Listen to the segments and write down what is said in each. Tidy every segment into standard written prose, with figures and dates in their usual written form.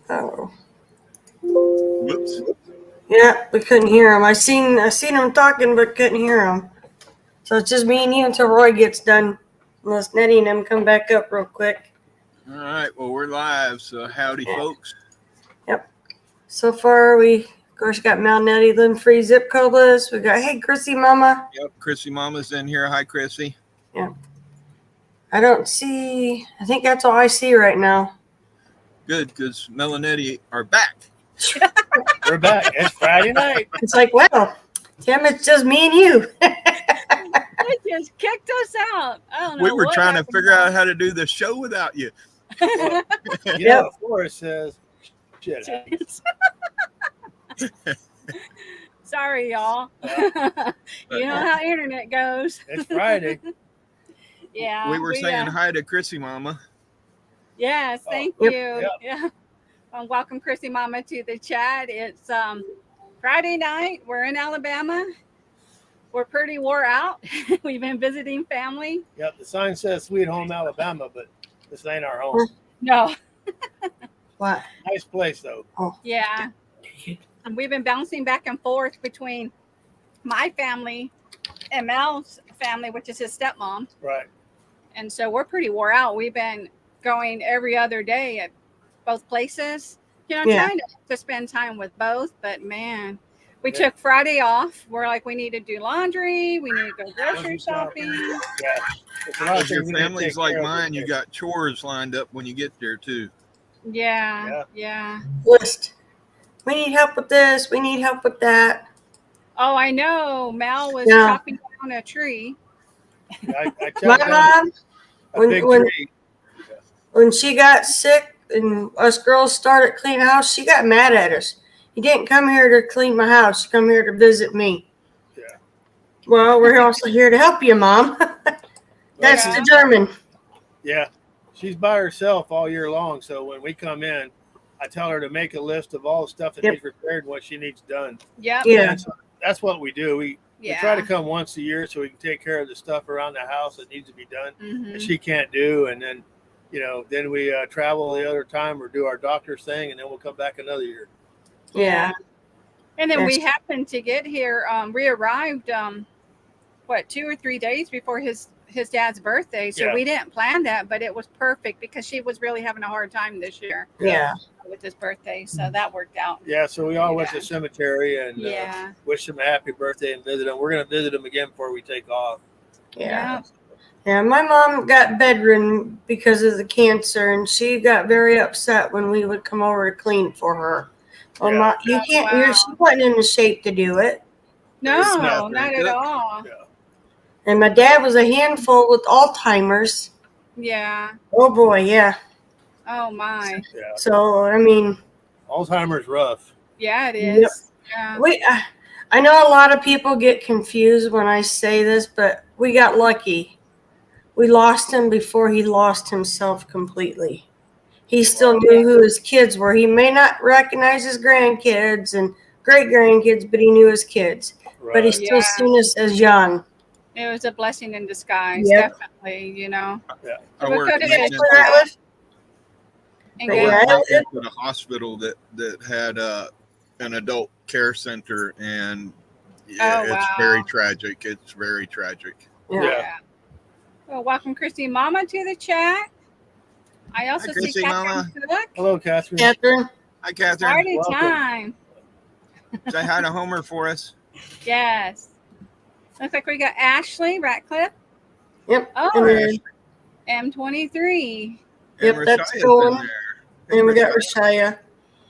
Oh. Whoops. Yeah, we couldn't hear him. I seen him talking, but couldn't hear him. So it's just me and you until Roy gets done. Unless Nettie and them come back up real quick. All right. Well, we're live. So howdy, folks. Yep. So far, we, of course, got Mel, Nettie, Lynn Free, ZipCodeless. We got, hey, Chrissy Mama. Yep. Chrissy Mama's in here. Hi, Chrissy. Yep. I don't see, I think that's all I see right now. Good, because Mel and Nettie are back. We're back. It's Friday night. It's like, well, Tim, it's just me and you. They just kicked us out. I don't know. We were trying to figure out how to do the show without you. You know, Forrest says, shit. Sorry, y'all. You know how internet goes. It's Friday. Yeah. We were saying hi to Chrissy Mama. Yes, thank Yep. you. Yep. Yeah. Welcome, Chrissy Mama, to the chat. It's Friday night. We're in Alabama. We're pretty wore out. We've been visiting family. Yep, the sign says Sweet Home Alabama, but this ain't our home. No. What? Nice place, though. Yeah. And we've been bouncing back and forth between my family and Mel's family, which is his stepmom. Right. And so we're pretty wore out. We've been going every other day at both places, trying to spend time with both. But man, we took Friday off. We're like, we need to do laundry. We need to go grocery shopping. Yeah. It's a lot of If your things we need to family's take like care of mine, you today. got chores lined up when you get there, too. Yeah. List. We need help with this. We need help with that. Oh, I know. Mel was Yeah. chopping down a tree. I My chopped down mom, a big tree. when she got sick and us girls started cleaning the house, she got mad at us. You didn't come here to clean my house. You come here to visit me. Yeah. Well, we're also here to help you, Mom. That's Yeah. the German. Yeah. She's by herself all year long, so when we come in, I tell her to make a list of all the stuff that needs repaired and what she needs done. Yep. Yeah. And so that's what we do. We try to come once a year so we can take care of the stuff around the house that needs to be done that she can't do. And then, then we travel the other time or do our doctor's thing, and then we'll come back another year. Yeah. And then we happened to get here, we arrived, 2 or 3 days before his dad's birthday. So we didn't plan that, but it was perfect because she was really having a hard time this year. Yeah. With his birthday. So that worked out. Yeah. So we all went to the cemetery and wished him a happy birthday and visit him. We're going to visit him again before we take off. Yeah. Yeah, my mom got bedridden because of the cancer, and she got very upset when we would come over to clean for her. Well, you can't. She wasn't in the shape to do it. No, not at all. Yeah. And my dad was a handful with Alzheimer's. Yeah. Oh boy, yeah. Oh my. Yeah. So I mean, Alzheimer's rough. Yeah, it is. Yep. Yeah. I know a lot of people get confused when I say this, but we got lucky. We lost him before he lost himself completely. He still knew who his kids were. He may not recognize his grandkids and great-grandkids, but he knew his kids. Right. But he still seen us as young. It was a blessing in disguise, definitely, Yeah. I we worked could have next been to the hospital that had an adult care center, and it's very tragic. It's very tragic. Yeah. Well, welcome, Christy Mama, to the chat. I also see Catherine Cook. Hello, Catherine. Catherine. Hi, Catherine. Party time. Say hi to Homer for us. Yes. Looks like we got Ashley Ratcliffe. Yep. Oh, M23. Yep, that's cool. And we got Rashaya.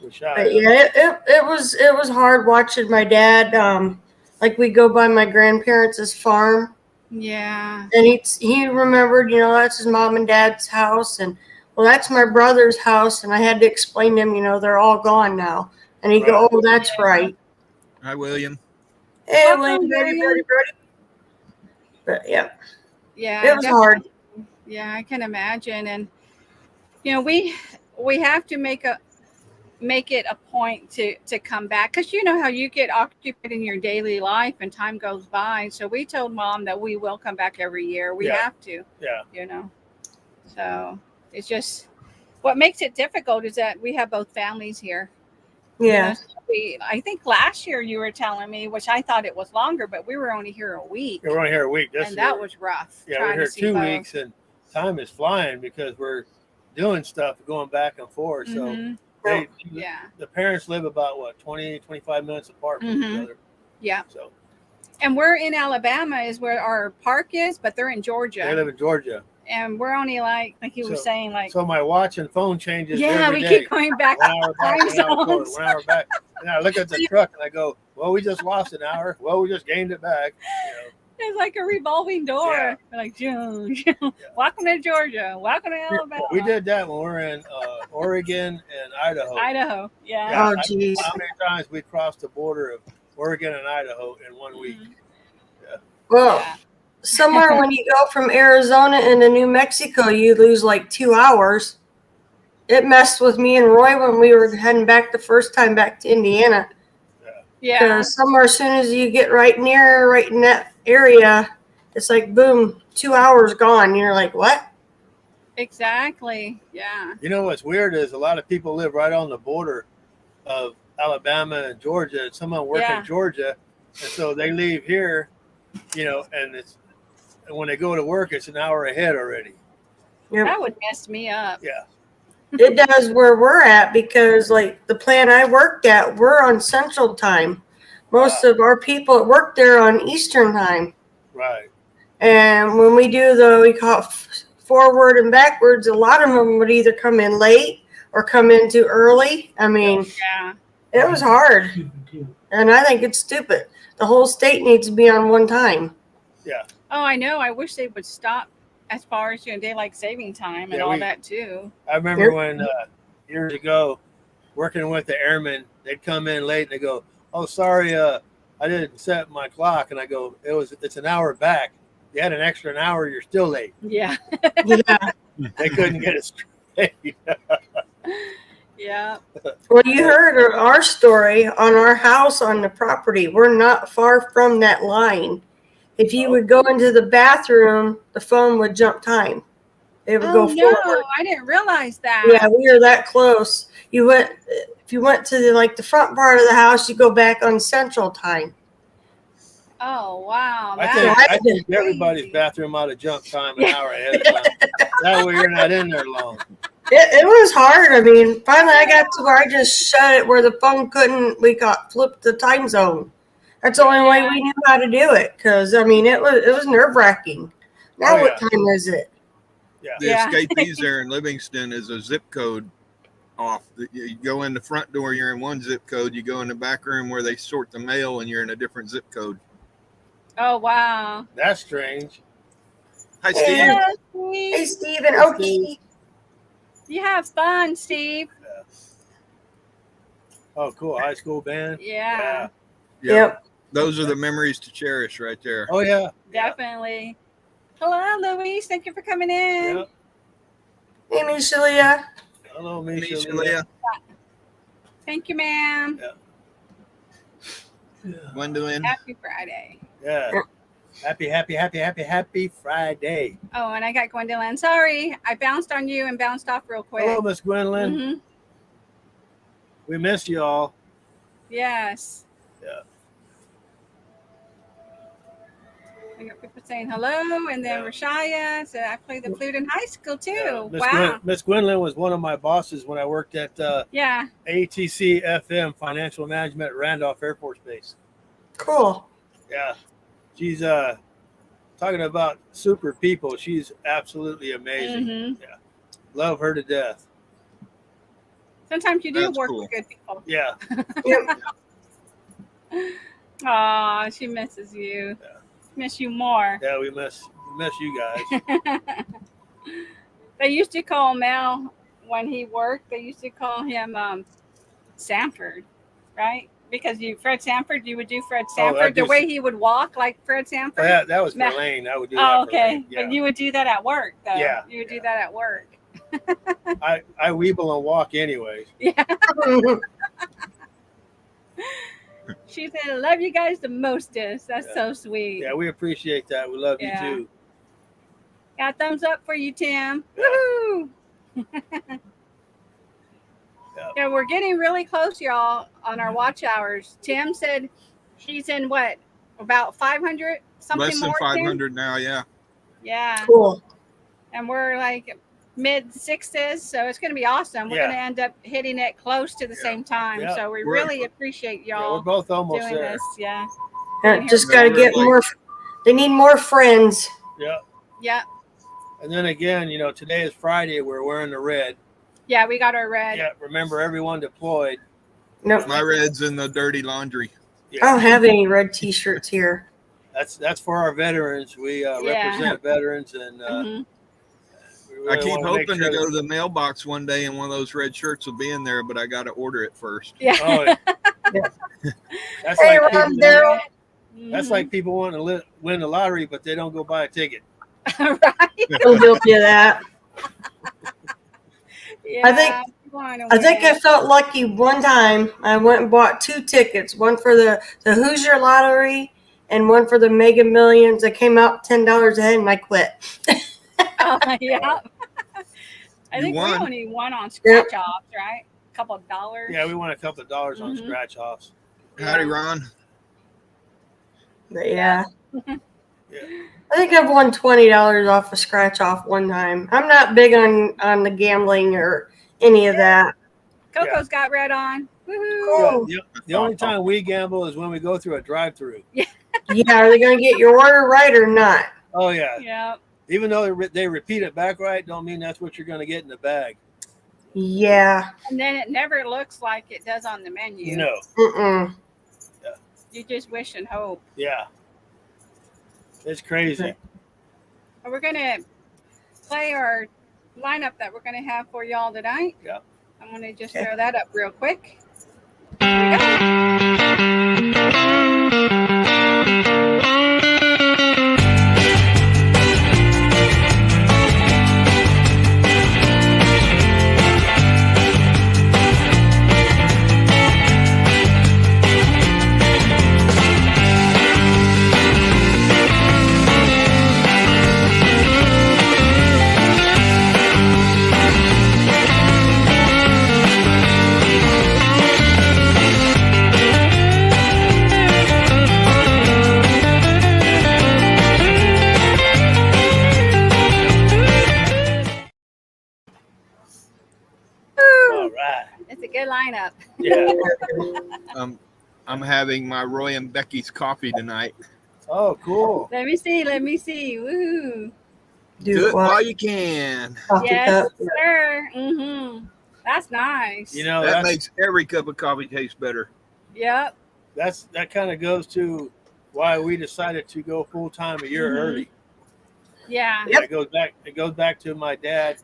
But yeah, it was hard watching my dad. Like we go by my grandparents' farm. Yeah. And he remembered, that's his mom and dad's house, and well, that's my brother's house, and I had to explain to him, they're all gone now. And he'd go, oh, that's right. Hi, William. Hey, William, Brody. But yeah. Yeah. It was hard. Yeah, I can imagine. And we have to make it a point to come back, because you know how you get occupied in your daily life and time goes by. So we told Mom that we will come back every year. We have to. Yeah. So it's just what makes it difficult is that we have both families here. Yeah. So I think last year you were telling me, which I thought it was longer, but we were only here a week. Yeah, we're only here a week. And that was rough. Yeah, we're here 2 weeks, and time is flying because we're doing stuff, going back and forth. So the parents live about 20, 25 minutes apart from each other. Yeah. So. And we're in Alabama is where our park is, but they're in Georgia. They live in Georgia. And we're only like he was saying, like. So my watch and phone changes we every day. keep going back. 1 hour back, 1 hour forward, 1 hour back. And I look at the truck and I go, well, we just lost an hour. Well, we just gained it back. It's like a revolving door. Yeah. Like, welcome to Georgia. Welcome to Alabama. We did that when we were in Oregon and Idaho. Idaho, yeah. Oh, geez. How many times we crossed the border of Oregon and Idaho in 1 week? Yeah. Well, somewhere when you go from Arizona into New Mexico, you lose like 2 hours. It messed with me and Roy when we were heading back the first time back to Indiana. Yeah. Because somewhere as soon as you get right in that area, it's like, boom, 2 hours gone. You're like, what? Exactly. Yeah. You know what's weird is a lot of people live right on the border of Alabama and Georgia, and some of them work in Georgia, and so they leave here, and when they go to work, it's an hour ahead already. Yep. That would mess me up. Yeah. It does where we're at because, like, the plant I worked at, we're on Central Time. Most of our people that work there on Eastern Time. Right. And when we do we call it forward and backwards, a lot of them would either come in late or come in too early. I mean, it was hard. And I think it's stupid. The whole state needs to be on one time. Yeah. Oh, I know. I wish they would stop as far as daylight saving time and all that too. I remember when years ago, working with the airmen, they'd come in late and they go, "Oh, sorry, I didn't set my clock." And I go, "It's an hour back. You had an extra hour. You're still late." Yeah. Yeah. They couldn't get it straight. Yeah. Well, you heard our story on our house on the property. We're not far from that line. If you would go into the bathroom, the phone would jump time. It would go forward. No, I didn't realize that. Yeah, we are that close. If you went to the front part of the house, you go back on Central Time. Oh, wow. I think everybody's bathroom ought to jump time an hour ahead of time. That way you're not in there long. It was hard. I mean, finally I got to where I just shut it where the phone couldn't. We got flipped the time zone. That's the only way we knew how to do it. Because I mean, it was nerve wracking. Now what time is it? Yeah. The escapees there in Livingston is a zip code off. You go in the front door, you're in one zip code. You go in the back room where they sort the mail, and you're in a different zip code. Oh, wow. That's strange. Hi, Steve. Hello, Hey, Steve and Okie. You have fun, Steve. Yeah. Oh, cool. High school band. Yeah. Yep. Those are the memories to cherish right there. Oh, yeah. Definitely. Hello, Louise. Thank you for coming in. Yep. Hey, Michelia. Hello, Michelia. Thank you, ma'am. Yeah. Gwendolyn. Happy Friday. Yeah. Happy Friday. Oh, and I got Gwendolyn. Sorry, I bounced on you and bounced off real quick. Hello, Miss Gwendolyn. Mm-hmm. We miss you all. Yes. Yeah. I got people saying hello, and then Rashaya said I played the flute in high school too. Wow. Miss Gwendolyn was one of my bosses when I worked at ATC FM Financial Management at Randolph Air Force Base. Cool. Yeah. She's talking about super people. She's absolutely amazing. Mm-hmm. Yeah. Love her to death. Sometimes you do work with good people. Yeah. Aw, she misses you. Yeah. Miss you more. Yeah, we miss you guys. They used to call Mel when he worked. They used to call him Sanford, right? Because Fred Sanford, you would do Fred Sanford the way he would walk, like Fred Sanford. Yeah, that was for Lane. I would do that. Oh, okay. Yeah. But you would do that at work, though. Yeah. You would do that at work. I weeble and walk anyways. Yeah. She said, I love you guys the mostest. That's so sweet. Yeah, we appreciate that. We love you too. Got thumbs up for you, Tim. Woohoo! Yeah, we're getting really close, y'all, on our watch hours. Tim said he's in what, about 500 something Less than more. 500 now. Yeah. Yeah. Cool. And we're like mid sixes, so it's going to be awesome. We're going to end up hitting it close to the same time. Yeah. So we really appreciate y'all. We're both almost doing there. this. Yeah. Just got to get more. They need more friends. Yeah. Yeah. And then again, today is Friday. We're wearing the red. Yeah, we got our red. Yeah. Remember, everyone deployed. Nope. My red's in the dirty laundry. I don't have any red T-shirts here. That's for our veterans. We represent veterans, and I keep hoping to go to the mailbox one day and one of those red shirts will be in there, but I got to order it first. Yeah. Oh, that's like people want to win the lottery, but they don't go buy a ticket. Right. I'm guilty of that. Yeah, I think I felt lucky one time. I went and bought 2 tickets, one for the Hoosier Lottery and one for the Mega Millions. That came out $10 ahead, and I quit. Oh, yeah. I think we only won on scratch offs, right? A couple of dollars. Yeah, we won a couple of dollars on scratch offs. Howdy, Ron. But yeah. I think I've won $20 off a scratch off one time. I'm not big on the gambling or any of that. Coco's got red on. Woohoo! Cool. The only time we gamble is when we go through a drive-through. Yeah, are they going to get your order right or not? Oh yeah. Yeah. Even though they repeat it back right, don't mean that's what you're going to get in the bag. Yeah. And then it never looks like it does on the menu. No. Mm-mm. You just wish and hope. Yeah. It's crazy. But we're going to play our lineup that we're going to have for y'all tonight. Yeah. I'm going to just throw that up real quick. Here we go. All right. It's a good lineup. Yeah. I'm having my Roy and Becky's coffee tonight. Oh, cool. Let me see. Woo. Do it while you can. Yes, sir. Mm-hmm. That's nice. That makes every cup of coffee taste better. Yep. That kind of goes to why we decided to go full time a year early. Yeah. Yep. It goes back to my dad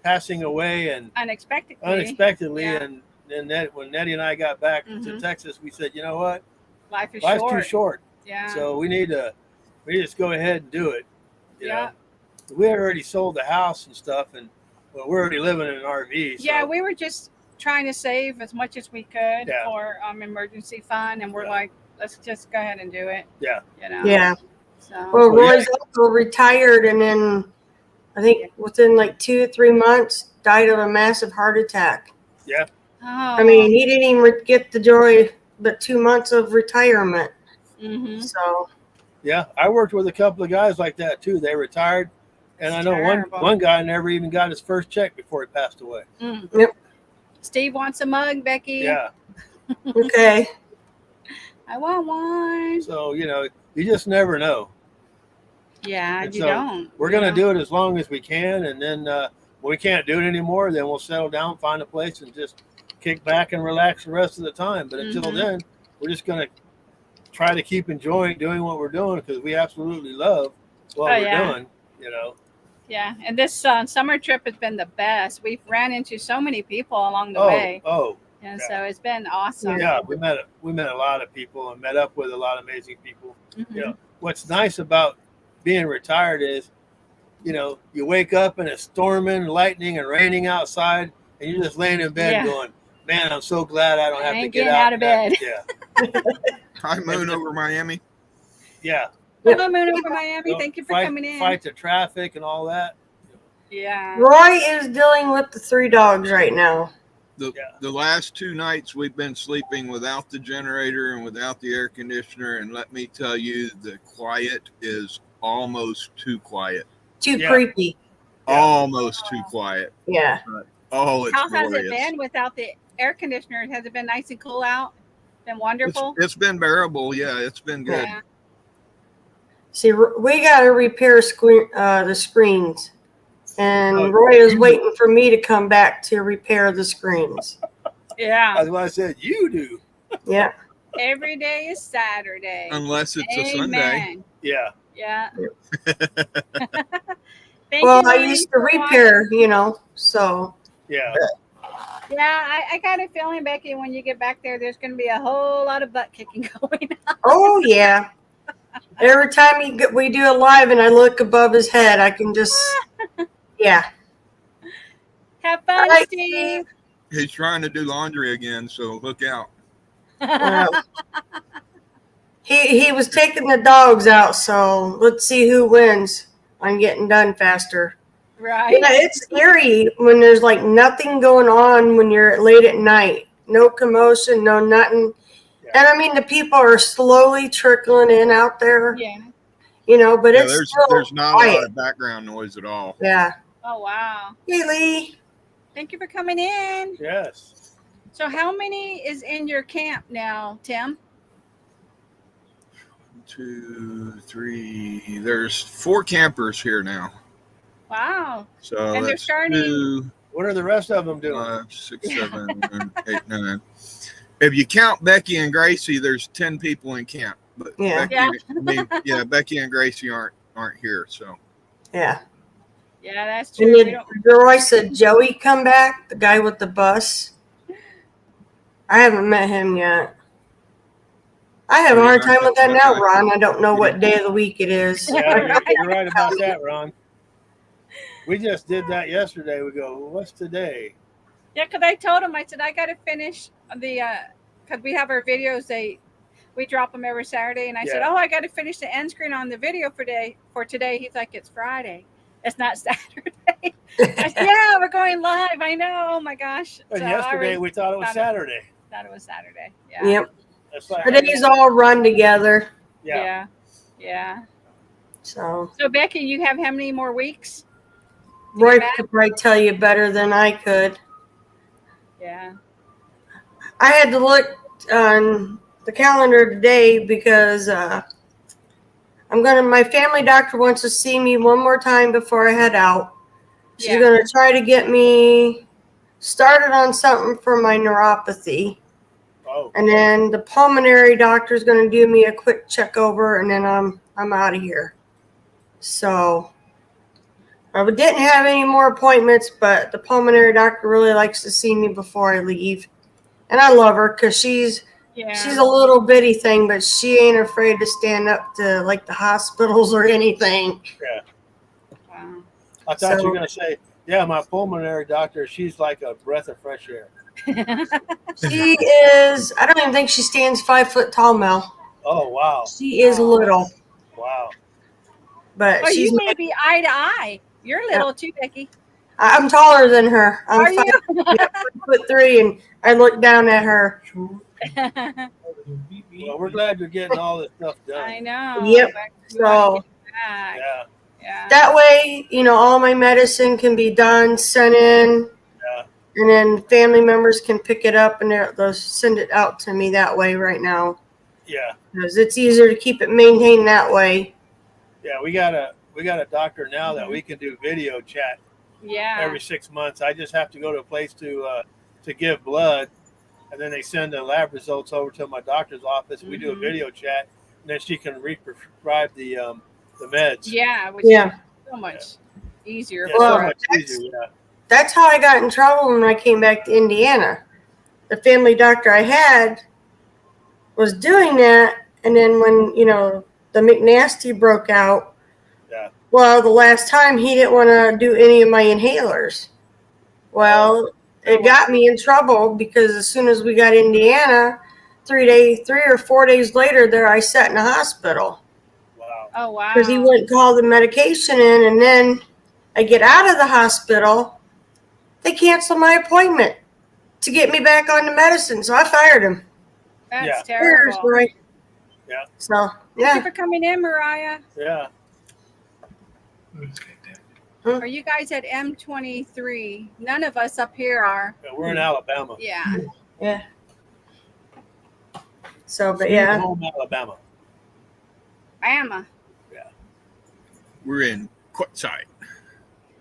passing away and unexpectedly. Yeah. And then when Nettie and I got back to Texas, we said, you know what? Life's too short. Yeah. So we just go ahead and do it. You know, we had already sold the house and stuff, and we're already living in an RV. So. Yeah, we were just trying to save as much as we could for emergency fund, and we're like, let's just go ahead and do it. Yeah. Yeah. So. Well, Roy's also retired, and then I think within like 2 or 3 months died of a massive heart attack. Yeah. Oh. I mean, he didn't even get the joy but 2 months of retirement. Mm-hmm. So. Yeah, I worked with a couple of guys like that too. They retired, and I know one guy never even got his first check before he passed away. Mm. Yep. Steve wants a mug, Becky. Yeah. Okay. I want one. So you just never know. Yeah, and you so don't. We're gonna do it as long as we can, and then when we can't do it anymore, then we'll settle down, find a place, and just kick back and relax the rest of the time. But until then, we're just gonna try to keep enjoying doing what we're doing because we absolutely love what we're doing. Yeah, and this summer trip has been the best. We've ran into so many people along the way. And so it's been awesome. Yeah, we met a lot of people and met up with a lot of amazing people. What's nice about being retired is, you wake up and it's storming, lightning, and raining outside, and you're just laying in bed going, "Man, I'm so glad I don't have to get out of bed." Yeah. High moon over Miami. Yeah. Hello, moon over Miami. Thank you for coming in. Fight the traffic and all that. Yeah. Roy is dealing with the 3 dogs right now. The last 2 nights we've been sleeping without the generator and without the air conditioner, and let me tell you, the quiet is almost too quiet. Too creepy. Almost too quiet. Yeah. Oh, it's How glorious. has it been without the air conditioner? Has it been nice and cool out? Been wonderful? It's been bearable. Yeah, it's been good. Yeah. See, we got to repair the screens. And Roy is waiting for me to come back to repair the screens. Yeah. That's what I said. You do. Yeah. Every day is Saturday. Unless it's a Sunday. Amen. Yeah. Yeah. Well, I used to repair, so. Yeah. Yeah, I got a feeling, Becky, when you get back there, there's going to be a whole lot of butt kicking going on. Oh, yeah. Every time we do a live and I look above his head, I can just, yeah. Have fun, Right. Steve. He's trying to do laundry again, so look out. He was taking the dogs out, so let's see who wins on getting done faster. Right. Yeah, it's scary when there's like nothing going on when you're late at night. No commotion, no nothing. Yeah. And I mean, the people are slowly trickling in out there. Yeah. But it's there's not quiet. a lot of background noise at all. Yeah. Oh, wow. Hey, Lee. Thank you for coming in. Yes. So how many is in your camp now, Tim? 2, 3. There's 4 campers here now. Wow. So And they're that's starting- 2, What are the rest of them doing? 5, 6, 7, 8, 9. If you count Becky and Gracie, there's 10 people in camp. But Yeah. Becky and Gracie aren't here. So Yeah. Yeah, that's And true. We then don't- Roy said Joey come back, the guy with the bus. I haven't met him yet. I have a hard time with that now, Ron. I don't know what day of the week it is. Yeah, you're right about that, Ron. We just did that yesterday. We go, well, what's today? Yeah, because I told him, I said, I got to finish the, because we have our videos, we drop them every Saturday. And I said, Yeah. I got to finish the end screen on the video for today. He's like, it's Friday. It's not Saturday. I said, yeah, we're going live. I know. Oh my gosh. And So I yesterday already we thought it was Saturday. thought it was Saturday. Yeah. Yep. That's like, The days all run together. yeah. Yeah. So So Becky, you have how many more weeks? Roy could probably tell you better than I could. Yeah. I had to look on the calendar today because my family doctor wants to see me one more time before I head out. She's going to try to get me started on something for my neuropathy. Oh. And then the pulmonary doctor is going to do me a quick check over, and then I'm out of here. So I didn't have any more appointments, but the pulmonary doctor really likes to see me before I leave. And I love her because she's a little bitty thing, but she ain't afraid to stand up to like the hospitals or anything. Yeah. Wow. I thought you were going to say, yeah, my pulmonary doctor, she's like a breath of fresh air. She is, I don't even think she stands 5 foot tall, Mel. Oh, wow. She is little. Wow. But Oh, she's you may be eye to eye. You're little too, Becky. I'm taller than her. I'm Are you? 5'3", and I look down at her. Well, we're glad you're getting all this stuff done. I know. Yep. But we So want to get back. Yeah. Yeah. that way, all my medicine can be done, sent in, Yeah. and then family members can pick it up and they'll send it out to me that way right now. Yeah. Because it's easier to keep it maintained that way. Yeah. We got a doctor now that we can do video chat Yeah. every 6 months. I just have to go to a place to give blood, and then they send the lab results over to my doctor's office. We do a video chat, and then she can prescribe the meds. Yeah. Which Yeah. is so much easier. Yeah, for so us. much easier. Yeah. That's how I got in trouble when I came back to Indiana. The family doctor I had was doing that, and then when, the McNasty broke out, well, the last time he didn't want to do any of my inhalers. Well, it got me in trouble because as soon as we got Indiana, 3 or 4 days later, there I sat in the hospital. Wow. Oh, wow. Because he wouldn't call the medication in, and then I get out of the hospital, they cancel my appointment. to get me back on the medicine. So I fired him. That's Yeah. Cheers, terrible. boy. Yeah. So, Thank you yeah. for coming in, Mariah. Yeah. Are you guys at M23? None of us up here are. Yeah, we're in Alabama. Yeah. Yeah. So, but Sweet yeah. home Alabama. Bama. We're in Quartzsite.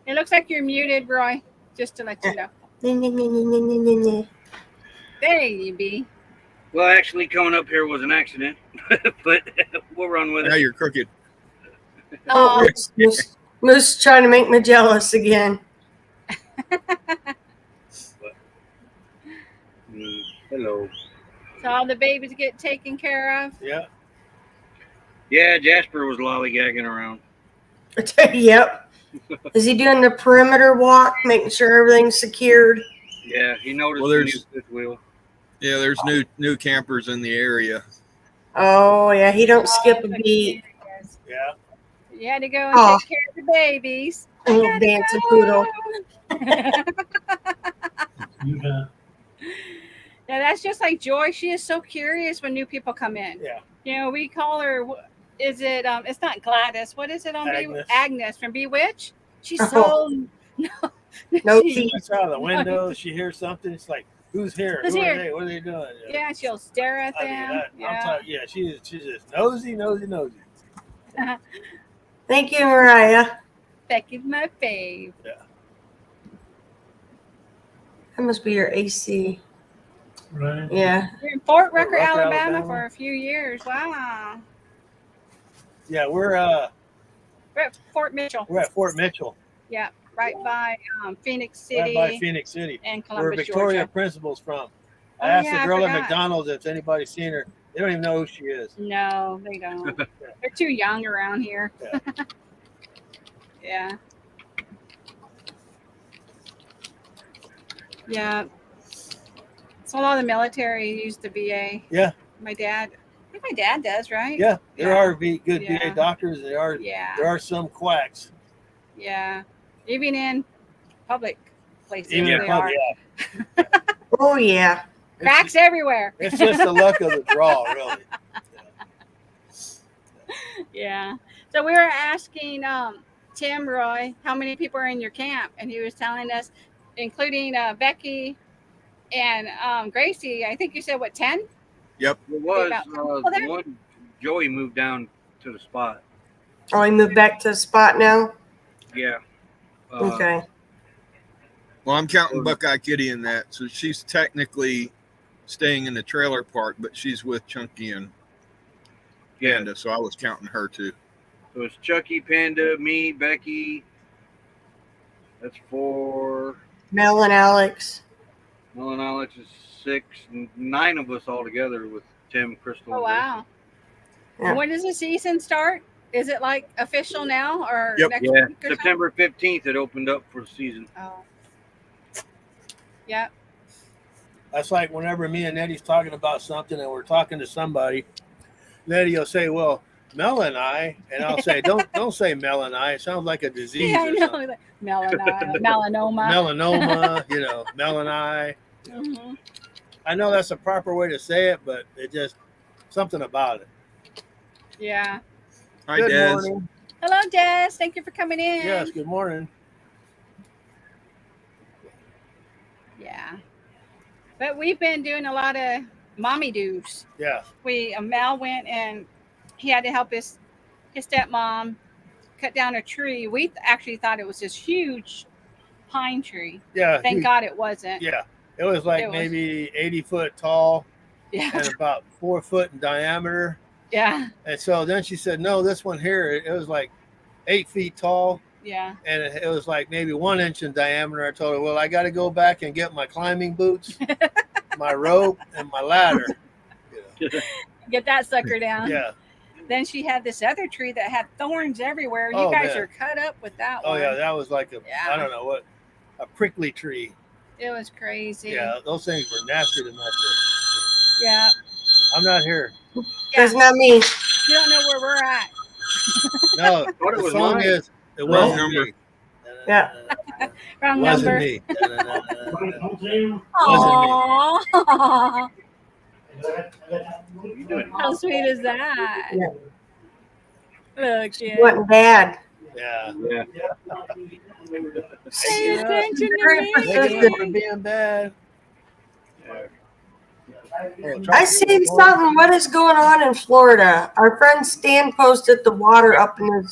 It looks like you're muted, Roy. Just to let you know. There you be. Well, actually, coming up here was an accident, but we'll run with Now it. you're crooked. Oh, Moose trying to make me jealous again. Hello. So all the babies get taken care of. Yeah. Yeah, Jasper was lollygagging around. Yep. Is he doing the perimeter walk, making sure everything's secured? Yeah, he noticed Well, the there's- new fifth wheel. Yeah, there's new campers in the area. Oh, yeah. He don't skip a beat. Yeah. You had to go and Oh. take care of the babies. Little dancing poodle. Yeah, that's just like Joy. She is so curious when new people come in. Yeah. You know, we call her. Is it? It's not Gladys. What is it on Agnes. Agnes from Bewitched. She's Oh. so No she- teeth. She's out of the window. She hears something. It's like, who's here? Who's Who here? are they? What are they doing? Yeah, she'll stare at I mean, them. I'm talking, yeah, she's just nosy. Thank you, Mariah. Becky's my fave. That must be your AC. Right. Yeah. We're in Fort Rucker, Rucker, Alabama, Alabama. for a few years. Wow. Yeah, we're We're at Fort Mitchell. at Fort Mitchell, Yeah, right by Phoenix City right by Phoenix City, and where Columbus, Victoria Georgia. Principal's from. Oh, I asked yeah, I the girl at forgot. McDonald's if anybody's seen her. They don't even know who she is. No, they don't. They're too young around here. Yeah. Yeah. Yeah. So a lot of the military used the VA. Yeah. My dad. I think my dad does, right? Yeah, there Yeah. are good Yeah. VA doctors. There Yeah. are some quacks. Yeah. Even in public places, Even in they public, are. yeah. Oh, yeah. Cracks everywhere. It's just the luck of the draw, really. Yeah. So we were asking Tim Roy how many people are in your camp, and he was telling us, including Becky and Gracie. I think you said what, 10? It was About- the one Joey moved down to the spot. Oh, he moved back to the spot now? Yeah. Okay. Well, I'm counting Buckeye Kitty in that, so she's technically staying in the trailer park, but she's with Chunky and Yeah. Panda, so I was counting her too. So it's Chucky, Panda, me, Becky. That's 4. Mel and Alex. Well, and Alex is 6. 9 of us all together with Tim, Crystal. Oh, and wow. Yeah. When does the season start? Is it like official now or Yep. next Gracie. Yeah, week or something? September 15th it opened up for the season. Oh. Yeah. That's like whenever me and Nettie's talking about something and we're talking to somebody, Nettie will say, "Well, Mel and I," and I'll say, "Don't say Mel and I. It sounds like a disease Yeah, I or know. something. Like melanoma. Melanoma, Mel and I." Mhm. I know that's a proper way to say it, but it just something about it. Yeah. Hi, Good Des. morning. Hello, Des. Thank you for coming in. Yes, good morning. Yeah. But we've been doing a lot of mommy do's. Yeah, Mel went and he had to help his stepmom cut down a tree. We actually thought it was this huge pine tree. yeah. Thank God it wasn't. Yeah, it was like It was- maybe 80 foot tall Yeah. and about 4 foot in diameter. Yeah. And so then she said, "No, this one here, it was like 8 feet tall." Yeah. And it was like maybe 1 inch in diameter. I told her, "Well, I got to go back and get my climbing boots, my rope, and my ladder." Get that sucker down. Yeah. Then she had this other tree that had thorns everywhere. You Oh, guys man. are cut up with that Oh one. yeah, that was like Yeah. I don't know what, a prickly tree. It was crazy. Yeah, those things were nasty to mess with. Yeah. I'm not here. That's not me. You don't know where we're at. No, Thought it the was song mine. is it Wrong wasn't number. me. Yeah. Wrong Wasn't number. me. Aww. You doing? How sweet is that? Yeah. Look, kid. Wasn't bad. Yeah. Yeah. Pay attention to Very me. persistent. For being bad. I seen something. What is going on in Florida? Our friend Stan posted the water up in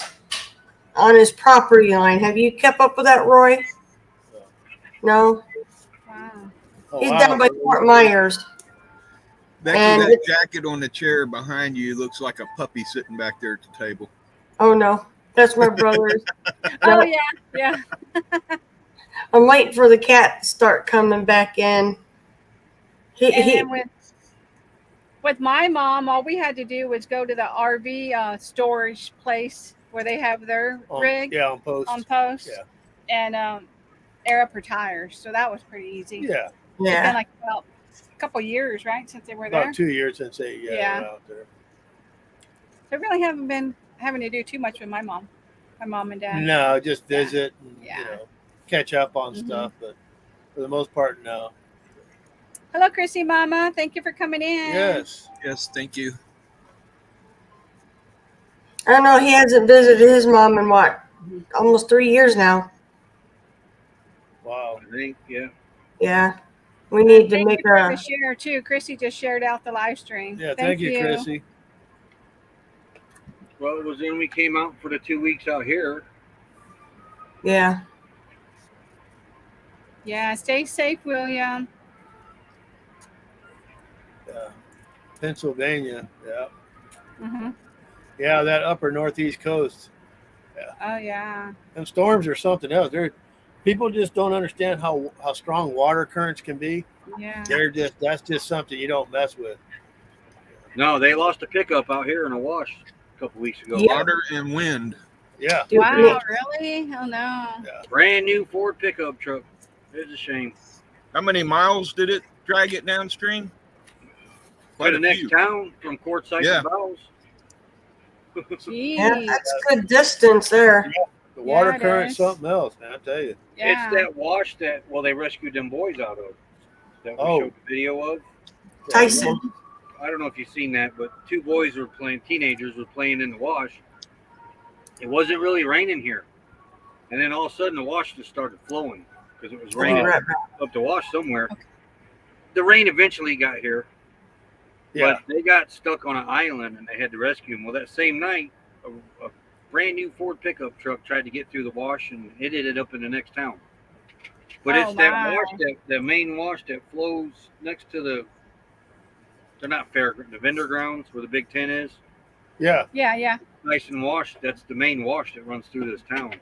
on his property line. Have you kept up with that, Roy? No. Wow. Oh, He's wow. down by Fort Myers. Becky, And that jacket on the chair behind you looks like a puppy sitting back there at the table. Oh no, that's my brother's. Oh No, yeah, yeah. I'm waiting for the cat to start coming back in. And then with my mom, all we had to do was go to the RV storage place where they have their rig on post. on post, Yeah. and air up her tires. So that was pretty easy. Yeah. It's Yeah. been like about a couple years, right, since they were there. About 2 years since they Yeah. were out there. So I really haven't been having to do too much with my mom and dad. No, just visit and Yeah. catch up on Mhm. stuff, but for the most part, no. Hello, Chrissy Mama. Thank you for coming in. Yes. Yes, thank you. I don't know. He hasn't visited his mom in what, almost 3 years now. Wow. I think, yeah. Yeah. We need to Thank make you for a. the share too. Chrissy just shared out the live stream. Yeah. Thank you, Chrissy. Well, it was when we came out for the 2 weeks out here. Yeah. Yeah. Stay safe, William. Yeah. Pennsylvania. Yeah. Mm-hmm. Yeah, that upper northeast coast. Oh yeah. And storms are something else. People just don't understand how strong water currents can be. Yeah. That's just something you don't mess with. No, they lost a pickup out here in a wash a couple weeks ago. Yeah. Water and wind. Yeah. Dude, Wow. Really? Oh no. Yeah. Brand new Ford pickup truck. It's a shame. How many miles did it drag it downstream? To the a next few. town from Quartzsite Yeah. to Bowles. Jeez. Yeah, that's good distance there. The water it current's is. something else, man. I tell you. Yeah. It's that wash that they rescued them boys out of. That we Oh. showed the video of. Tyson. I don't know if you've seen that, but two boys were playing. Teenagers were playing in the wash. It wasn't really raining here, and then all of a sudden the wash just started flowing because it was raining Right. up the wash somewhere. The rain eventually got here, Yeah. but they got stuck on an island and they had to rescue them. Well, that same night, a brand new Ford pickup truck tried to get through the wash and it ended up in the next town. But Oh, it's that my. wash, the main wash that flows next to they're not fair, the vendor grounds where the Big Ten is. Yeah. Yeah. Yeah. Nice and wash. That's the main wash that runs through this town,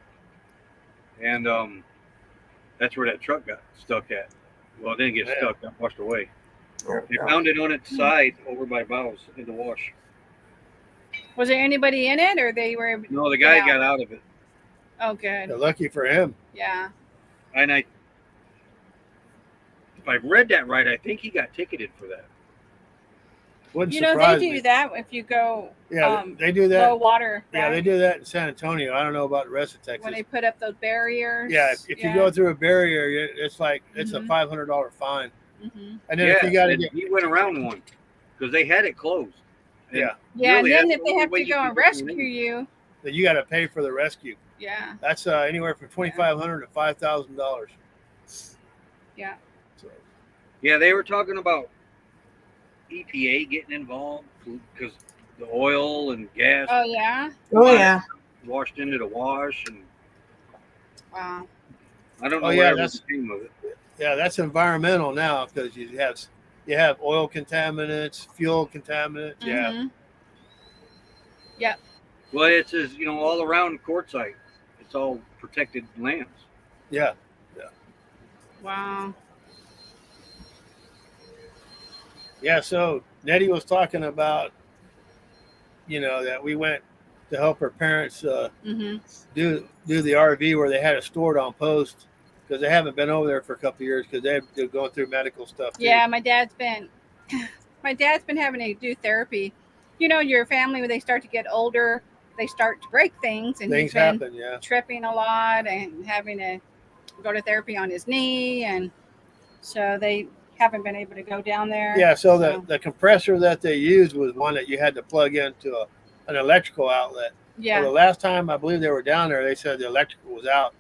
and that's where that truck got stuck at. Well, it didn't get Yeah. stuck; got washed away. They found it on its side over by Bowles in the wash. Was there anybody in it, or they were? No, the guy Yeah. got out of it, Oh, good. Yeah, lucky for him. Yeah. and if I read that right, I think he got ticketed for that. Wouldn't You know, they surprise do me. that if you go Yeah, they do low that. water. Yeah, right? they do that in San Antonio. I don't know about the rest of Texas. When they put up those barriers. Yeah, if you go through a barrier, it's like it's a Mhm. $500 fine. Mm-hmm. And then if you got to and get he went around one because they had it closed. And Yeah. Yeah, really, and then that's if the they only have way to you go can and get rescue in. you, then you got to pay for the rescue. yeah, That's anywhere from $2,500 to $5,000. yeah. So, Yeah, they were talking about EPA getting involved because the oil and gas Oh yeah. Oh yeah. washed into the wash, and Wow. I don't know Oh, yeah, whatever that's- became of it. yeah, that's environmental now because you have oil contaminants, fuel contaminants. Yeah, Mhm. Well, it's all around Quartzsite. It's all protected lands. yeah. Wow. Yeah, so Nettie was talking about, that we went to help her parents Mhm. do the RV where they had it stored on post because they haven't been over there for a couple of years because they're going through medical stuff. Too. Yeah, my dad's been having to do therapy. You know, your family when they start to get older, they start to break things, and Things he's been happen. Yeah, tripping a lot and having to go to therapy on his knee, and so they haven't been able to go down there. Yeah, so the compressor that they used was one that you had to plug into an electrical outlet. Yeah. Well, the last time I believe they were down there, they said the electrical was out,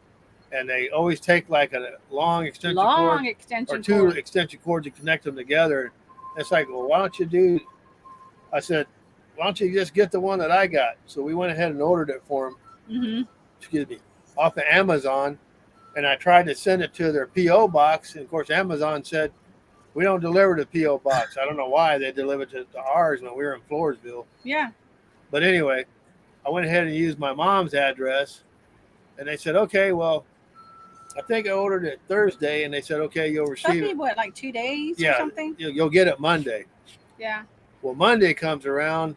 and they always take like a long extension cord or two extension cords and connect them together. It's like, well, why don't you do? I said, why don't you just get the one that I got? So we went ahead and ordered it for them. Mm-hmm. Excuse me, off of Amazon, and I tried to send it to their PO box, and of course Amazon said we don't deliver to PO box. I don't know why they delivered to ours when we were in Floresville. Yeah. But anyway, I went ahead and used my mom's address, and they said, okay, well, I think I ordered it Thursday, and they said, okay, you'll receive it. What, like 2 days Yeah, or something? You'll get it Monday. Yeah. Well, Monday comes around,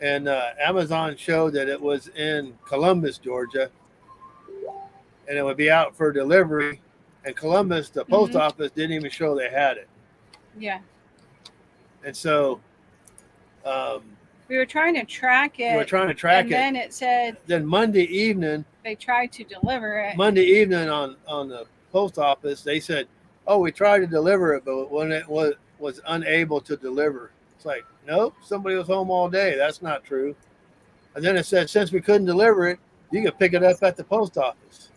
and Amazon showed that it was in Columbus, Georgia, and it would be out for delivery. And Columbus, the post office, didn't even show they had it. Yeah. And so we were trying to track it. And then it said. Then Monday evening. They tried to deliver it. Monday evening on the post office, they said, "Oh, we tried to deliver it, but when it was unable to deliver." It's like, nope, somebody was home all day. That's not true. And then it said, since we couldn't deliver it, you can pick it up at the post office.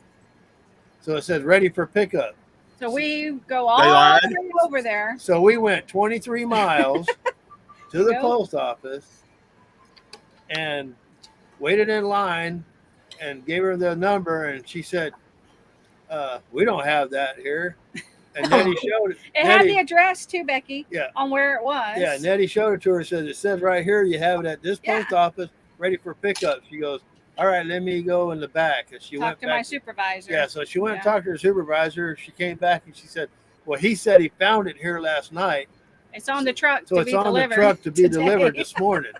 So it says ready for pickup. So we go all the way over there. So we went 23 miles to the post office and waited in line and gave her the number, and she said, we don't have that here. And Nettie showed it. It had the address too, Becky. Yeah. On where it was. Yeah, Nettie showed it to her. Says it says right here you have it at this post office, ready for pickup. She goes, all right, let me go in the back. And she went to my supervisor. Yeah, so she went and talked to her supervisor. She came back and she said, well, he said he found it here last night. It's on the truck so to be delivered. So it's on the truck to be delivered this morning.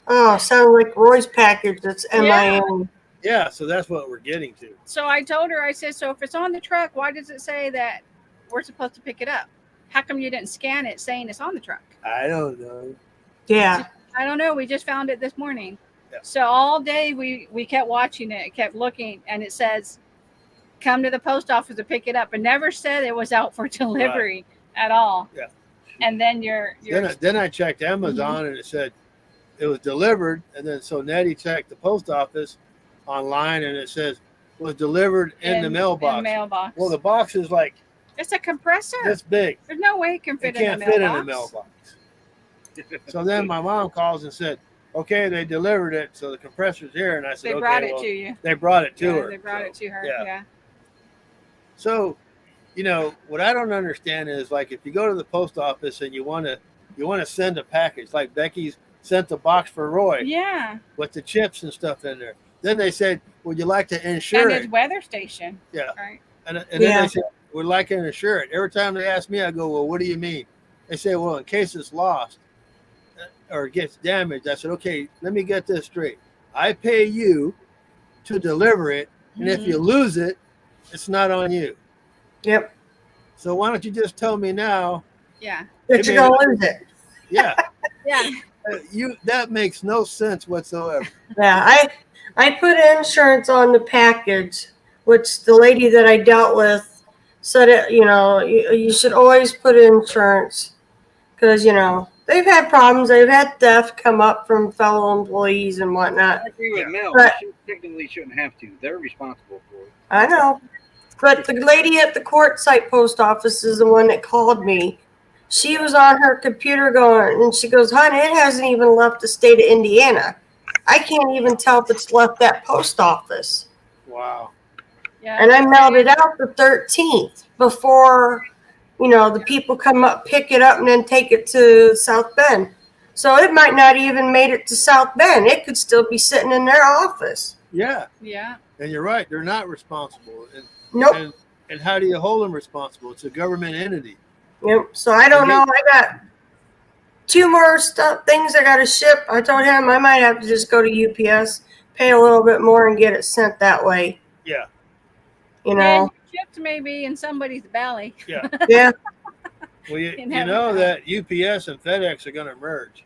Oh, sounds like Roy's package that's MIN. Yeah, so that's what we're getting to. So I told her, I said, so if it's on the truck, why does it say that we're supposed to pick it up? How come you didn't scan it saying it's on the truck? I don't know. Yeah. I don't know. We just found it this morning. Yeah. So all day we kept watching it, kept looking, and it says, come to the post office to pick it up. It never said it was out for delivery at all. Yeah. And then then I checked Amazon and it said it was delivered. And then so Nettie checked the post office online and it says was delivered in the mailbox. In the mailbox. Well, the box is like it's a compressor. This big. There's no way it can fit in the mailbox. It can't fit in the mailbox. So then my mom calls and said, okay, they delivered it. So the compressor's here. And I said, they brought it to you. They brought it to her. They brought it to her. Yeah. So, you know, what I don't understand is like if you go to the post office and you want to send a package, like Becky's sent the box for Roy. Yeah. With the chips and stuff in there. Then they said, would you like to insure it? And his weather station. Yeah. Right. And then they said, we'd like to insure it. Every time they ask me, I go, well, what do you mean? They say, well, in case it's lost or gets damaged. I said, okay, let me get this straight. I pay you to deliver it. And if you lose it, it's not on you. Yep. So why don't you just tell me now? Yeah. That you're going to lose it. Yeah. Yeah. That makes no sense whatsoever. Yeah. I put insurance on the package, which the lady that I dealt with said, you should always put insurance because, they've had problems. They've had theft come up from fellow employees and whatnot. I agree with Mel. But, technically shouldn't have to. They're responsible for it. I know. But the lady at the Quartzsite post office is the one that called me. She was on her computer going, and she goes, honey, it hasn't even left the state of Indiana. I can't even tell if it's left that post office. Wow. Yeah. And I mailed it out the 13th before, the people come up, pick it up, and then take it to South Bend. So it might not even made it to South Bend. It could still be sitting in their office. Yeah. Yeah. And you're right. They're not responsible. Nope. And how do you hold them responsible? It's a government entity. Yep. So I don't know. I got 2 more things I got to ship. I told him I might have to just go to UPS, pay a little bit more, and get it sent that way. Yeah. And shipped maybe in somebody's belly. Yeah. Yeah. Well, you know that UPS and FedEx are going to merge.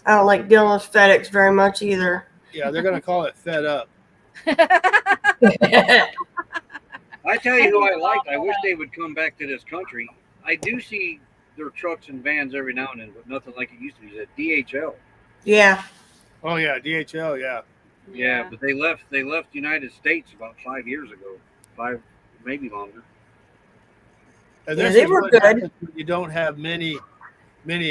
I don't like dealing with FedEx very much either. Yeah, they're going to call it Fed Up. I tell you who I liked. I wish they would come back to this country. I do see their trucks and vans every now and then, but nothing like it used to be. That DHL. Yeah. Oh yeah, DHL. Yeah. Yeah, but they left United States about 5 years ago. 5, maybe longer. And Yeah, this they is were what good. happens when you don't have many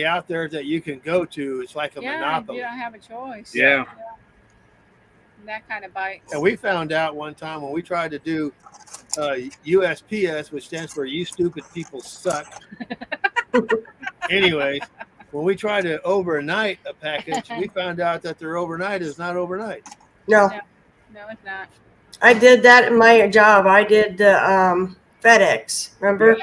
out there that you can go to. It's like a monopoly. You don't have a choice. Yeah. That kind of bites. And we found out one time when we tried to do USPS, which stands for "You Stupid People Suck." Anyways, when we tried to overnight a package, we found out that their overnight is not overnight. No. No, it's not. I did that in my job. I did the FedEx, remember?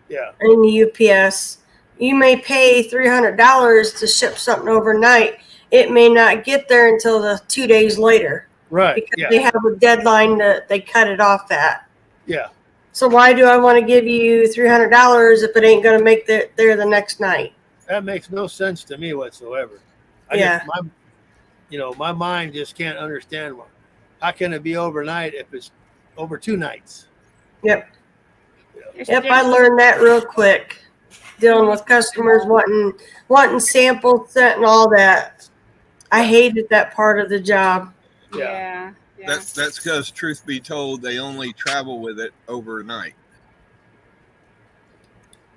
Yeah. In the UPS. You may pay $300 to ship something overnight. It may not get there until 2 days later. Right. Because they have a deadline that they cut it off at. Yeah. So why do I want to give you $300 if it ain't going to make it there the next night? That makes no sense to me whatsoever. My mind just can't understand how can it be overnight if it's over 2 nights. Yep. Yep, I learned that real quick. Dealing with customers wanting samples sent and all that. I hated that part of the job. Yeah. That's because, truth be told, they only travel with it overnight.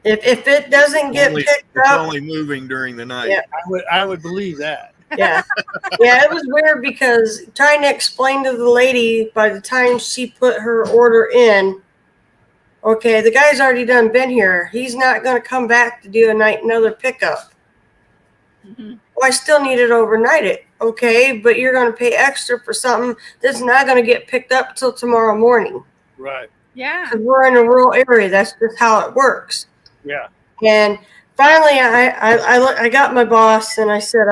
If it doesn't get picked it's up, only moving during the night. Yeah. I would believe that. Yeah. Yeah, it was weird because trying to explain to the lady by the time she put her order in, okay, the guy's already done been here. He's not going to come back to do another pickup. Mm-hmm. Well, I still need it overnighted. Okay, but you're going to pay extra for something that's not going to get picked up till tomorrow morning. Right. Yeah. Because we're in a rural area. That's just how it works. Yeah. And finally, I got my boss and I said,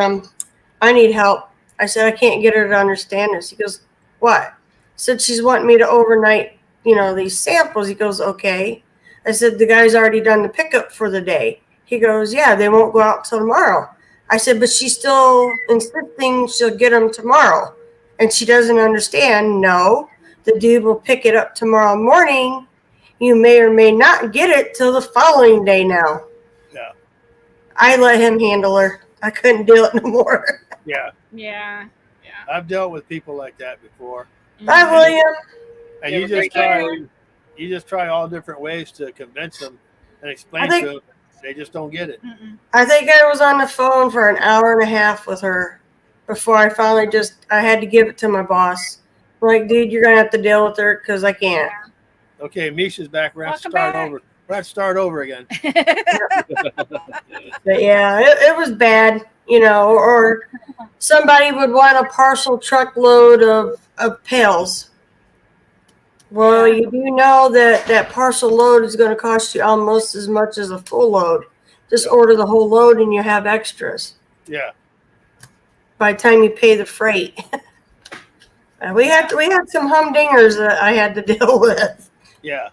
I need help. I said, I can't get her to understand this. He goes, what? I said, she's wanting me to overnight, these samples. He goes, okay. I said, the guy's already done the pickup for the day. He goes, yeah, they won't go out till tomorrow. I said, but she's still insisting she'll get them tomorrow. And she doesn't understand. No, the dude will pick it up tomorrow morning. You may or may not get it till the following day now. Yeah. I let him handle her. I couldn't do it no more. Yeah. Yeah. I've dealt with people like that before. Bye, William. And Yeah, you just try all different ways to convince them and explain to them. They just don't get it. I think I was on the phone for an hour and a half with her before I finally I had to give it to my boss. I'm like, dude, you're going to have to deal with her because I can't. Okay, Misha's back. We're going to start over again. But yeah, it was bad, or somebody would want a partial truckload of pails. Well, you do know that partial load is going to cost you almost as much as a full load. Just order the whole load and you have extras. Yeah. By the time you pay the freight. We had some humdingers that I had to deal with. Yeah.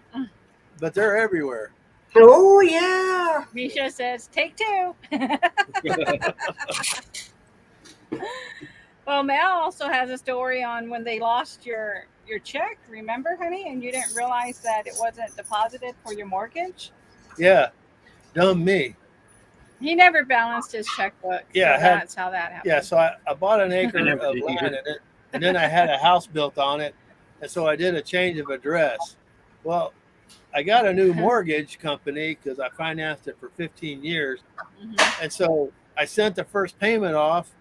But they're everywhere. Oh, yeah. Misha says, take 2. Well, Mel also has a story on when they lost your check, remember, honey? And you didn't realize that it wasn't deposited for your mortgage? Yeah. Dumb me. He never balanced his checkbook. Yeah. So that's how that happened. Yeah, so I bought an acre of land in it, and then I had a house built on it, and so I did a change of address. Well, I got a new mortgage company because I financed it for 15 years, and so I sent the first payment off.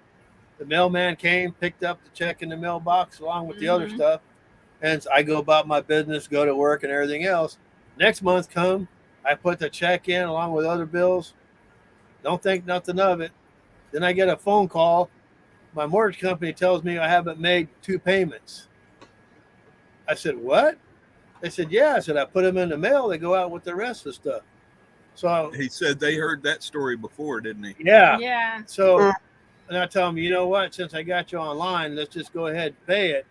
The mailman came, picked up the check in the mailbox along with the other stuff, and I go about my business, go to work and everything else. Next month come, I put the check in along with other bills. Don't think nothing of it. Then I get a phone call. My mortgage company tells me I haven't made 2 payments. I said, what? They said, yeah. I said, I put them in the mail. They go out with the rest of the stuff. So he said they heard that story before, didn't he? Yeah. Yeah. So and I tell them, you know what? Since I got you online, let's just go ahead and pay it.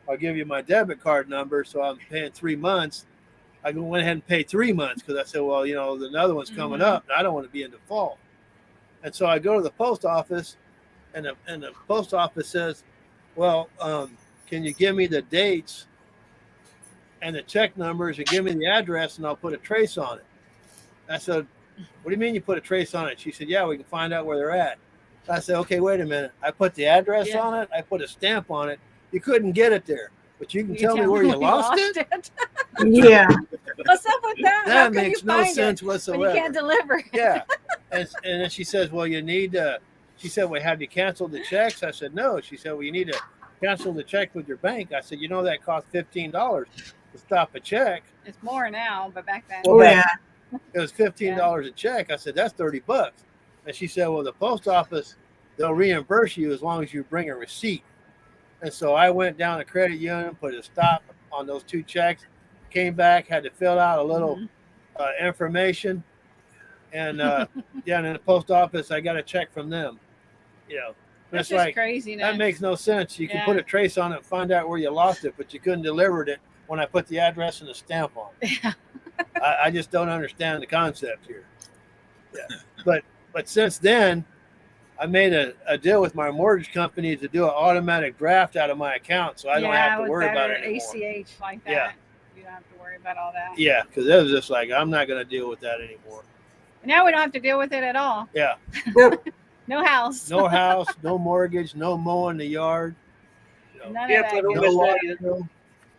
I'll give you my debit card number. So I'm paying 3 months. I went ahead and paid 3 months because I said, well, another one's coming up and I don't want to be in default. And so I go to the post office and the post office says, well, can you give me the dates and the check numbers and give me the address and I'll put a trace on it. I said, what do you mean you put a trace on it? She said, yeah, we can find out where they're at. I said, okay, wait a minute. I put the address on it. I put a stamp on it. You couldn't get it there, but you can tell me where you lost it? Yeah. What's up with that? How That can makes you no find sense it whatsoever. when you can't deliver? Yeah. And then she says, well, you need she said, well, have you canceled the checks? I said, no. She said, well, you need to cancel the check with your bank. I said, you know, that costs $15 to stop a check. It's more now, but back then. Well, Yeah. it was $15 a check. I said, that's $30. And she said, well, the post office, they'll reimburse you as long as you bring a receipt. And so I went down to credit union, put a stop on those 2 checks, came back, had to fill out a little information. And yeah, and in the post office, I got a check from them. You know, That's it's just like, crazy. that makes no sense. You can put a trace on it and find out where you lost it, but you couldn't deliver it when I put the address and the stamp on it. I just don't understand the concept here. Yeah. But since then, I made a deal with my mortgage company to do an automatic draft out of my account, so I don't have to worry about it anymore. ACH like that. Yeah. You don't have to worry about all that. Yeah, because it was just like, I'm not going to deal with that anymore. Now we don't have to deal with it at all. Yeah. No house. No house, no mortgage, no mowing the yard. None Yeah, of that. but No water bill,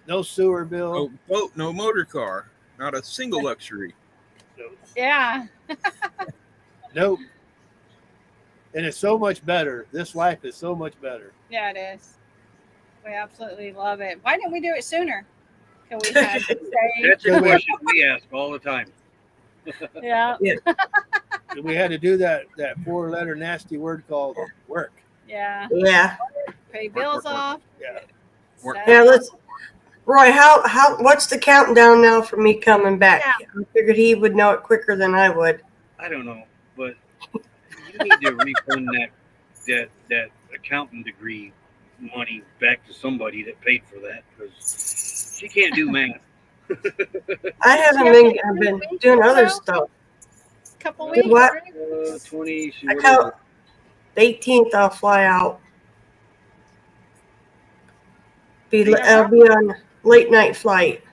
no sewer bill. No boat, no motor car, not a single luxury. Yeah. Nope. And it's so much better. This life is so much better. Yeah, it is. We absolutely love it. Why didn't we do it sooner? Can we have to say? That's a question we ask all the time. Yeah. We had to do that 4-letter nasty word called work. Yeah. Yeah. Pay bills work. off. Yeah. Work. Yeah, Roy, what's the countdown now for me coming back? Yeah. I figured he would know it quicker than I would. I don't know, but you need to refund that accountant degree money back to somebody that paid for that, because she can't do math. I've been doing other stuff. Couple Do weeks. what? Right? 20. I count the 18th. I'll fly out. I'll be on late night flight.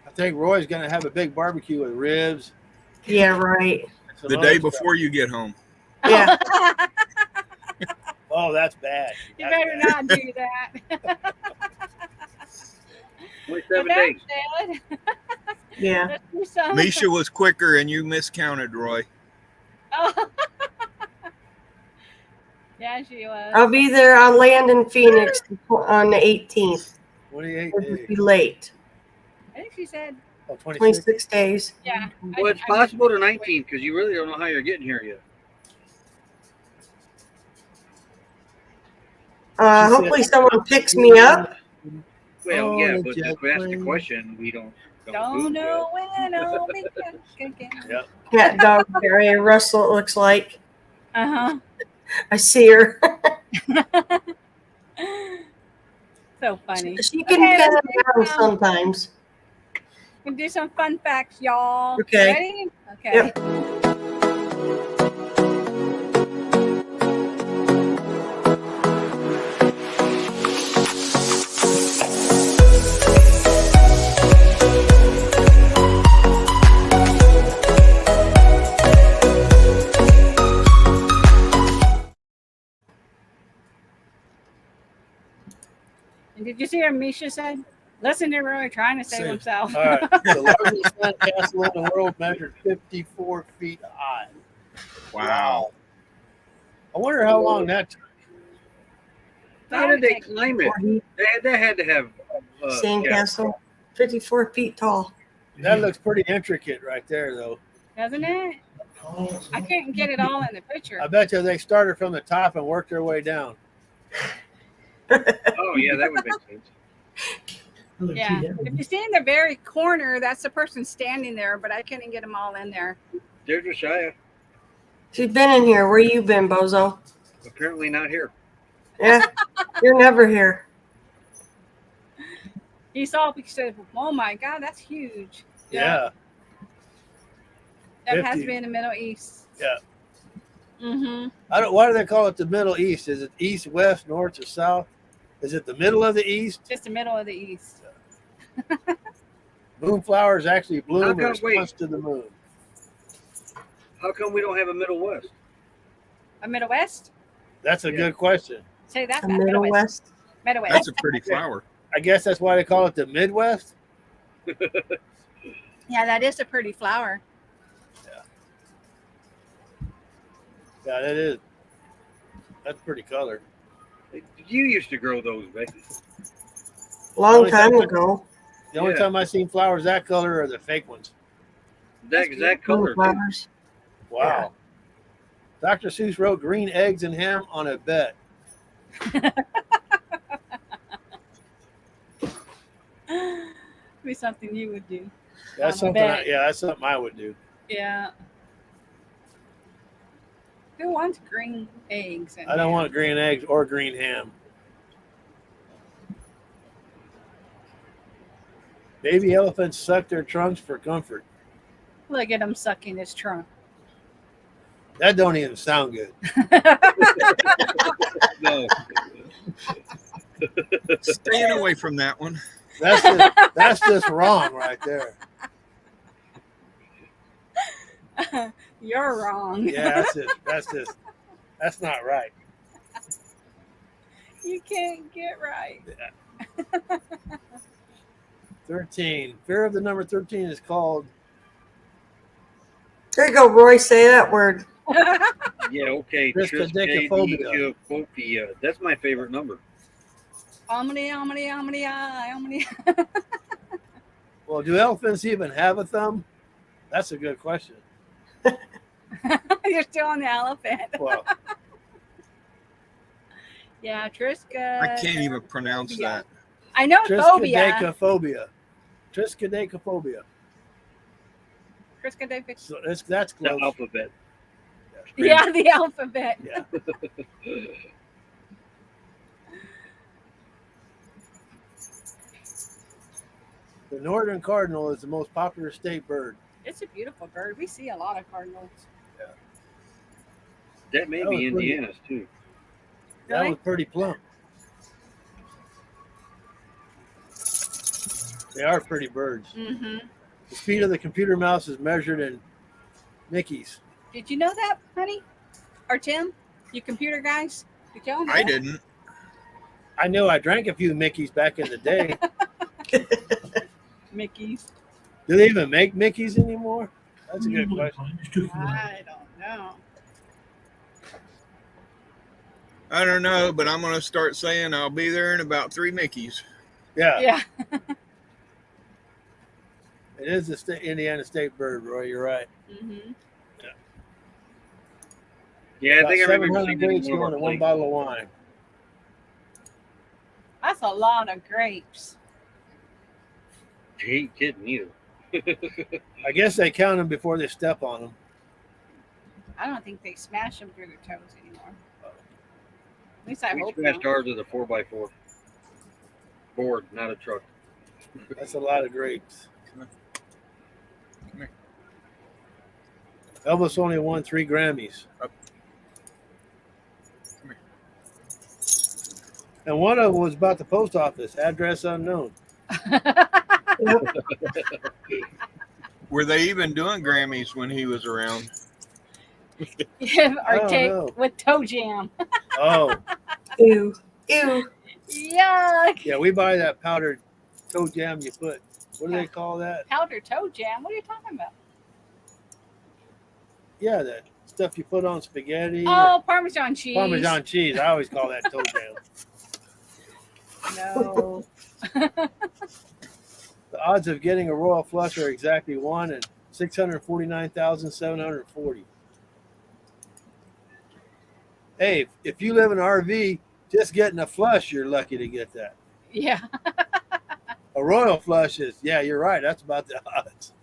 I think Roy's going to have a big barbecue with ribs. Yeah, right. The day before you get home. Yeah. Oh, that's bad. You That's better bad. not do that. 27 But days. that's good. Yeah. Let's do some. Misha was quicker and you miscounted, Roy. Oh. Yeah, she was. I'll be there. I'll land in Phoenix on the 18th. 28 It would days. be late. I think she said, Oh, 26. 26 days. yeah. Well, it's possible to 19 because you really don't know how you're getting here yet. Hopefully someone picks me up. Well, Oh, yeah, the but jet if we ask the plane. question, we don't Don't know when I'll be back again. Yep. Cat dog area. Russell, it looks like. Uh-huh. I see her. So funny. She can Okay, pin let's them down sometimes. We'll do some fun facts, y'all. Okay. Ready? Okay. Yep. And did you see what Misha said? Listen to Roy trying to save Save. himself. All right. The largest sandcastle in the world measured 54 feet high. Wow. I wonder how long that took. How did they climb it? They had to have Sandcastle. 54 feet tall. That looks pretty intricate right there, though. Doesn't it? I couldn't get it all in the picture. I bet you they started from the top and worked their way down. Oh yeah, that would make sense. Yeah. If you see in the very corner, that's the person standing there, but I couldn't get them all in there. There's Rashaya. She's been in here. Where you been, Bozo? Apparently not here. Yeah. You're never here. He saw it, he said, oh my God, that's huge. Yeah. That has 50. to be in the Middle East. Yeah. Mm-hmm. Why do they call it the Middle East? Is it east, west, north, or south? Is it the middle of the east? Just the middle of the East. Moonflowers actually bloom in come- response wait. to the moon. How come we don't have a Middle West? A Middle West? That's a Yeah. good question. Say that. The Middle Middle West. West. Middle West. That's a pretty flower. I guess that's why they call it the Midwest. Yeah, that is a pretty flower. Yeah, that is. That's pretty color. You used to grow those, Becky. Long Only time time- ago. The only Yeah. time I've seen flowers that color are the fake ones. That exact color. too. Flowers. Wow. Dr. Seuss wrote green eggs and ham on a bet. Be something you would do. That's On a something. bet. That's something I would do. Yeah. Who wants green eggs? And I don't want green eggs or green ham. Baby elephants suck their trunks for comfort. Look at him sucking his trunk. That don't even sound good. No. Staying away from that one. That's just wrong right there. You're wrong. Yeah, that's not right. You can't get right. 13. Fear of the number 13 is called. There you go, Roy. Say that word. Yeah, okay. Triskaidekaphobia. Triskaidekaphobia. That's my favorite number. Omni. Well, do elephants even have a thumb? That's a good question. You're still on the elephant. Well, Yeah, Triska. I can't even pronounce that. I know phobia. Triskaidekaphobia. Triskaidekaphobia. Triskaidekaphobia. So that's The close. alphabet. Yeah, the alphabet. Yeah. The northern cardinal is the most popular state bird. It's a beautiful bird. We see a lot of cardinals. That may That was be pretty- Indiana's too. That Really? was pretty plump. They are pretty birds. Mm-hmm. The speed of the computer mouse is measured in Mickeys. Did you know that, honey? Or Tim? You computer guys? Did y'all know I that? didn't. I know I drank a few Mickeys back in the day. Mickey's. Do they even make Mickeys anymore? That's a good question. I don't know. I don't know, but I'm going to start saying I'll be there in about 3 Mickeys. Yeah, Yeah. it is the Indiana state bird, Roy. You're right. Mm-hmm. Yeah, I About think I remember 700 seeing it grapes in one going of to our one plates. bottle of wine. That's a lot of grapes. He ain't kidding either. I guess they count them before they step on them. I don't think they smash them through their toes anymore. At least I We hope smashed not. ours with a 4x4 board, not a truck. That's a lot of grapes. Come here. Elvis only won 3 Grammys. Up. Come here. And one of them was about the post office, address unknown. Were they even doing Grammys when he was around? Yeah, I or don't take know. with toe jam. Oh, Ew. Ew. Yuck. yeah, we buy that powdered toe jam you put. What do they call that? Powder toe jam. What are you talking about? Yeah, that stuff you put on spaghetti. Oh, Parmesan cheese. Parmesan cheese. I always call that toe jam. No. The odds of getting a royal flush are exactly 1 in 649,740. Hey, if you live in an RV, just getting a flush, you're lucky to get that. Yeah. A royal flush is, yeah, you're right. That's about the odds.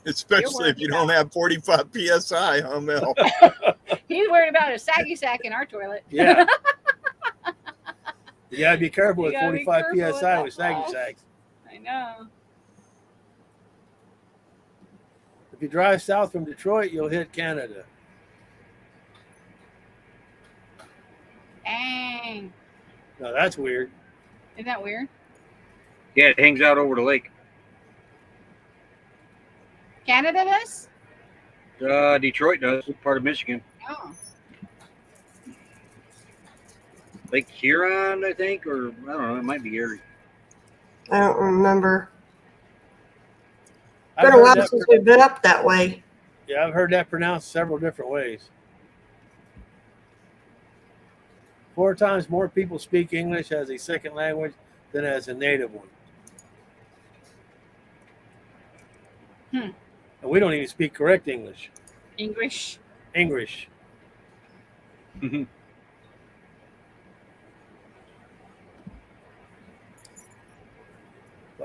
Especially if you don't have 45 PSI, huh, Mel? He's worried about a saggy sack in our toilet. Yeah. You gotta be careful You with gotta be 45 careful with PSI that with saggy flush. sacks. I know. If you drive south from Detroit, you'll hit Canada. Dang. No, that's weird. Isn't that weird? Yeah, it hangs out over the lake. Canada does? Detroit does, part of Michigan. Oh. Lake Huron, I think, or I don't know, it might be Erie. I don't remember. I've Been a heard while that since we've been up that way. Yeah, I've heard that pronounced several different ways. 4 times more people speak English as a second language than as a native one. And we don't even speak correct English. English. The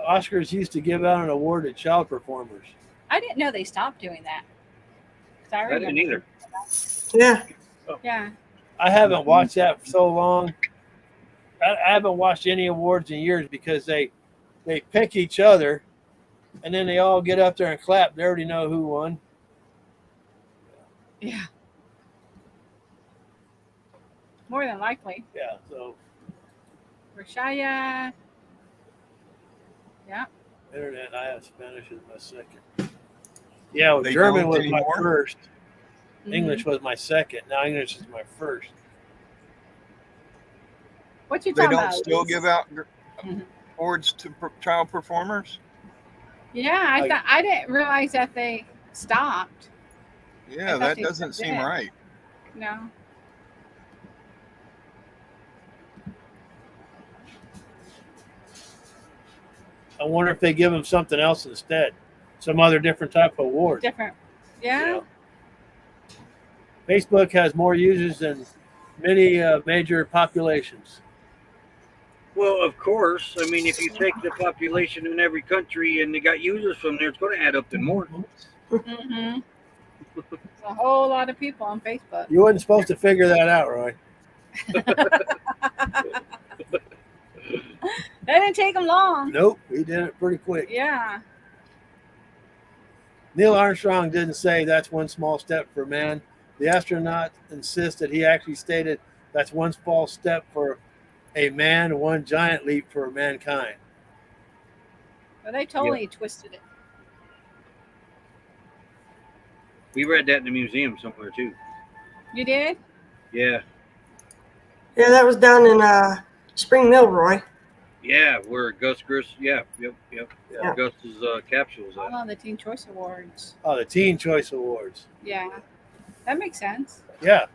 Oscars used to give out an award to child performers. I didn't know they stopped doing that. I didn't either. Yeah. Yeah. I haven't watched that for so long. I haven't watched any awards in years because they pick each other and then they all get up there and clap. They already know who won. Yeah. More than likely. Yeah, so Rashaya. Yeah. internet, I have Spanish as my second. Yeah, well, They German don't was my anymore? first. Mhm. English was my second. Now English is my first. What you They talking don't about? still give out Mhm. awards to child performers. Yeah, I didn't realize that they stopped. Yeah, thought that they doesn't still seem did. right. No. I wonder if they give them something else instead, some other different type of award. Different. Yeah. You know? Facebook has more users than many major populations. Well, of course. I mean, if you take the population in every country and they got users from there, it's going to add up to more. Mm-hmm. It's a whole lot of people on Facebook. You wasn't supposed to figure that out, Roy. That didn't take them long. Nope, he did it pretty quick. Yeah. Neil Armstrong didn't say that's one small step for man. The astronaut insists that he actually stated that's one small step for a man, one giant leap for mankind. But they totally twisted it. We read that in the museum somewhere too. You did? Yeah. Yeah, that was down in Spring Mill, Roy. Yeah, where Gus Gris, yep. Yeah. Where Gus's capsule was at. Oh, the Teen Choice Awards. Oh, the Teen Choice Awards. Yeah. That makes sense. Yeah.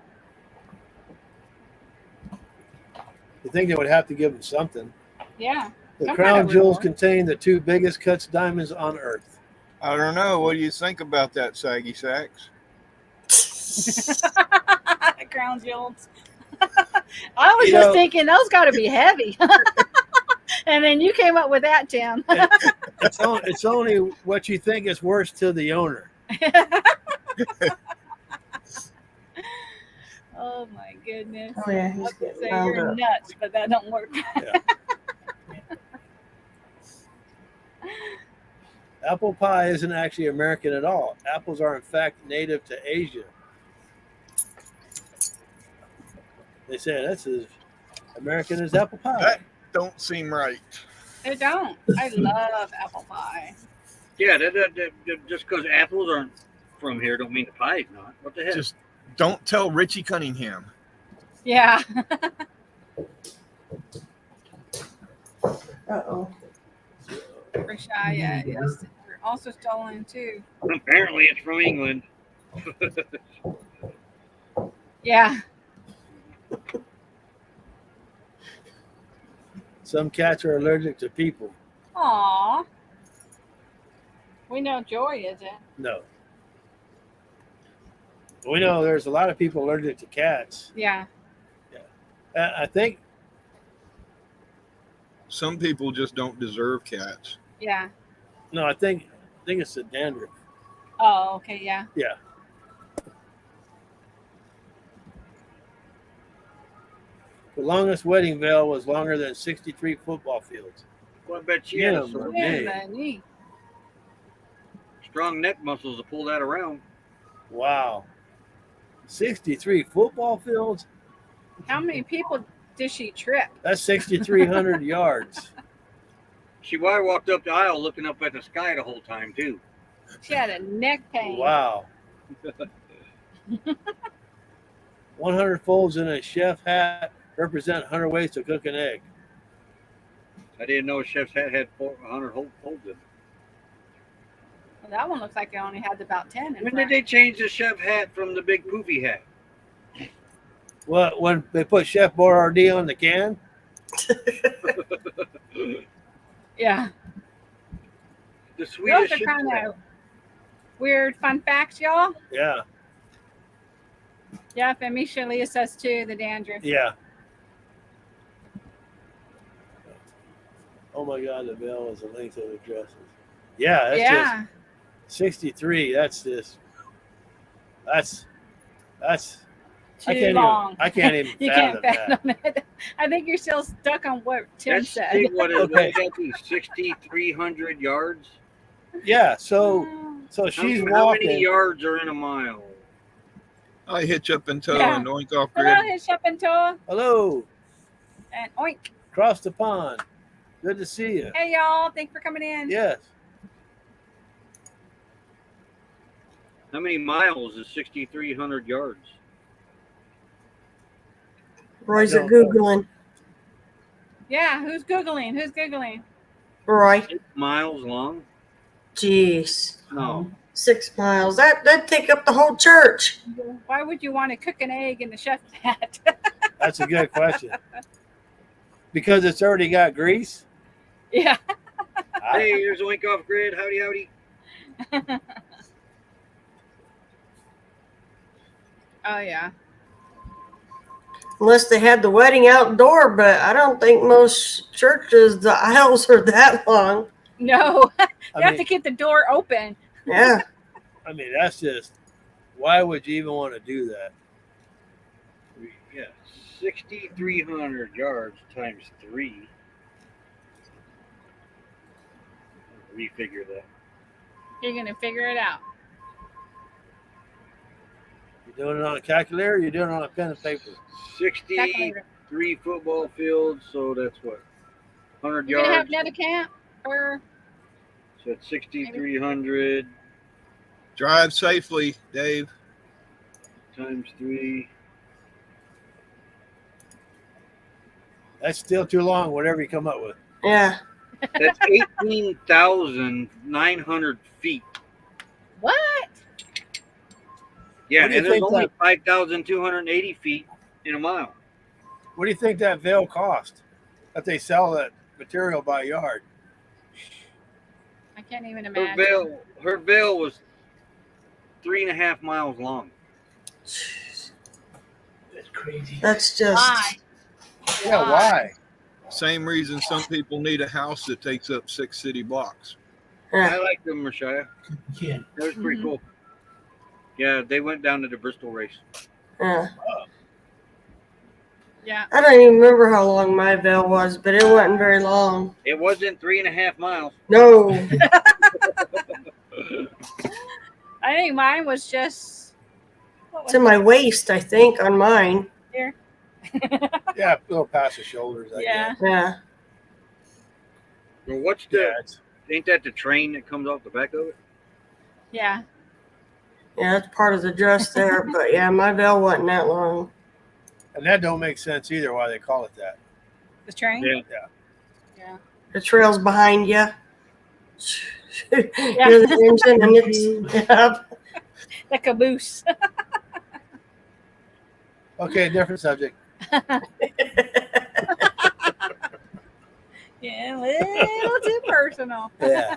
You think they would have to give him something. Yeah. The Some crown kind of jewels reward. contain the 2 biggest cut diamonds on Earth. I don't know. What do you think about that, Saggy Sacks? Crown jewels. I was just thinking those got to be heavy. And then you came up with that, Tim. It's only what you think is worth to the owner. Oh my goodness. Oh, yeah, I he's was gonna getting say wound you're up. nuts, but that don't work. Apple pie isn't actually American at all. Apples are in fact native to Asia. They say that's as American as apple pie. That don't seem right. They don't. I love apple pie. Yeah, just because apples aren't from here don't mean the pie's not. What the heck? Just don't tell Richie Cunningham. Yeah. Uh-oh. Rashaya is also stolen too. Apparently it's from England. Yeah. Some cats are allergic to people. Aw. We know Joy isn't. No. We know there's a lot of people allergic to cats. Yeah. I think Some people just don't deserve cats. Yeah. no, I think it's the dandruff. Oh, okay. Yeah. Yeah. The longest wedding veil was longer than 63 football fields. Well, I bet she Yeah, had some but- Yeah, Yeah. money. strong neck muscles to pull that around. Wow. 63 football fields? How many people did she trip? That's 6,300 yards. She walked up the aisle looking up at the sky the whole time too. She had a neck pain. Wow. 100 folds in a chef hat represent 100 ways to cook an egg. I didn't know a chef's hat had 100 folds in it. Well, that one looks like it only had about 10 in When front. did they change the chef hat from the big poofy hat? Well, when they put Chef Boyardee on the can? Yeah. The Those Swedish. are kind of weird fun facts, y'all. Yeah. Yep, and Misha Leah says too, the dandruff. Yeah. Oh my God, the veil is the length of the dresses. Yeah, that's Yeah. just 63. That's Too long. I can't even You fathom can't that. fathom it. I think you're still stuck on what Tim That's said. big. What is Okay. that? 6,300 yards. Yeah, so she's How many walking. yards are in a mile? I hitch up and toe Yeah. and oink off Hello, grid. his up and toe Hello, and oink. cross the pond. Good to see you. Hey y'all, thanks for coming in. Yes. How many miles is 6,300 yards? Roy's I a don't know. Googling. Yeah, who's Googling? Roy. 6 miles long? Jeez. No. 6 miles. That'd take up the whole church. Why would you want to cook an egg in the chef's hat? That's a good question. Because it's already got grease? Yeah. Hey, here's Oink Off Grid. Howdy, howdy. Oh yeah. Unless they had the wedding outdoor, but I don't think most churches, the aisles are that long. No. You I have mean, to keep the door open. Yeah. that's just, why would you even want to do that? Yeah, 6,300 yards times 3. Refigure that. You're gonna figure it out. You doing it on a calculator or you doing it on a pen and paper? 63 football fields, so that's what? 100 You're gonna have yards. Nette camp or So it's 6,300 Drive safely, Dave. times 3. That's still too long, whatever you come up with. Yeah. That's 18,900 feet. what? Yeah, What do you and there's think only that- 5,280 feet in a mile. What do you think that veil cost? That they sell that material by yard? I can't even Her imagine. veil was 3.5 miles long. Jeez. That's crazy. That's just. Why? Yeah, why? Same reason some people need a house that takes up 6 city blocks. I Yeah. like them, Rashaya. Yeah. That was pretty cool. Yeah, they went down to the Bristol race. Yeah. Yeah. I don't even remember how long my veil was, but it wasn't very long. It wasn't 3.5 miles. No. I think mine was just what It's in my waist, I think, on mine. here? Yeah, a little past the shoulders. I Yeah. guess. Yeah. Well, what's the? Yeah, it's, Ain't that the train that comes off the back of it? Yeah. Yeah, that's part of the dress there. But yeah, my veil wasn't that long. and that don't make sense either. Why they call it that? The train? Yeah. Yeah. The trail's behind you. You're the engine and it's. Yep. The caboose. Okay, different subject. Yeah, a little too personal. Yeah.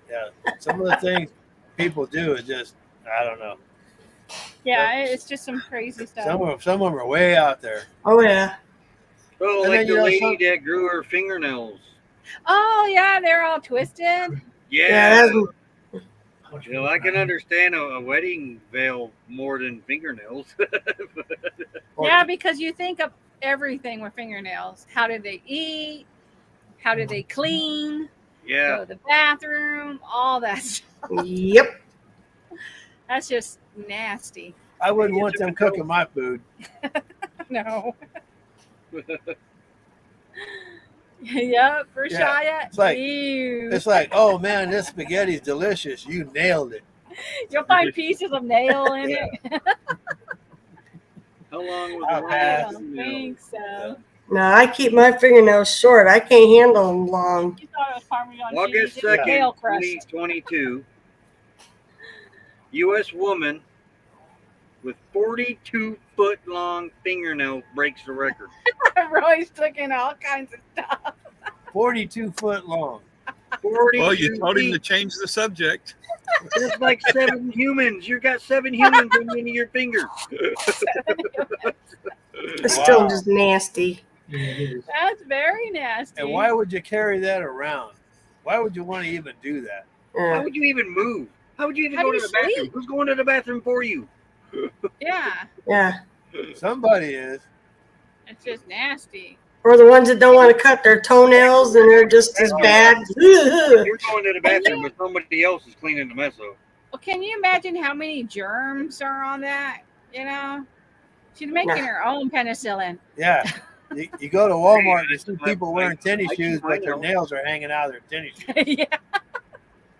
Yeah. Some of the things people do is just, I don't know. Yeah, it's just some crazy stuff. Some of them are way out there. Oh, yeah. Oh, And like then, the you know, lady that grew her fingernails. Oh yeah, they're all twisted. Yeah. that's- You know, I can understand a wedding veil more than fingernails. Yeah, because you think of everything with fingernails. How do they eat? How do they clean? Go Yeah. to the bathroom, all that stuff. Yep. That's just nasty. I wouldn't want them cooking my food. No. Yep, Rashaya. It's like Ew. oh man, this spaghetti's delicious. You nailed it. You'll find pieces of nail in it. How long was I'll the I pass. don't think so. No, I keep my fingernails short. I can't handle them long. You thought it was Parmesan August cheese. It was 2nd, nail crust. 2022, U.S. woman with 42-foot long fingernails breaks the record. Roy's looking all kinds of stuff. 42-foot long. 42 Well, you told him to feet. change the subject. That's like 7 humans. You got 7 humans in the end of your finger. It's still just nasty. That's very nasty. And why would you carry that around? Why would you want to even do that? How Yeah. would you even move? How would you even How go do to you the bathroom? sleep? Who's going to the bathroom for you? Yeah, Yeah. Somebody is. it's just nasty. Or the ones that don't want to cut their toenails and they're just as bad. You're going to the bathroom, but somebody else is cleaning the mess up. Well, can you imagine how many germs are on that? You know, she's making Nah. her own penicillin. Yeah. You go to Walmart and you see I- people wearing tennis I shoes, chew my but their nails. nails are hanging out of their tennis shoes. Yeah.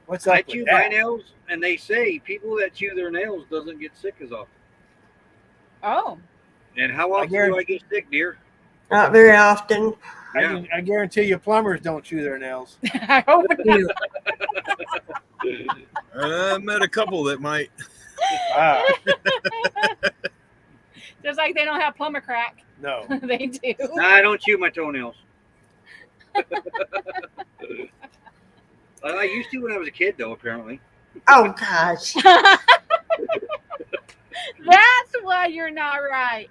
What's I up chew with my that? nails, and they say people that chew their nails doesn't get sick as often. Oh, And how often do I get sick, dear? Not very often. Yeah. I guarantee you plumbers don't chew their nails. I hope not. I met a couple that might. Wow. Just like they don't have plumber crack. No. They do. Nah, I don't chew my toenails. I used to when I was a kid, though, apparently. Oh, gosh. That's why you're not right.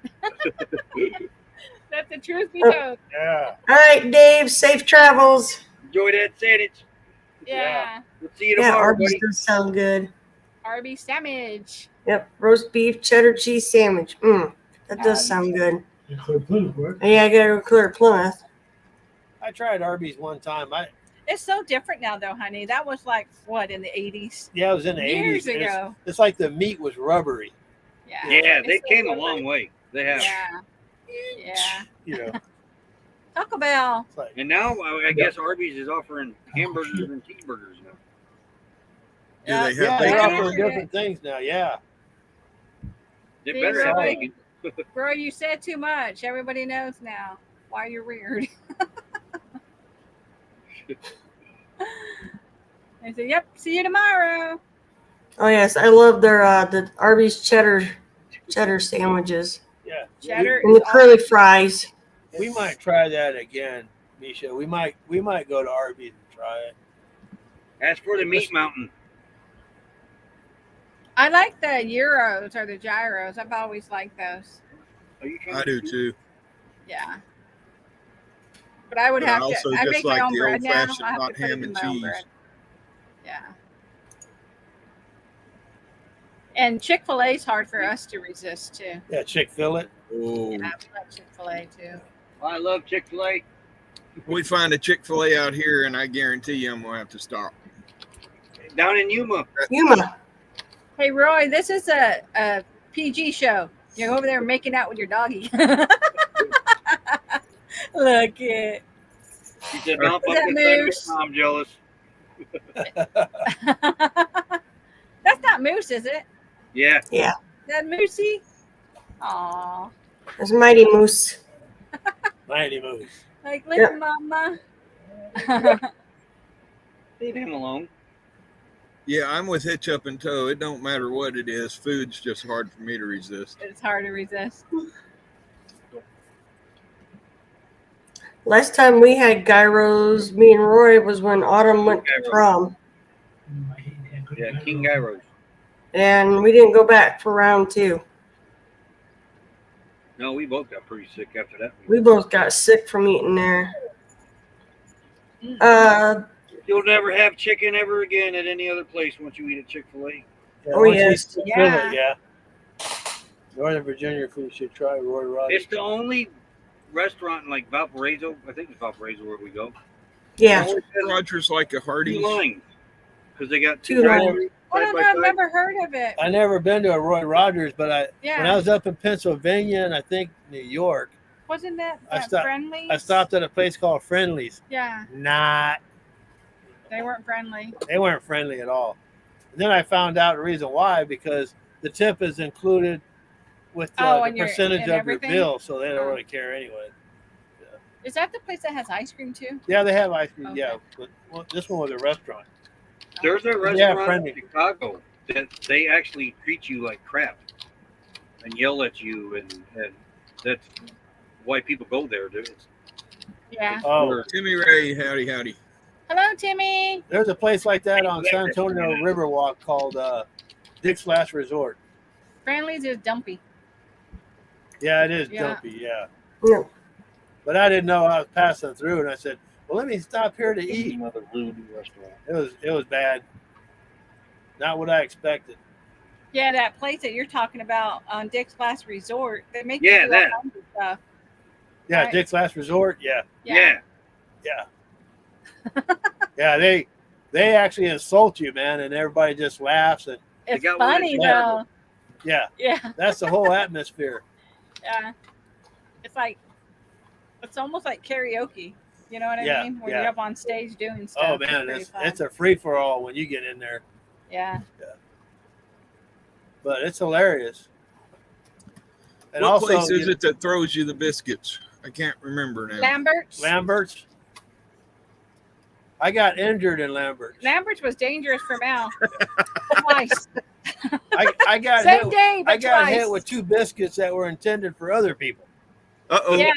Let the truth be told. Yeah. All right, Dave. Safe travels. Enjoy that sandwich. Yeah. We'll see you Yeah, tomorrow, Arby's buddy. does sound good. Arby's sandwich. Yep. Roast beef, cheddar cheese sandwich. That does sound good. Yeah, I gotta go clear Plymouth. I tried Arby's one time. It's so different now, though, honey. That was like, what, in the 80s? It was in the Years 80s. ago. It's like the meat was rubbery. Yeah. Yeah, they It's so came a different. long way. They have. Yeah. Yeah. You know, Taco Bell. it's like, And now I guess Arby's is offering hamburgers and cheeseburgers now. Do they yeah, have they're bacon? offering different things now. Yeah. They See, better have Roy? bacon. Bro, you said too much. Everybody knows now why you're weird. I said, yep, see you tomorrow. Oh yes, I love their the Arby's cheddar sandwiches Yeah. Cheddar and the is curly fries. We might try that again, Misha. We might go to Arby's and try it. As for the meat mountain, I like the gyros or the gyros. I've always liked those. are you trying I to do too. Yeah. But I would But I have also to. I just make like my own the bread now. old-fashioned I have hot to put it ham in and my own cheese. bread. Yeah. And Chick-fil-A is hard for us to resist too. Yeah, Chick-fil-A. Oh, Yeah, I love Chick-fil-A too. I love Chick-fil-A. we find a Chick-fil-A out here, and I guarantee you, I'm gonna have to stop. Down in Yuma. Yuma. Hey Roy, this is a PG show. You're over there making out with your doggy. Look it. She said, "Don't fuck That this moose. thing, I'm jealous." That's not Moose, is it? Yeah. That Moosey? Aw. There's Mighty Moose. Mighty Moose. Like little mama. Leave him alone. Yeah, I'm with Hitch up and toe. It don't matter what it is. Food's just hard for me to resist. It's hard to resist. Last time we had gyros, me and Roy, was when Autumn went to prom. Yeah, King Gyros. And we didn't go back for round 2. No, we both got pretty sick after that. We both got sick from eating there. You'll never have chicken ever again at any other place once you eat at Chick-fil-A. Yeah, Oh, once you yes. eat Yeah. Chick-fil-A, yeah. Northern Virginia food should try Roy Rogers. It's the only restaurant in like Valparaiso. I think it's Valparaiso where we go. Yeah. Rogers like a Two Hardee's. lines because they got Two drive-through I don't know. I've never heard of it. I never been to a Roy Rogers, but when I was up in Pennsylvania and I think New York, wasn't that Friendly's? I stopped at a place called Friendly's. Yeah. They weren't friendly. They weren't friendly at all. And then I found out the reason why, because the tip is included with the percentage of your bill, so they don't really care anyway. Yeah. Is that the place that has ice cream too? Yeah, they have ice cream. Okay. Yeah, but this one was a restaurant. There's a restaurant in Chicago that they actually treat you like crap and yell at you, and that's why people go there. Yeah. Oh, Timmy Ray, howdy. Hello, Timmy. There's a place like that on San Antonio Riverwalk called Dick's Last Resort. Friendly's is dumpy. Yeah, it is dumpy. Yeah. But I didn't know I was passing through, and I said, "Well, let me stop here to eat." Another rude restaurant. It was bad. Not what I expected. Yeah, that place that you're talking about on Dick's Last Resort, they make you do all kinds of stuff. Yeah, right? Dick's Last Resort. Yeah. Yeah. Yeah, they actually insult you, man, and everybody just laughs. And it's funny though. Yeah. Yeah. That's the whole atmosphere. Yeah. It's almost like karaoke. You know what I mean? When you're up on stage doing stuff. Oh man, it's a free for all when you get in there. Yeah. But it's hilarious. And what also, place is it that throws you the biscuits? I can't remember now. Lambert's. I got injured in Lambert's. Lambert's was dangerous for Mal. Twice. I got Same day, but I got twice. hit with 2 biscuits that were intended for other people. Uh-oh. Yeah.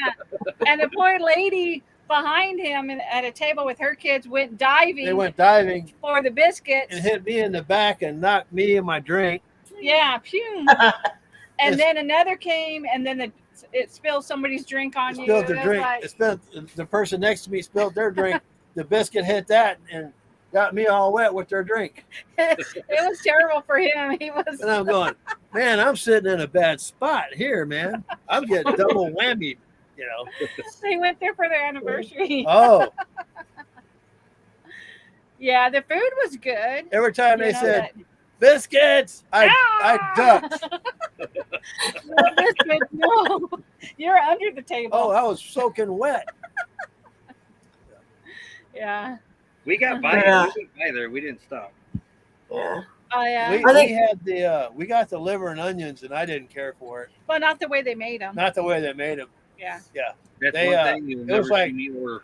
And the poor lady behind him at a table with her kids went diving. They went diving for the biscuits and hit me in the back and knocked me and my drink. Yeah, pew. And then another came, and then it spilled somebody's drink on you. Spilled their drink. It spilled, the person next to me spilled their drink. The biscuit hit that and got me all wet with their drink. It was terrible for him. He was. And I'm going, man, I'm sitting in a bad spot here, man. I'm getting double whammy, you know. They went there for their anniversary. Oh. Yeah, the food was good. Every time they said, biscuits, I ducked. No biscuits, no. You're under the table. Oh, I was soaking wet. Yeah. We got by there. We didn't stop. Yeah. Oh yeah. We got the liver and onions, and I didn't care for it. But not the way they made them. Not the way they made them. Yeah. Yeah. That's one thing you'll never see me order.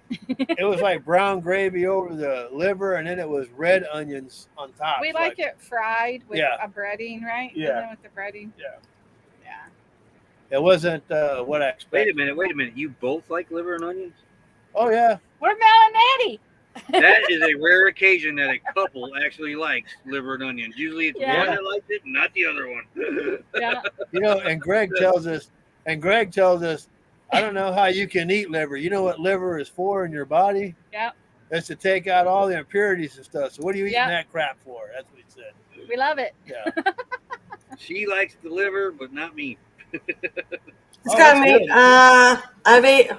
It was like brown gravy over the liver, and then it was red onions on top. We like it fried with a breading, right? Yeah. And then with the breading. Yeah. Yeah. It wasn't what I expected. Wait a minute. You both like liver and onions? Oh yeah. We're Mel and Natty. That is a rare occasion that a couple actually likes liver and onions. Usually it's one that likes it, not the other one. Yeah. You know, and Greg tells us, I don't know how you can eat liver. You know what liver is for in your body? Yeah. It's to take out all the impurities and stuff. So what are you eating that crap for? That's what he said. We love it. Yeah. She likes the liver, but not me. It's got me.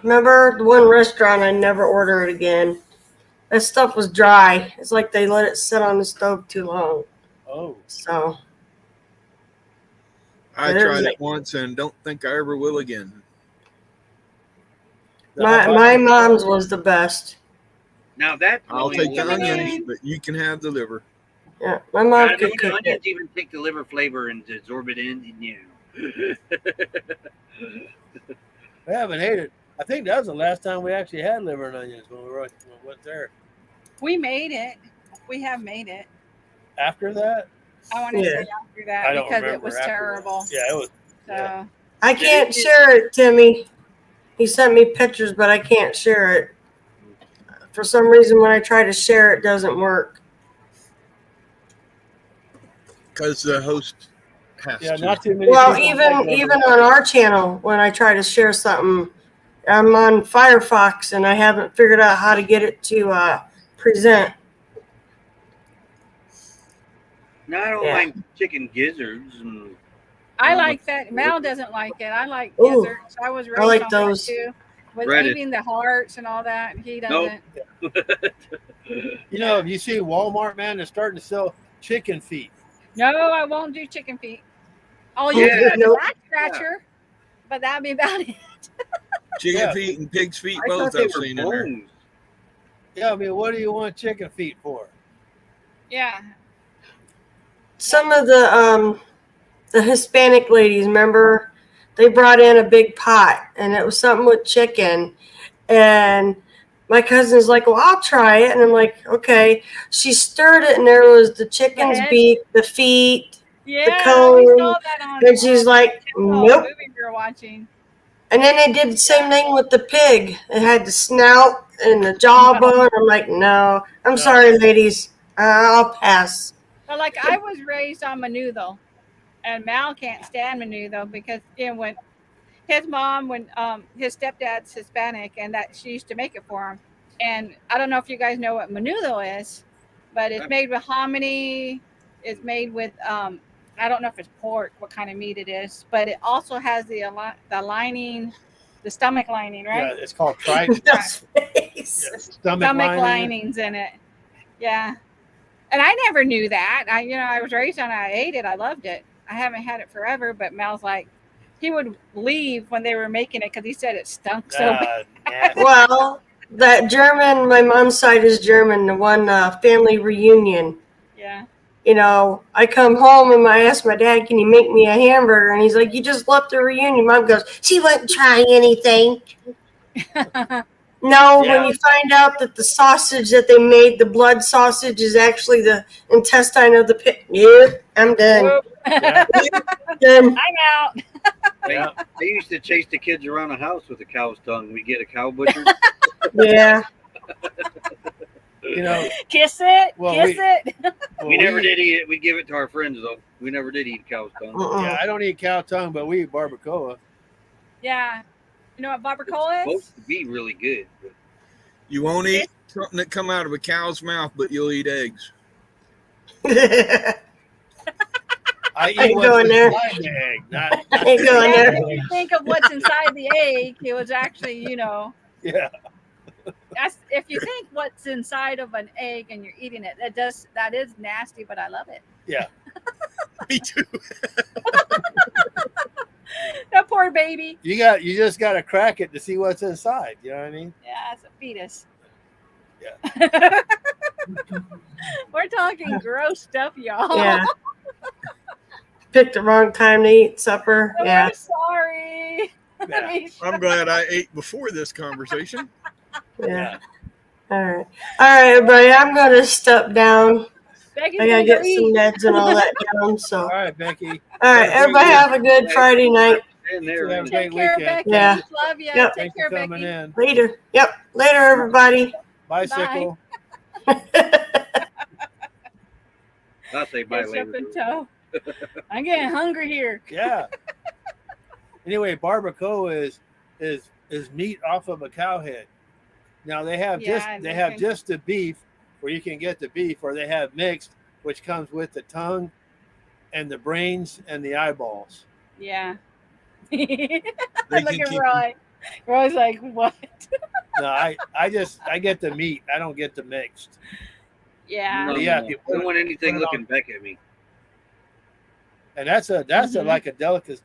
Remember the one restaurant, I never order it again. That stuff was dry. It's like they let it sit on the stove too long. Oh. So. I tried it once and don't think I ever will again. My mom's was the best. Now that I'll take the onions, but you can have the liver. Yeah, my mom could the cook onions it. even take the liver flavor and absorb it in you. I haven't ate it. I think that was the last time we actually had liver and onions when we went there. We made it. We have made it. After that? I want to say after that because it was terrible. Yeah, it was. So. I can't share it, Timmy. He sent me pictures, but I can't share it. For some reason, when I try to share, it doesn't work. Because the host has to. Not too many. Well, even on our channel, when I try to share something, I'm on Firefox, and I haven't figured out how to get it to present. No, I don't mind chicken gizzards. I like that. Mal doesn't like it. I like gizzards. I was raised on that too. with Reddit. eating the hearts and all that. He doesn't. You know, if you see Walmart, man, they're starting to sell chicken feet. No, I won't do chicken feet. Oh, you Yeah, can do a back scratcher, but that'd be about it. Chicken feet and pig's feet, I both thought they I've were seen in there. bones. Yeah, I mean, what do you want chicken feet for? Yeah. Some of the Hispanic ladies, remember, they brought in a big pot, and it was something with chicken, and my cousin's like, well, I'll try it. And I'm like, okay. She stirred it, and there was the chicken's head? beak, the feet, Yeah, cone, we saw that on and she's like, the nope. movie we were watching. And then they did the same thing with the pig. It had the snout and the jawbone. I'm like, no. I'm sorry, ladies. I'll pass. But like I was raised on menudo, and Mal can't stand menudo because when his mom, his stepdad's Hispanic, and that she used to make it for him. And I don't know if you guys know what menudo is, but it's made with hominy. It's made with I don't know if it's pork, what kind of meat it is, but it also has the lining, the stomach lining, right? Yeah, it's called tripe. Stomach linings in it. Yeah. And I never knew that. I was raised on it. I ate it. I loved it. I haven't had it forever, but Mal's like, he would leave when they were making it because he said it stunk so bad. Well, that German, my mom's side is German, the one family reunion. Yeah. You know, I come home and I ask my dad, can you make me a hamburger? And he's like, you just left the reunion. Mom goes, she wouldn't try anything. No, when you find out that the sausage that they made, the blood sausage, is actually the intestine of the pig. Yep, I'm done. Done. I'm out. They used to chase the kids around the house with a cow's tongue. We get a cow butcher. Yeah. You know, kiss it. We never did eat it. We give it to our friends though. We never did eat cow's tongue. Yeah, I don't eat cow tongue, but we eat barbacoa. Yeah. You know what barbacoa It's is? supposed to be really good. But You won't eat something that come out of a cow's mouth, but you'll eat eggs. I ain't going there. The egg, not I ain't going there. If you think of what's inside the egg, it was actually, Yeah. That's if you think what's inside of an egg and you're eating it, that is nasty, but I love it. Yeah. Me too. That poor baby. You just got to crack it to see what's inside. You know what I mean? Yeah, it's a fetus. Yeah. We're talking gross stuff, y'all. Yeah. Picked the wrong time to eat supper. Oh, Yeah. I'm sorry. Yeah. I'm glad I ate before this conversation. Yeah. All right. All right, everybody. I'm going to step down. Becky's I got to gonna get eat. some meds and all that down. So, All right, Becky. all right. Everybody have a good Friday night. And there, Have a Take great care, weekend. Becky. Yeah. Love you. Yep. Take Thanks care, for coming Becky. in. Later. Yep. Later, everybody. Bicycle. I'll say bye It's up later. in tow. I'm getting hungry here. Yeah. Anyway, barbacoa is meat off of a cow head. Now they have just the beef, where you can get the beef, or they have mixed, which comes with the tongue and the brains and the eyeballs. Yeah. They Look can at keep Roy. Roy's like, what? No, I get the meat. I don't get the mixed. Yeah. No, Yeah, no. you I don't want anything put it looking back at me. And that's like a delicacy.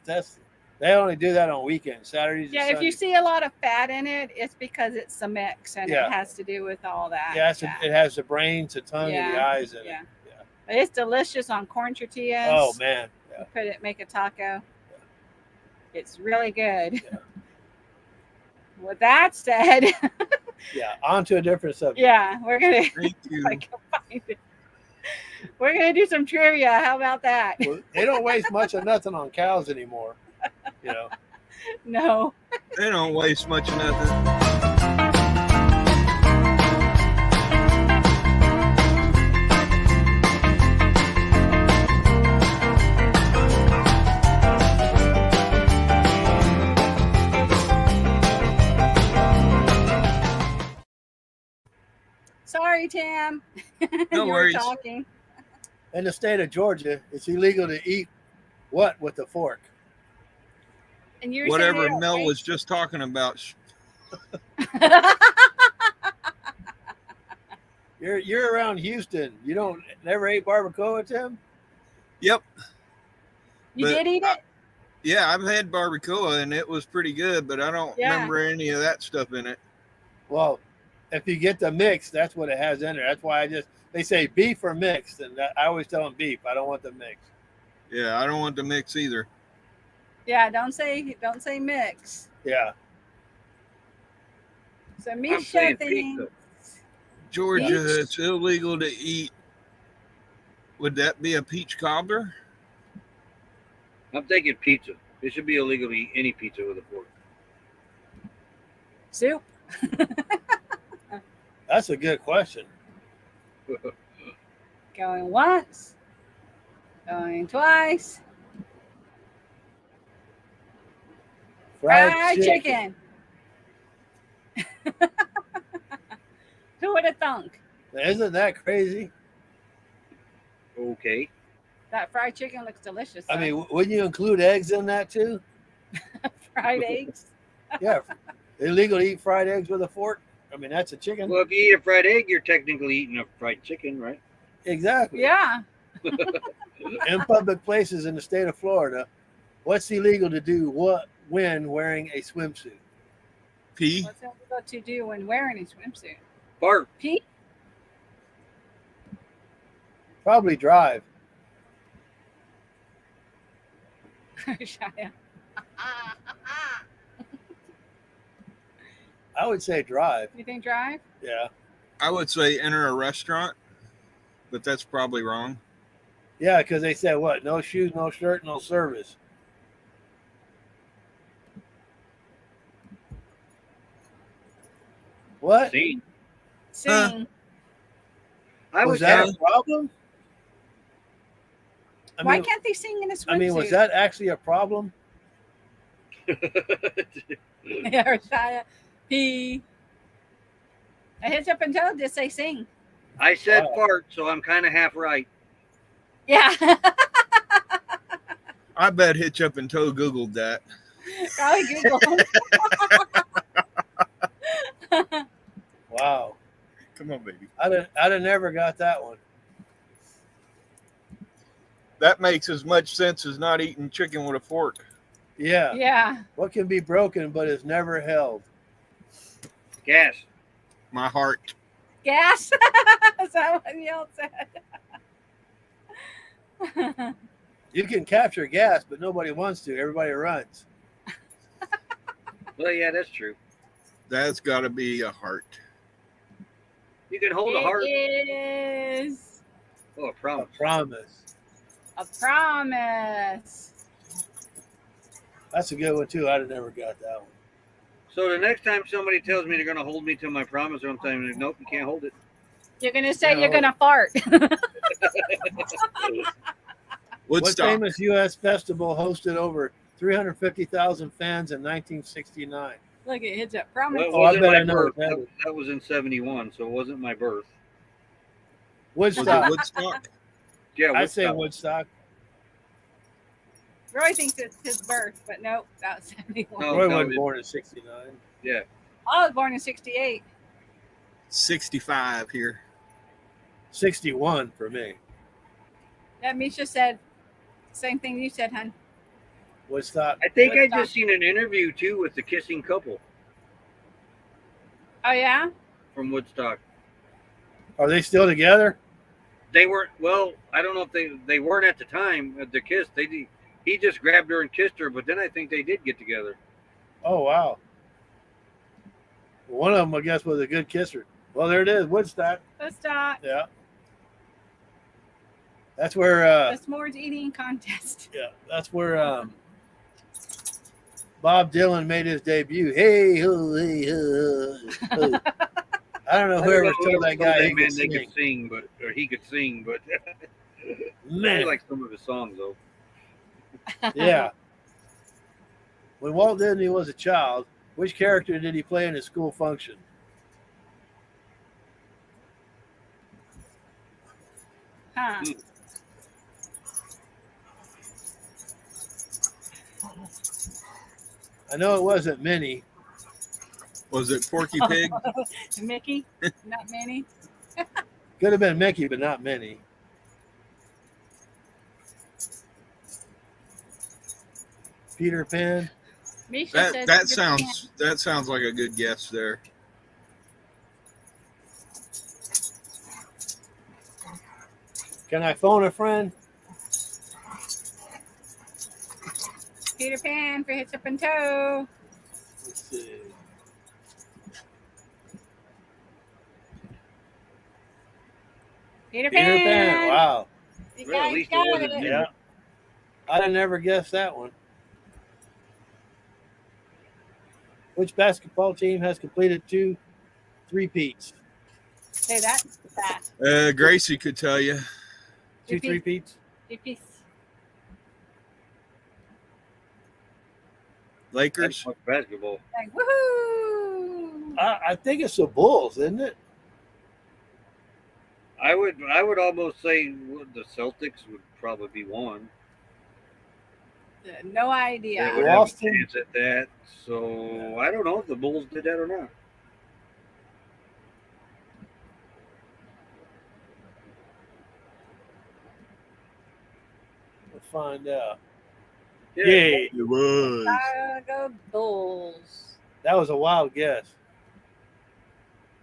They only do that on weekends, Saturdays. Yeah, and if you Sundays. see a lot of fat in it, it's because it's a mix and Yeah. it has to do with all that. Yeah, it has the brains, the tongue, and the Yeah. eyes in Yeah. it. Yeah. But it's delicious on corn tortillas. Oh man. Yeah. Make a taco. It's really good. Yeah. With that said, Yeah. On to a different subject. yeah, we're gonna Thank you. we're gonna do some trivia. How about that? Well, they don't waste much of nothing on cows anymore. You know. No. They don't waste much of nothing. Sorry, Tam. No You worries. were talking. In the state of Georgia, it's illegal to eat what with a fork? And you're Whatever saying Mel was just talking about. You're around Houston. You don't never ate barbacoa, Tim? Yep. You But did eat it? Yeah, I've had barbacoa and it was pretty good, but I don't remember any of that stuff in it. Well, if you get the mix, that's what it has in there. That's why they say beef or mixed, and I always tell them beef. I don't want the mix. Yeah, I don't want the mix either. Yeah, don't say mix. Yeah. So Misha thinks Georgia, it's illegal to eat. Would that be a peach cobbler? I'm thinking pizza. It should be illegal to eat any pizza with a fork. Soup. That's a good question. Going once. Going twice. Fried chicken. Who would have thunk? Isn't that crazy? Okay. That fried chicken looks delicious. I mean, wouldn't you include eggs in that too? Fried eggs. Yeah. Illegal to eat fried eggs with a fork? I mean, that's a chicken. Well, if you eat a fried egg, you're technically eating a fried chicken, right? Exactly. Yeah. In public places in the state of Florida, what's illegal to do when wearing a swimsuit? Pee? What's illegal to do when wearing a swimsuit? Fart. Pee? Probably drive. Shia. I would say drive. You think drive? Yeah. I would say enter a restaurant, but that's probably wrong. Yeah, because they said what? No shoes, no shirt, no service. What? Sing. Sing. I Was was that a problem? Why can't they sing in a swimsuit? I mean, was that actually a problem? Yeah, Shia. Pee. A heads up and toe, just say sing. I said Wow. fart, so I'm kind of half right. Yeah. I bet Hitch Up and Toe Googled that. Probably Google. Wow. Come on, baby. I'd have never got that one. That makes as much sense as not eating chicken with a fork. Yeah. Yeah. What can be broken but is never held? Gas. My heart. Gas. Is that what y'all said? You can capture gas, but nobody wants to. Everybody runs. Well, yeah, that's true. That's got to be a heart. You can hold a heart. It is Oh, a A promise. promise. a promise. That's a good one too. I'd have never got that one. So the next time somebody tells me they're going to hold me to my promise, I'm telling them, nope, you can't hold it. You're gonna say No. you're gonna fart. What Woodstock. famous U.S. festival hosted over 350,000 fans in 1969? Look at heads up. Promise. Well, it Oh, I wasn't bet my I know birth. what that is. That was in 71, so it wasn't my birth. Was it Woodstock. Woodstock? Yeah, I'd say Woodstock. Woodstock. Roy thinks it's his birth, but nope, that was 71. No. Roy wasn't born in 69. Yeah. I was born in 68. 65 here. 61 for me. Yeah, Misha said same thing you said, hon. Woodstock. I think I Woodstock. just seen an interview, too, with the kissing couple Oh yeah? from Woodstock. Are they still together? They weren't, well, I don't know if they weren't at the time of the kiss. He just grabbed her and kissed her, but then I think they did get together. Oh, wow. One of them, I guess, was a good kisser. Well, there it is. Woodstock. Let's stop. Yeah. That's where The s'mores eating contest. that's where Bob Dylan made his debut. Hey ho, hey ho, ho. I don't know whoever told that guy he could they sing. could sing, or he could sing, but I Man, like some of his songs though. yeah. When Walt Disney was a child, which character did he play in his school function? Huh. I know it wasn't Minnie. Was it Porky Pig? Mickey, not Minnie. Could have been Mickey, but not Minnie. Peter Pan. Misha says That sounds like a good guess there. Can I phone a friend? Peter Pan for Hits Up and Toe. Let's see. Peter Peter Pan. Pan. Wow. You Well, at guys least it got wasn't it. Minnie. Yeah. I'd have never guessed that one. Which basketball team has completed 2 three-peats? Say that fast. Gracie could tell you. 2 three-peats? Repeat. Lakers. That's basketball. Like, woohoo! I think it's the Bulls, isn't it? I would almost say the Celtics would probably be one. No idea. They would have a Boston. chance at that. So I don't know if the Bulls did that or not. We'll find out. Yeah. Yay. It was. Chicago Bulls. That was a wild guess.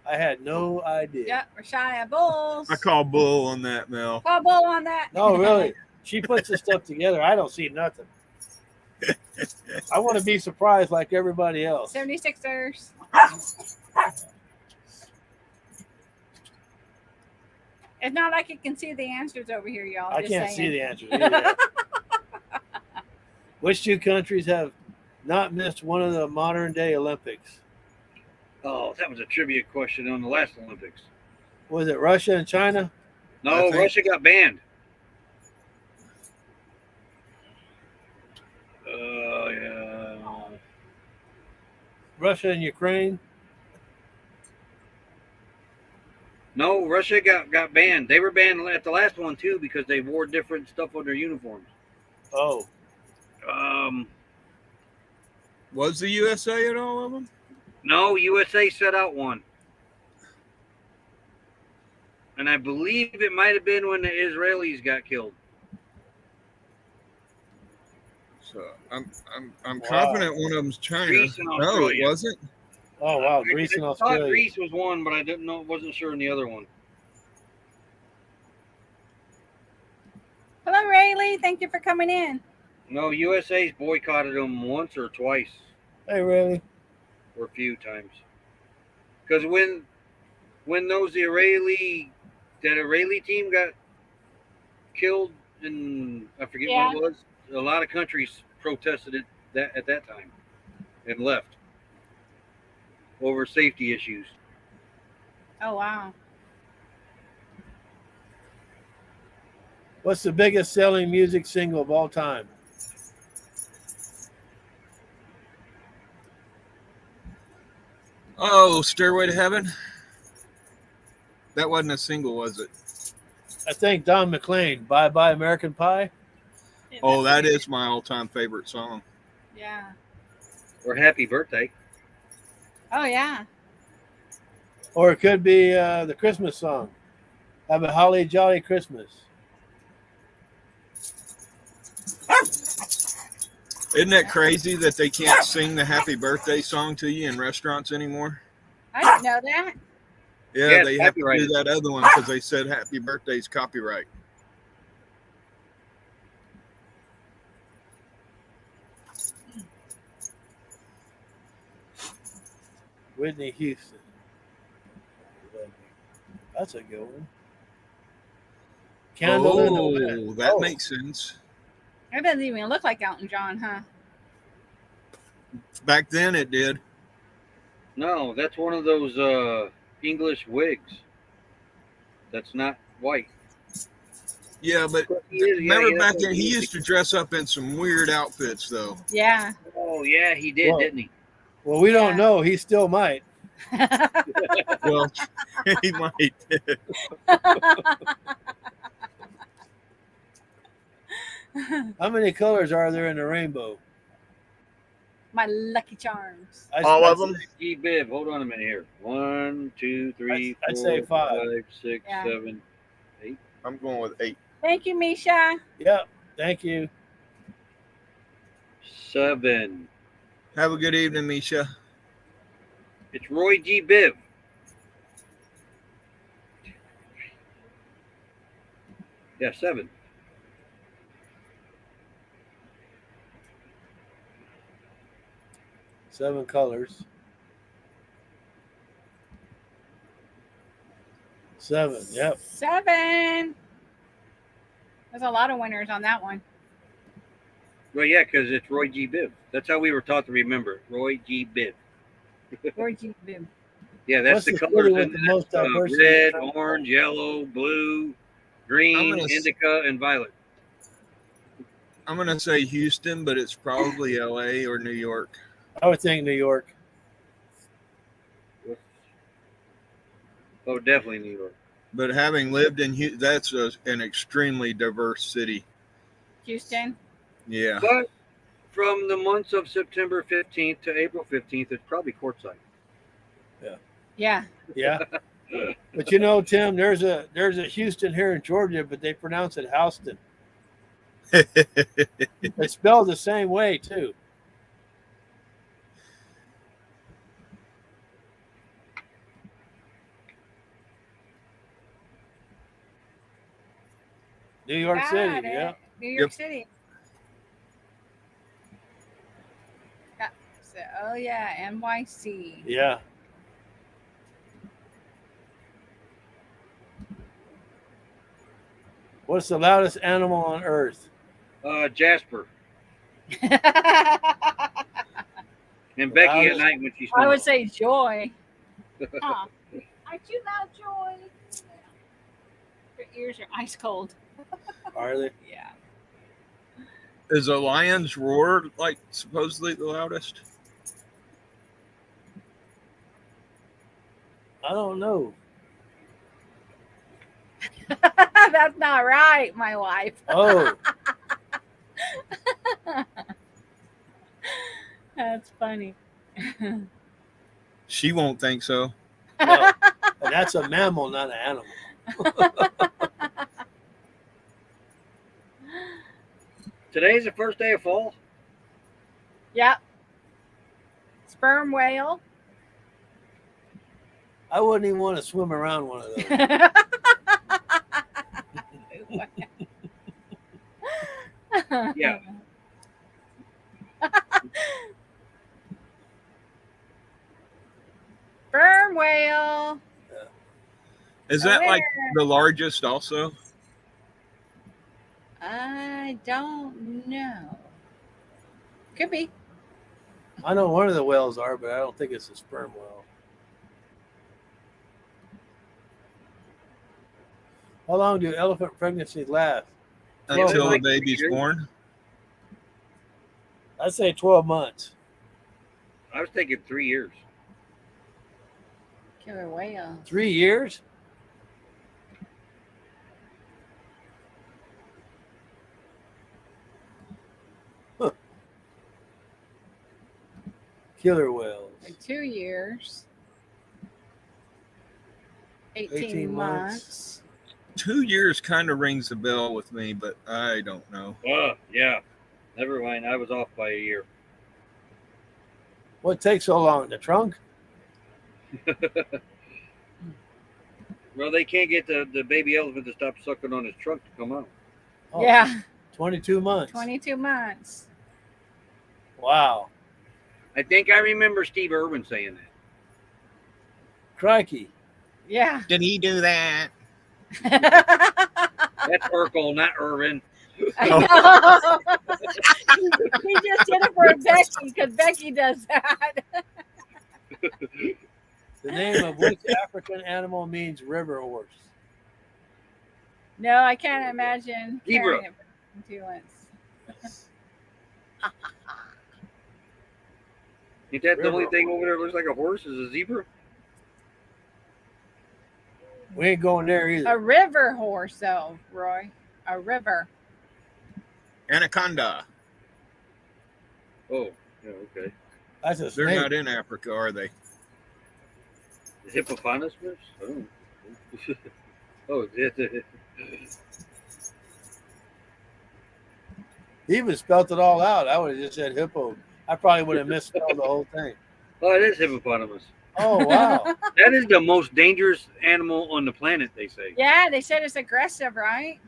I had no idea. Yep, Rashaya Bulls. I call bull on that, Mel. Call bull on that. No, really. She puts this stuff together. I don't see nothing. I want to be surprised like everybody else. 76ers. It's not like you can see the answers over here, y'all. I Just can't see saying. the answers either. Which 2 countries have not missed one of the modern day Olympics? Oh, that was a trivia question on the last Olympics. Was it Russia and China? No, I think- Russia got banned. Yeah. Russia and Ukraine? No, Russia got banned. They were banned at the last one too because they wore different stuff on their uniforms. Oh, Was the USA at all of them? No, USA set out one. And I believe it might have been when the Israelis got killed. So I'm Wow. confident one of them's China. Greece and No, it Australia. wasn't. oh wow, Greece and I thought Australia. Greece was one, but I didn't know. Wasn't sure on the other one. Hello, Rayleigh. Thank you for coming in. No, USA's boycotted them once or twice, Hey, really? or a few times. Because when that Israeli team got killed in, I forget what it was, a lot of countries protested it at that time and left over safety issues. Oh, wow. What's the biggest selling music single of all time? Oh, Stairway to Heaven. That wasn't a single, was it? I think Don McLean, Bye Bye American Pie. Oh, that is my all-time favorite song. Yeah. Or Happy Birthday. Oh, yeah. Or it could be the Christmas song. Have a holly jolly Christmas. Isn't that crazy that they can't sing the Happy Birthday song to you in restaurants anymore? I didn't know that. Yeah, Yeah, they it's have to do copyrighted. that other one because they said Happy Birthday's copyright. Whitney Houston. That's a good one. Candle in the Wind. Oh, that Oh. makes sense. It doesn't even look like Elton John, huh? Back then it did. No, that's one of those English wigs. That's not white. Yeah, but remember back then he used to dress up in some weird outfits though. Yeah. Oh yeah, he did, Whoa. didn't he? Well, we don't Yeah. know. He still might. Well, he might. How many colors are there in the rainbow? My Lucky Charms. All of them? Bib. Hold on a minute here. 1, 2, 3, I'd say 4, 5. 5, 6, Yeah. 7, 8. I'm going with 8. Thank you, Misha. Yep. Thank you. 7. Have a good evening, Misha. It's Roy G. Biv. Yeah, 7. Seven colors. 7. Yep. 7. There's a lot of winners on that one. Well, yeah, because it's Roy G. Biv. That's how we were taught to remember it. Roy G. Biv. Roy G. Biv. Yeah, that's What's the the colors city with in the most diversity? red, orange, yellow, blue, green, indica, and violet. I'm going to say Houston, but it's probably LA or New York. I would think New York. Oh, definitely New York. But having lived in Houston, that's an extremely diverse city. Houston. Yeah. But from the months of September 15th to April 15th, it's probably Quartzsite. Yeah. Yeah. But you know, Tim, there's a Houston here in Georgia, but they pronounce it Houston. It's spelled the same way too. New York Got City, it. yeah. New York Yep. City. So, oh yeah, NYC. Yeah. What's the loudest animal on earth? Jasper. And Becky at night when she I would snores. say Joy. Huh. Aren't you loud, Joy? Your ears are ice cold. Are they? Yeah. Is a lion's roar like supposedly the loudest? I don't know. That's not right, my wife. Oh, That's funny. She won't think so. no. And that's a mammal, not an animal. Today's the first day of fall. Yep. Sperm whale. I wouldn't even want to swim around one of those. Yeah. Sperm whale. Is that like the largest also? I don't know. Could be. I know one of the whales are, but I don't think it's a sperm whale. How long do elephant pregnancies last? Until the like baby's 3 years. born? I'd say 12 months. I was thinking 3 years. Killer whale. 3 years? Huh. Killer whales. Like 2 years. 18 18 months. 2 years kind of rings a bell with me, but I don't know. Yeah. Never mind. I was off by a year. What takes so long? The trunk? Well, they can't get the baby elephant to stop sucking on his trunk to come out. Oh, Yeah. 22 months. 22 months. Wow. I think I remember Steve Irwin saying that. Crikey. Yeah. Did he do that? That's Urkel, not Irwin. I know. He just did it for Becky because Becky does that. The name of which African animal means river horse? No, I can't imagine Zebra. carrying it for 2 months. Ain't that the River only thing over there that looks like a horse is a zebra? We ain't going there A either. river horse, though, Roy. A river. Anaconda. Oh, Yeah, okay. That's a They're snake. not in Africa, are they? The hippopotamus? Oh. Oh, He even spelt it all out. I would have just said hippo. I probably would have misspelled the whole thing. oh, it is hippopotamus. Oh, wow. That is the most dangerous animal on the planet, they say. Yeah, they said it's aggressive, right?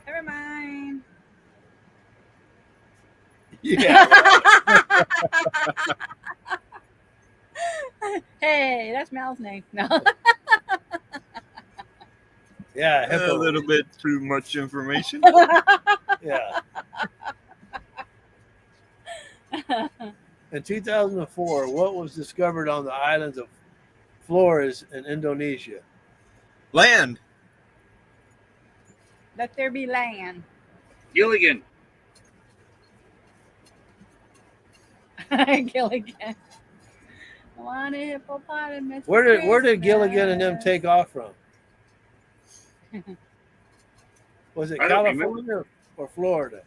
Never mind. Yeah. Hey, that's Mal's name. No. Yeah, A hippo. little bit too much information. Yeah. In 2004, what was discovered on the islands of Flores in Indonesia? Land. Let there be land. Gilligan. Gilligan. I want a hippopotamus. Where did Gilligan and them take off from? Was it I don't California or Florida?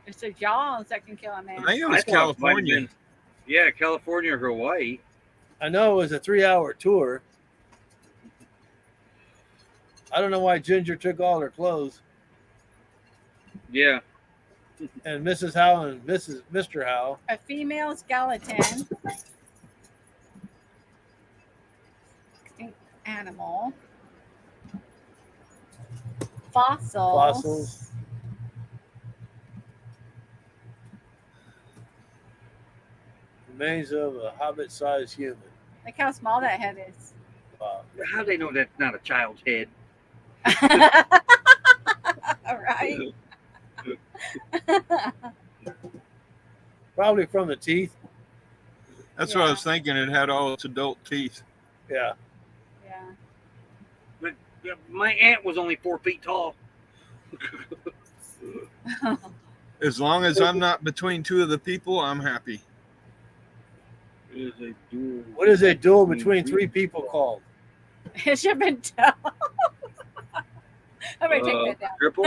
It's the jaws that can kill a I man. think it I was thought it might have California. been- Yeah, California or Hawaii. I know it was a 3-hour tour. I don't know why Ginger took all her clothes, Yeah. and Mrs. Howe and Mr. Howe. A female skeleton. Extinct animal. Fossils. Remains of a hobbit-sized human. Look how small that head is. Wow. How do they know that's not a child's head? All right. Probably from the teeth. That's what I was thinking. It had all its adult teeth. Yeah. Yeah. But my aunt was only 4 feet tall. As long as I'm not between two of the people, I'm happy. What is a duel between 3 people called? It should have been tough. I'm going to take that down. Triple?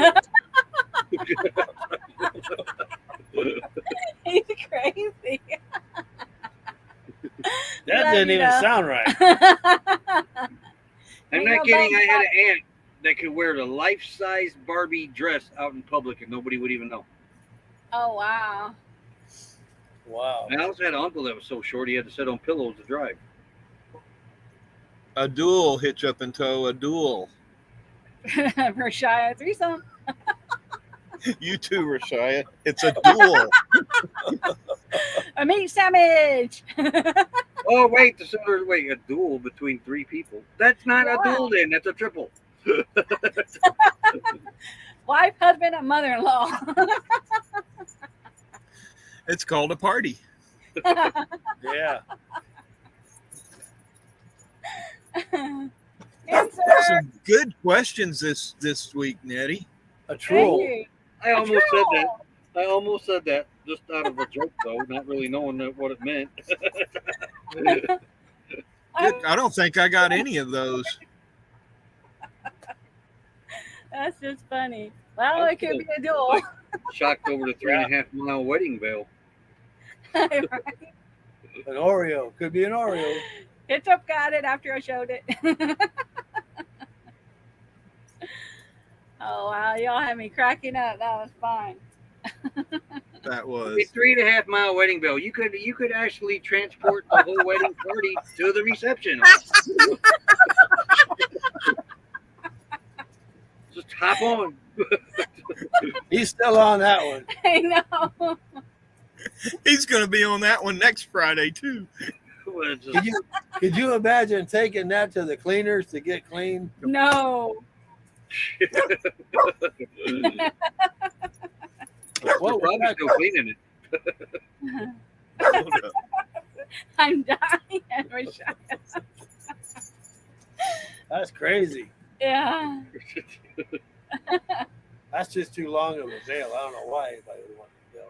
He's crazy. That didn't even sound right. I'm not kidding. I had an aunt that could wear the life-size Barbie dress out in public and nobody would even know. Oh, wow. Wow. I also had an uncle that was so short he had to sit on pillows to drive. A duel, hitch up and tow, a duel. Rashaya threesome. You too, Rashaya. It's a duel. A meat sandwich. Oh, wait, a duel between 3 people. That's not a duel then, that's a triple. Wife, husband, and mother-in-law. It's called a party. Yeah. Answer. Some good questions this week, Nettie. A Thank troll. you. I almost said that, just out of a joke, though, not really knowing what it meant. I don't think I got any of those. That's just funny. Well, it could be a duel. Shocked over the 3.5 mile wedding veil. An Oreo. Could be an Oreo. Ketchup got it after I showed it. Oh, wow. Y'all had me cracking up. That was fun. That was. A 3.5 mile wedding veil. You could actually transport the whole wedding party to the reception. Just hop on. He's still on that one. I know. He's going to be on that one next Friday, too. Could you imagine taking that to the cleaners to get clean? No. What Probably was still cleaning it. I'm dying. That's crazy. Yeah. That's just too long of a veil. I don't know why anybody would want to veil.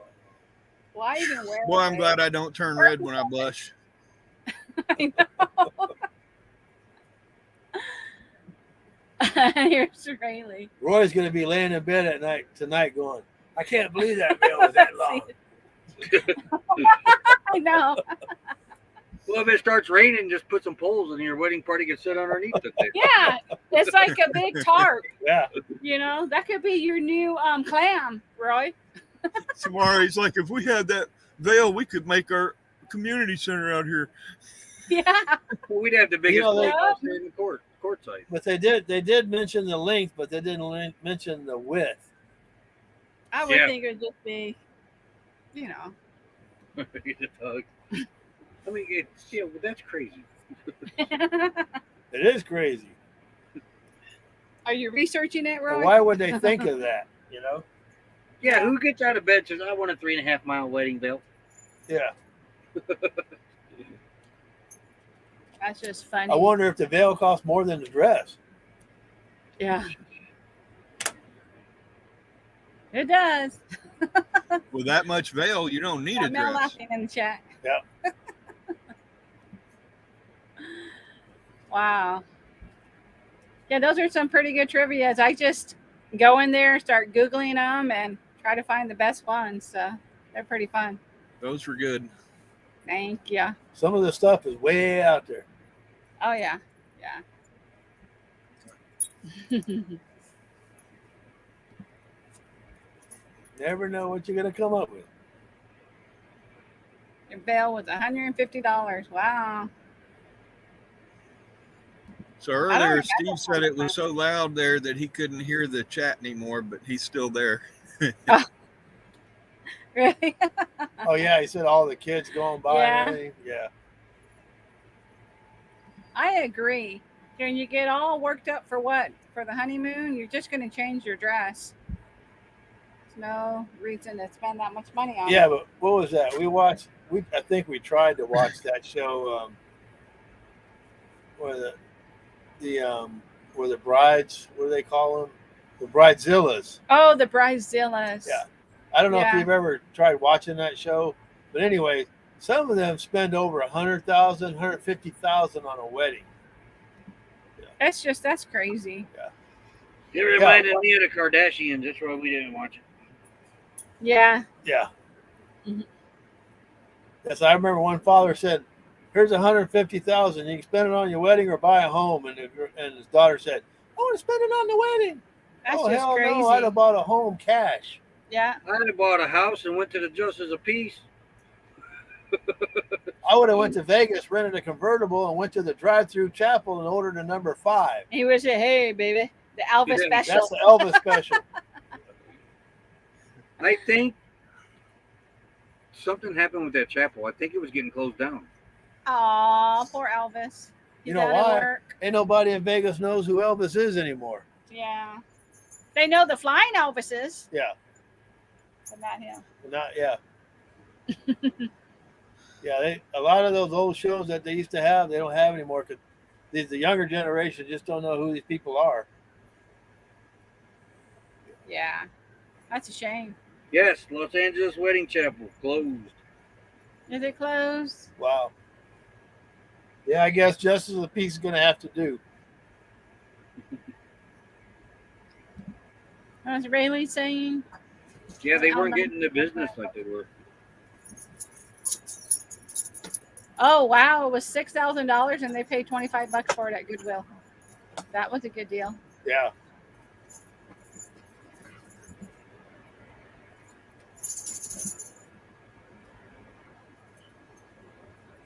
Why even wear Well, I'm it? glad I don't turn red when I blush. I know. Here's Rayleigh. Roy's going to be laying in bed at night tonight going, I can't believe that veil was that long. I know. Well, if it starts raining, just put some poles and your wedding party can sit underneath it. Yeah, it's like a big tarp. Yeah. You know, that could be your new clam, Roy. Tomorrow, he's like, if we had that veil, we could make our community center out here. Yeah. Well, we'd have the biggest in the court site. But they did mention the length, but they didn't mention the width. I would think it would just be, you know. I mean, that's crazy. It is crazy. Are you researching it, Roy? But why would they think of that? You know? Yeah, who gets out of bed and says, I want a 3.5 mile wedding veil? Yeah. That's just funny. I wonder if the veil costs more than the dress. Yeah. It does. With that much veil, you don't need a Mel dress. laughing in the chat. Yeah. Wow. Yeah, those are some pretty good trivias. I just go in there, start Googling them, and try to find the best ones. So they're pretty fun. Those were good. Thank you. Some of the stuff is way out there. Oh, yeah. Yeah. Never know what you're going to come up with. Your veil was $150. Wow. So earlier, Steve said it was so loud there that he couldn't hear the chat anymore, but he's still there. Really? Oh, yeah. He said all the kids going by and everything. Yeah. I agree. When you get all worked up for what? For the honeymoon, you're just going to change your dress. There's no reason to spend that much money on it. Yeah, but what was that? I think we tried to watch that show where the brides, what do they call them? The Bridezillas. Oh, the Bridezillas. Yeah. I don't know if you've ever tried watching that show, but anyway, some of them spend over $100,000, $150,000 on a wedding. Yeah. That's crazy. Yeah. It reminded me of the Kardashians. That's why we didn't watch it. Yeah. Yeah. Mm-hmm. Yes, I remember one father said, "Here's $150,000. You can spend it on your wedding or buy a home." And his daughter said, "I want to spend it on the wedding." That's just hell crazy. No, I'd have bought a home cash. Yeah. I'd have bought a house and went to the Justice of Peace. I would have went to Vegas, rented a convertible, and went to the drive-through chapel and ordered a number 5. He would say, "Hey, baby, the Elvis special." That's the Elvis special. I think something happened with that chapel. I think it was getting closed down. Aw, poor Elvis. You know why? Ain't nobody in Vegas knows who Elvis is anymore. Yeah. They know the flying Elvises. Yeah. But not him. Yeah, a lot of those old shows that they used to have, they don't have anymore because the younger generation just don't know who these people are. Yeah. That's a shame. Yes, Los Angeles Wedding Chapel closed. Is it closed? Wow. Yeah, I guess Justice of the Peace is going to have to do. What was Rayleigh saying? Yeah, they weren't getting the business like they were. Oh, wow. It was $6,000 and they paid $25 for it at Goodwill. That was a good deal. Yeah.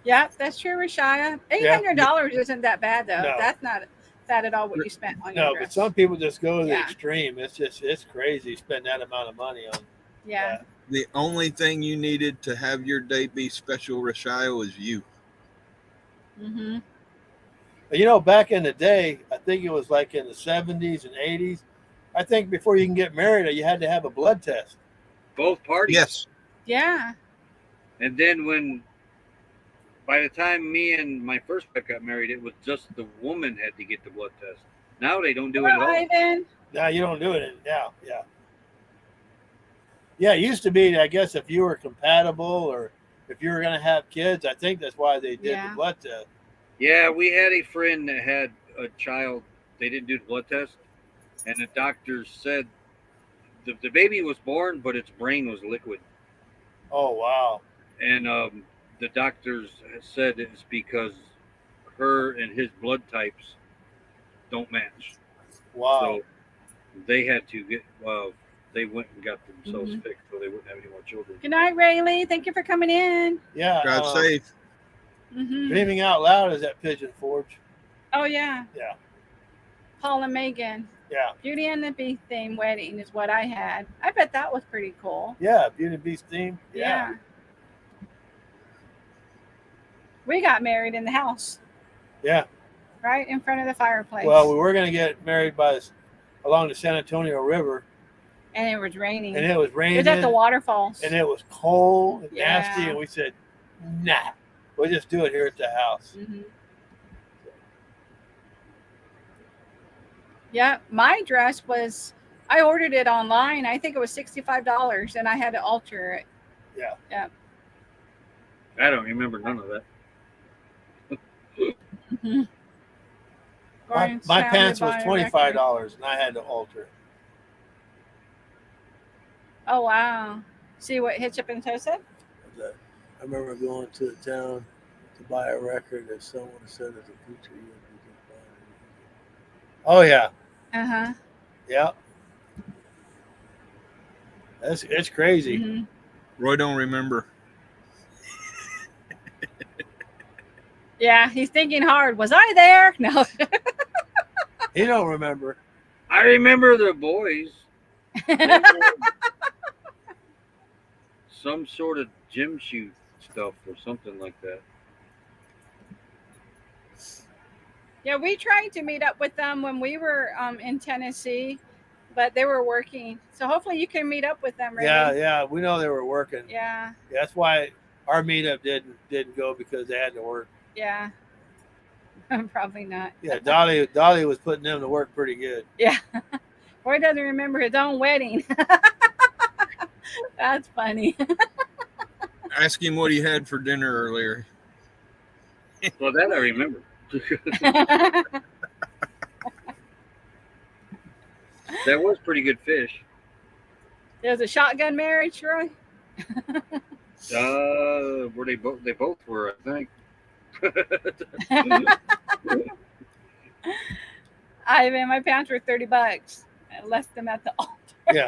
Yeah, that's true, Rashaya. $800 isn't that bad, though. No. That's not bad at all what you spent on your No, dress. but some people just go to the extreme. It's crazy to spend that amount of money on. Yeah. The only thing you needed to have your day be special, Rashaya, was you. Mm-hmm. You know, back in the day, I think it was like in the 70s and 80s, I think before you can get married, you had to have a blood test. Both parties? Yes. Yeah. And then by the time me and my first wife got married, it was just the woman had to get the blood test. Now they don't do it at all. Ivan. Now you don't do it now. Yeah. Yeah, it used to be, I guess, if you were compatible or if you were going to have kids, I think that's why they did the blood test. Yeah, we had a friend that had a child they didn't do the blood test, and the doctors said the baby was born, but its brain was liquid. Oh wow! And the doctors said it's because her and his blood types don't match. Wow! So they had to get. They went and got themselves Mm-hmm. fixed so they wouldn't have any more children. Good night, Rayleigh. Thank you for coming in. Yeah. God safe. Mm-hmm. Dreaming Out Loud is at Pigeon Forge. Oh yeah. Yeah. Paul and Megan. Yeah. Beauty and the Beast theme wedding is what I had. I bet that was pretty cool. Yeah. Beauty and the Beast theme. Yeah. We got married in the house. Yeah. Right in front of the fireplace. Well, we were going to get married along the San Antonio River. And it was raining. And it was raining. It was at the waterfalls. And it was cold and Yeah. nasty. And we said, nah, we'll just do it here at the house. Mm-hmm. Yeah, my dress was, I ordered it online. I think it was $65 and I had to alter it. Yeah. Yeah. I don't remember none of that. Mm-hmm. My pants was $25 and I had to alter it. Oh, wow. See what Hitchup and Toe said? I remember going to the town to buy a record and someone said as a future you can buy it. Oh yeah. Uh-huh. Yeah. It's crazy. Mm-hmm. Roy don't remember. Yeah, he's thinking hard. Was I there? No. He don't remember. I remember the boys. Some sort of gym shoe stuff or something like that. Yeah, we tried to meet up with them when we were in Tennessee, but they were working. So hopefully you can meet up with them. Right? Yeah. We know they were working. Yeah. That's why our meetup didn't go because they had to work. Yeah. Probably not. Yeah, Dolly was putting them to work pretty good. Yeah. Roy doesn't remember his own wedding. That's funny. Ask him what he had for dinner earlier. Well, that I remember. That was pretty good fish. There was a shotgun marriage, Roy. Were they both? They both were, I think. My pants were $30. I left them at the altar. Yeah.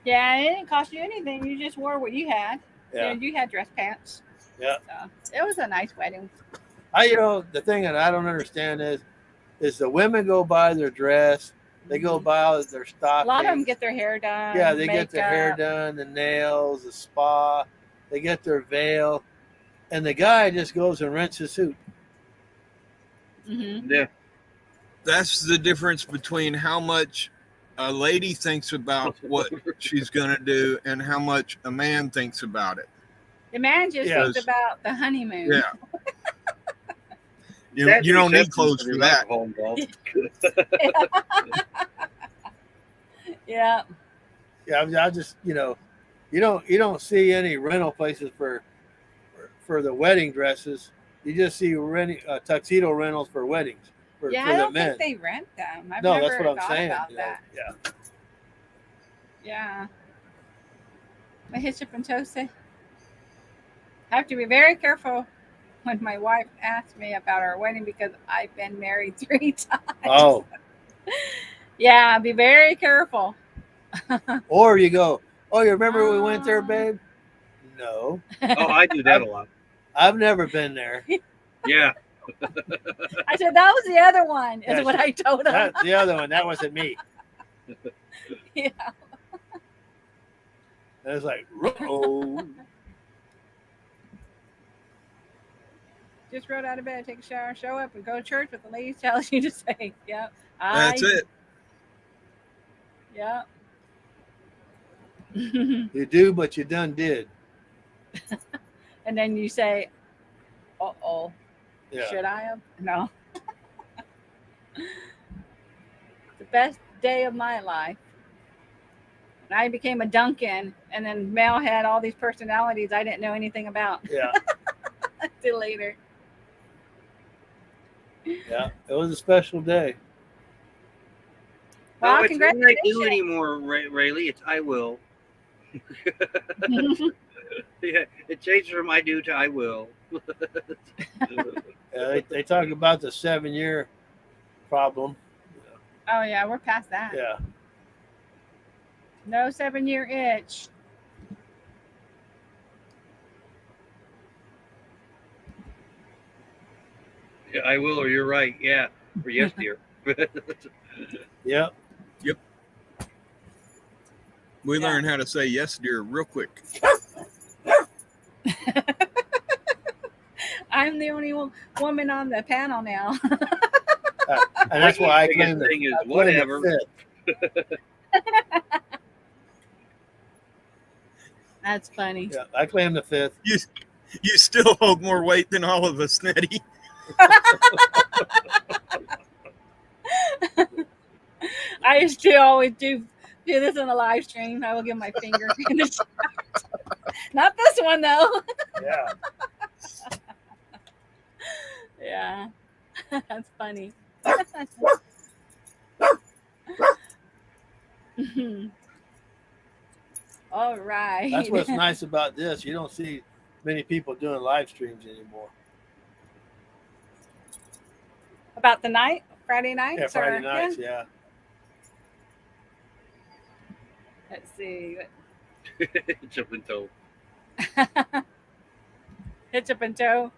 Yeah, it didn't cost you anything. You just wore what you had. Yeah. You had dress pants. Yeah. So it was a nice wedding. The thing that I don't understand is the women go buy their dress, they go buy their stockings. A lot of them get their hair done. Yeah, they get their hair done, the nails, the spa, they get their veil, and the guy just goes and rents a suit. Mm-hmm. Yeah. That's the difference between how much a lady thinks about what she's going to do and how much a man thinks about it. The man just thinks about the honeymoon. Yeah. You don't need clothes for that. Yeah. Yeah, I just you don't see any rental places for the wedding dresses. You just see tuxedo rentals for weddings for I the don't men. think they rent them. I've No, never that's what I'm thought saying. about that. Yeah. Yeah. My Hitchup and Toe say, I have to be very careful when my wife asks me about our wedding because I've been married 3 times. Oh. Yeah, be very careful. Or you go, oh, you remember we went there, babe? No. Oh, I do that a lot. I've never been there. Yeah. I said, that was the other one, is what I told him. That's the other one. That wasn't me. Yeah. And it's like, oh. Just rolled out of bed, take a shower, show up, and go to church with the ladies tells you to say, yep. That's it. Yep. You do, but you done did. And then you say, uh-oh. Yeah. Should I have? No. The best day of my life. When I became a Duncan, and then Mel had all these personalities I didn't know anything about. Yeah. Until later. Yeah, it was a special day. Wow, no, it's not I do congratulations. anymore, Rayleigh. It's I will. Yeah, it changed from I do to I will. They talk about the 7-year problem. Oh yeah, we're past that. Yeah. No 7-year itch. Yeah, I will, or you're right. Yeah, or yes, dear. Yep. Yep. We learned how to say yes, dear, real quick. I'm the only woman on the panel now. And that's why I claim thing is the whatever. That's funny. Yeah, I claim the 5th. You still hold more weight than all of us, Nettie. I used to always do this on the live stream. I will give my finger in the shot. Not this one though. Yeah. Yeah. That's funny. All right. That's what's nice about this. You don't see many people doing live streams anymore. About the night? Friday nights? Yeah, Friday nights, yeah. Let's see. Jump and toe. Hitch up and toe.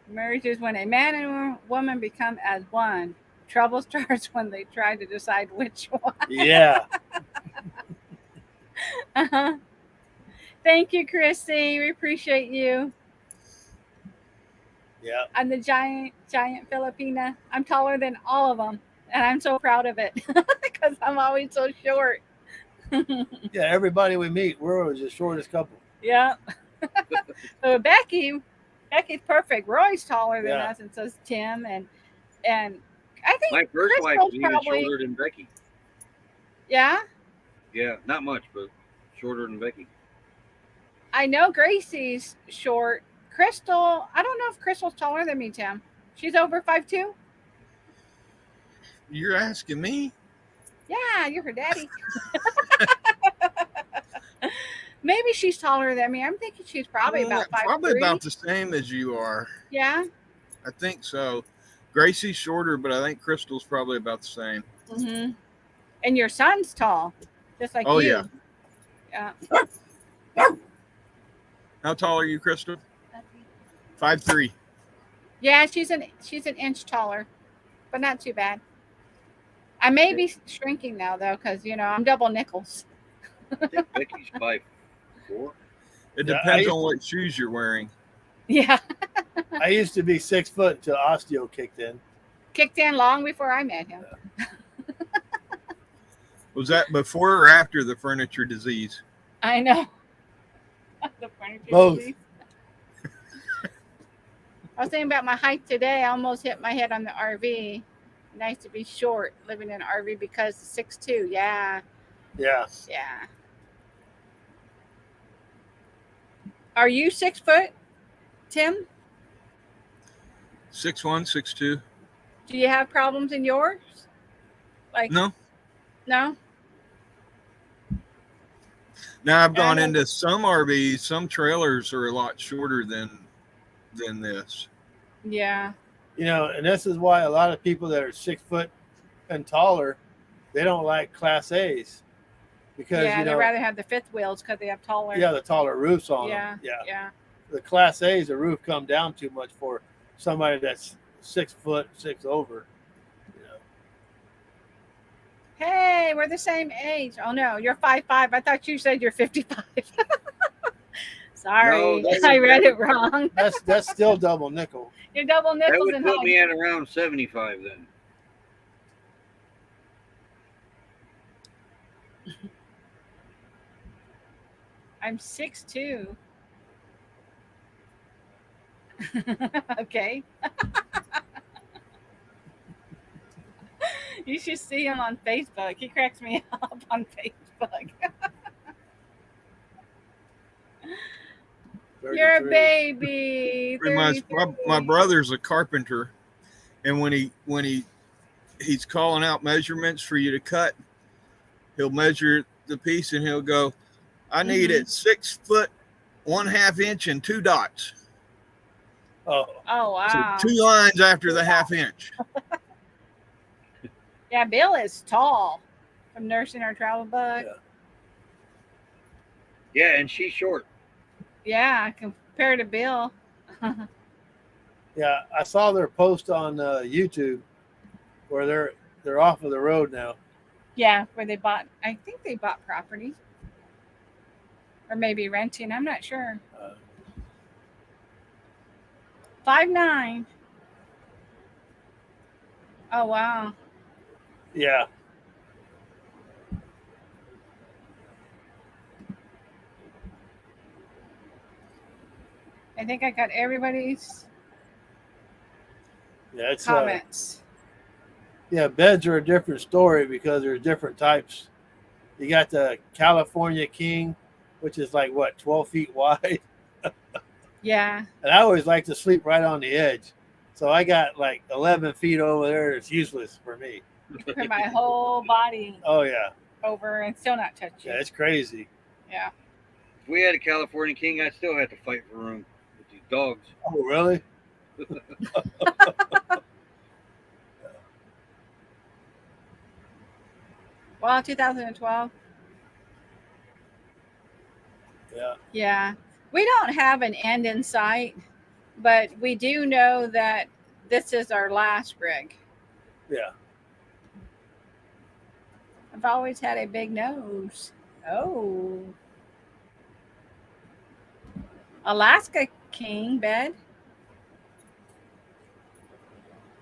Marriage is when a man and a woman become as one. Trouble starts when they try to decide which one. Yeah. Uh-huh. Thank you, Chrissy. We appreciate you. Yeah. I'm the giant Filipina. I'm taller than all of them, and I'm so proud of it because I'm always so short. Yeah, everybody we meet, we're always the shortest couple. Yeah. So Becky's perfect. Roy's taller than us, and so's Tim, and I think my first wife was even shorter than Becky. Yeah. Yeah, not much, but shorter than Becky. I know Gracie's short. Crystal, I don't know if Crystal's taller than me, Tim. She's over 5'2". You're asking me? Yeah, you're her daddy. Maybe she's taller than me. I'm thinking she's probably about 5'3". Probably about the same as you are. Yeah. I think so. Gracie's shorter, but I think Crystal's probably about the same. Mm-hmm. And your son's tall, just like you. Oh, yeah. Yeah. How tall are you, Crystal? 5'3". Yeah, she's an inch taller, but not too bad. I may be shrinking now though, because I'm double nickels. I think Becky's 5'4". It depends on what shoes you're wearing. Yeah. I used to be 6 foot until osteo kicked in. Kicked in long before I met him. Was that before or after the furniture disease? I know. The furniture Both. disease. I was thinking about my height today. I almost hit my head on the RV. Nice to be short living in an RV because 6'2". Yeah. Yeah. Yeah. Are you 6 foot, Tim? 6'1", 6'2". Do you have problems in yours? No. No? Now I've gone into some RVs, some trailers are a lot shorter than this. Yeah. And this is why a lot of people that are 6 foot and taller, they don't like Class A's. Because they'd rather have the fifth wheels because they have taller. Yeah, the taller roofs on them. Yeah. The Class A's, the roof come down too much for somebody that's 6 foot, 6 over. Hey, we're the same age. Oh no, you're 5'5". I thought you said you're 55. Sorry, No, I read it wrong. That's still double nickel. You're double nickels. That would and put home. me at around 75 then. I'm 6'2". Okay. You should see him on Facebook. He cracks me up on Facebook. You're a baby. My brother's a carpenter, And he's calling out measurements for you to cut, he'll measure the piece and he'll go, I need it 6 foot 1/2 inch and 2 dots. Oh wow. So 2 lines after the 1/2 inch. Yeah, Bill is tall from nursing our travel bug. Yeah, and she's short. Yeah, compared to Bill. Yeah, I saw their post on YouTube where they're off of the road now. Yeah, where I think they bought property. Or maybe renting, I'm not sure. 5'9". Oh, wow. Yeah. I think I got everybody's It's comments. Beds are a different story because there's different types. You got the California King, which is like 12 feet wide. Yeah. And I always like to sleep right on the edge. So I got like 11 feet over there. It's useless for me. Put my whole body Oh, yeah. over and still not touch you. Yeah, it's crazy. Yeah. If we had a California King, I'd still have to fight for room with these dogs. Oh, really? Well, 2012. Yeah. Yeah. We don't have an end in sight, but we do know that this is our last rig. Yeah. I've always had a big nose. Oh. Alaska King bed.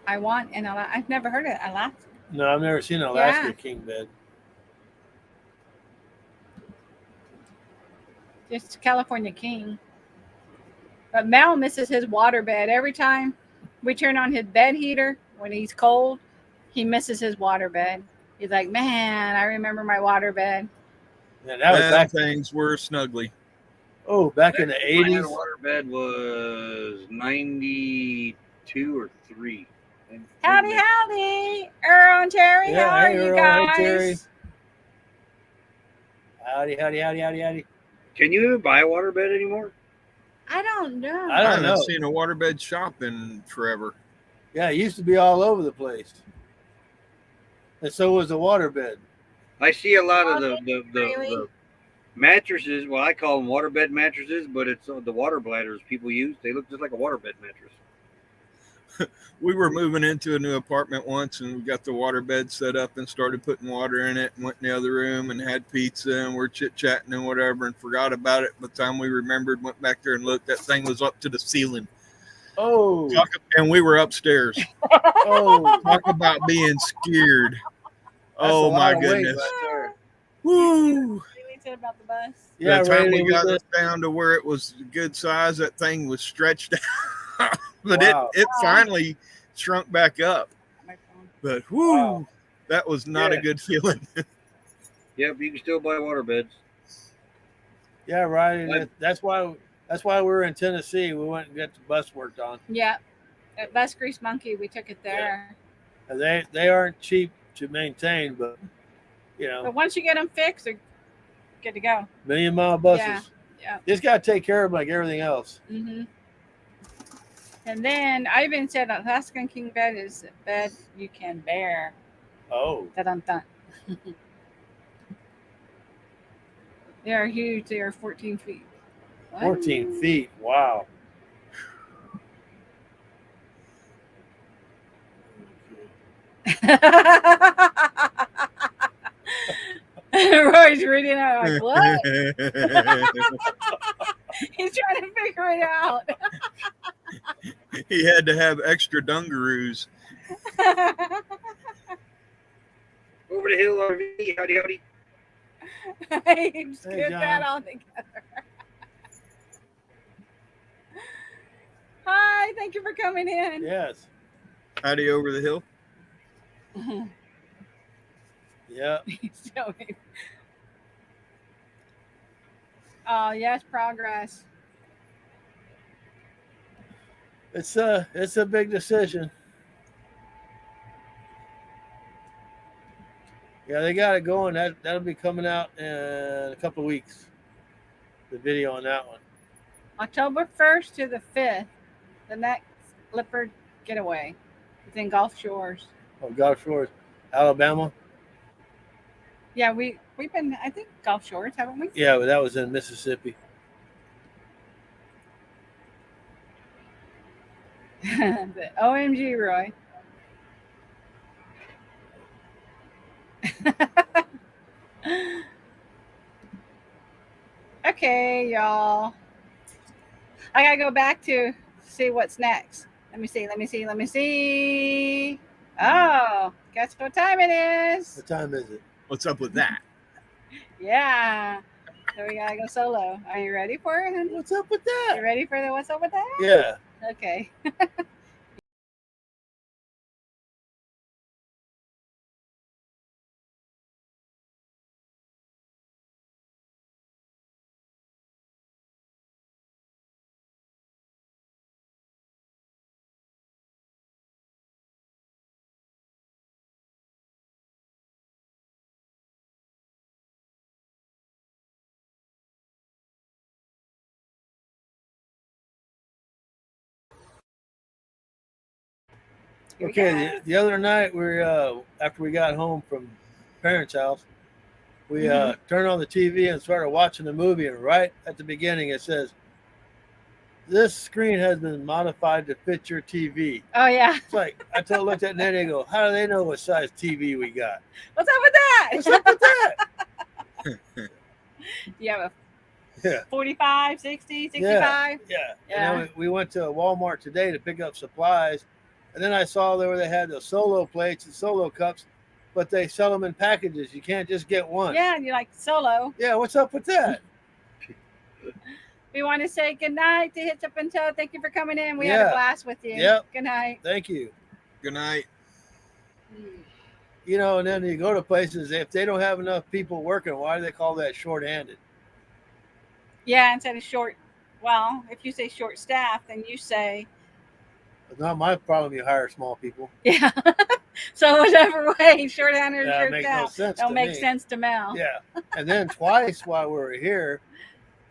I want an Alaska. I've never heard of Alaska. No, I've never seen an Alaska King bed. Just California King. But Mal misses his water bed. Every time we turn on his bed heater when he's cold, he misses his water bed. He's like, man, I remember my water bed. Yeah, that was back things were snuggly. Oh, back in the 80s. My water bed was 92 or 3. Howdy, howdy. Earl and Terry, Yeah, how are hey, you Earl, guys? hey, Terry. Howdy, howdy, howdy, howdy, howdy. Can you even buy a water bed anymore? I don't know. I don't haven't know. seen a waterbed shop in forever. Yeah, it used to be all over the place. And so was the waterbed. I see a lot of the mattresses. Well, I call them waterbed mattresses, but it's the water bladders people use. They look just like a waterbed mattress. We were moving into a new apartment once, and we got the water bed set up and started putting water in it, and went in the other room and had pizza, and we're chit-chatting and whatever, and forgot about it. By the time we remembered, went back there and looked, that thing was up to the ceiling. Oh. And we were upstairs. Oh. Talk about being scared. Oh, my goodness. Right. Woo. Really said about the bus. Yeah, By the time Randy, we got it down to where it was a good size, that thing was stretched out. But wow. it finally shrunk back up. But whoo, that was not a good feeling. Yeah, but you can still buy water beds. Yeah, right. That's why we're in Tennessee. We went and got the bus worked on. Yeah. At Bus Grease Monkey, we took it there. Yeah. They aren't cheap to maintain, but you know. But once you get them fixed, they're good to go. 1,000,000-mile buses. Yeah. Just got to take care of them like everything else. Mm-hmm. And then I even said Alaskan King bed is a bed you can bear. Oh. Dun-dun-dun. They are huge. They are 14 feet. What? 14 feet. Wow. Roy's reading it like, what? He's trying to figure it out. He had to have extra dungaroos. Over the hill, RV. Howdy, howdy. Hey, just Hey, get John. that all together. Hi, thank you for coming in. Yes. Howdy over the hill. Yeah. Oh, yes, progress. It's a big decision. Yeah, they got it going. That'll be coming out in a couple of weeks. The video on that one. October 1st to the 5th, the next leopard getaway is in Gulf Shores. Oh, Gulf Shores, Alabama. Yeah, we've been, I think, Gulf Shores, haven't we? Yeah, but that was in Mississippi. The OMG, Roy. Okay, y'all. I gotta go back to see what's next. Let me see. Oh, guess what time it is? What time is it? What's up with that? Yeah. So we gotta go solo. Are you ready for it, honey? What's up with that? You ready for the what's up with that? Yeah. Okay. Okay. The other night after we got home from parents' house, we turned on the TV and started watching the movie. And right at the beginning, it says, "This screen has been modified to fit your TV." Oh yeah. It's like looked at Nette and go, "How do they know what size TV we got? What's up with that? What's up with that?" You have a Yeah. 45, 60, 65? Yeah. Yeah. And then we went to Walmart today to pick up supplies, and then I saw there they had the solo plates and solo cups, but they sell them in packages. You can't just get one. Yeah, and you like solo. Yeah. What's up with that? We want to say good night to Hitch Up and Toe. Thank you for coming in. We had a blast with you. Yep. Good night. Thank you. Good night. You know, and then you go to places, if they don't have enough people working, why do they call that short-handed? Yeah, instead of short. Well, if you say short staff, then you say. It's not my problem you hire small people. Yeah. So whatever way, short-handed or short makes staff. no sense Don't to make me. sense to Mel. Yeah. And then twice while we were here,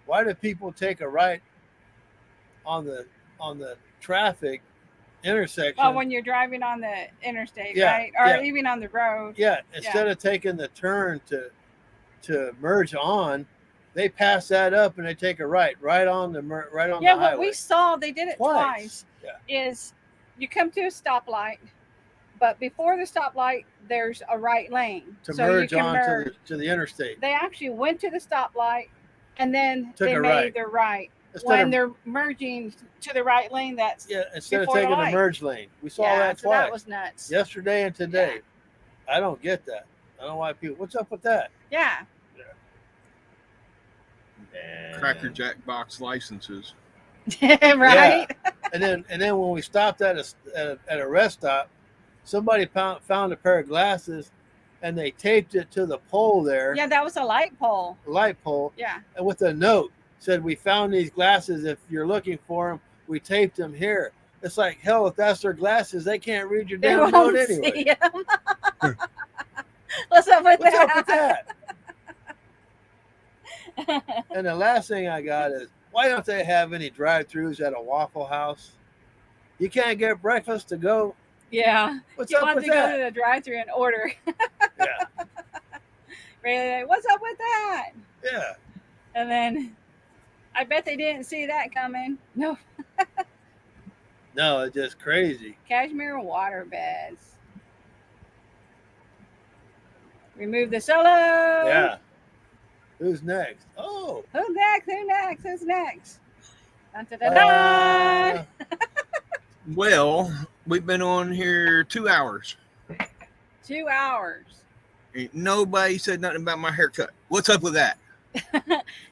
why do people take a right on the traffic intersection? Well, when you're driving on the interstate, Yeah, right? Or yeah. even on the road. Yeah, instead of taking the turn to merge on, they pass that up and they take a right on the highway. Yeah, what we saw, they did it Twice. twice. Yeah. Is you come to a stoplight, but before the stoplight, there's a right lane. To so merge you can on merge. to the interstate. They actually went to the stoplight and then Took they a made right. their right. Instead When of, they're merging to the right lane, that's instead of before the taking the light. merge lane. We saw yeah, that so twice. that was nuts. Yesterday and today. I don't get that. I don't know why people. What's up with that? Yeah. Cracker Jack box licenses. Right. And then when we stopped at a rest stop, somebody found a pair of glasses, and they taped it to the pole there. Yeah, that was a light pole. Light pole. Yeah. And with a note said, "We found these glasses. If you're looking for them, we taped them here." It's like, hell, if that's their glasses, they can't read your They damn won't note see anyway. 'em. What's up with What's that? up with that? And the last thing I got is, why don't they have any drive-throughs at a Waffle House? You can't get breakfast to go. Yeah. What's You up want with to go that? to the drive-thru and order. Yeah, Really, like, what's up with that? yeah. And then I bet they didn't see that coming. No. No, it's just crazy. Cashmere water beds. Remove the solo. Yeah. Who's next? Oh. Who's next? Who's next? Dun, dun, dun, Uh, dun. Well, we've been on here 2 hours. 2 hours. Ain't nobody said nothing about my haircut. What's up with that?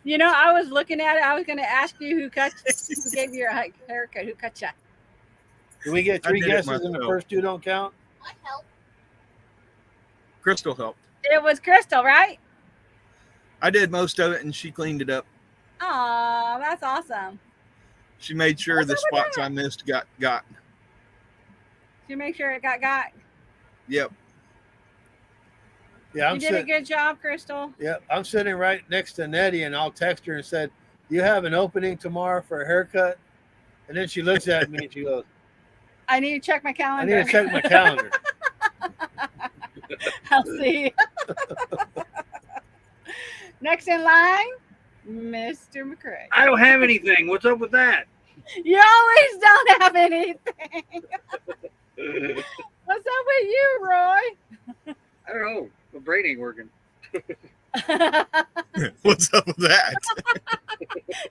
You know, I was looking at it. I was going to ask you who gave you your haircut. Who cut you? do we get I 3 did it guesses and the myself. first 2 don't count? Crystal helped. It was Crystal, right? I did most of it, and she cleaned it up. Oh, that's awesome. She made sure What's the up with spots that? I missed got. Did you make sure it got? Yep. Yeah, You did a good job, Crystal. Yeah, I'm sitting right next to Nettie, and I'll text her and said, "You have an opening tomorrow for a haircut?" And then she looks at me and she goes, I need to check my "I calendar. need to check my calendar." I'll see. Next in line, Mr. McCray. I don't have anything. What's up with that? You always don't have anything. What's up with you, Roy? I don't know. My brain ain't working. What's up with that?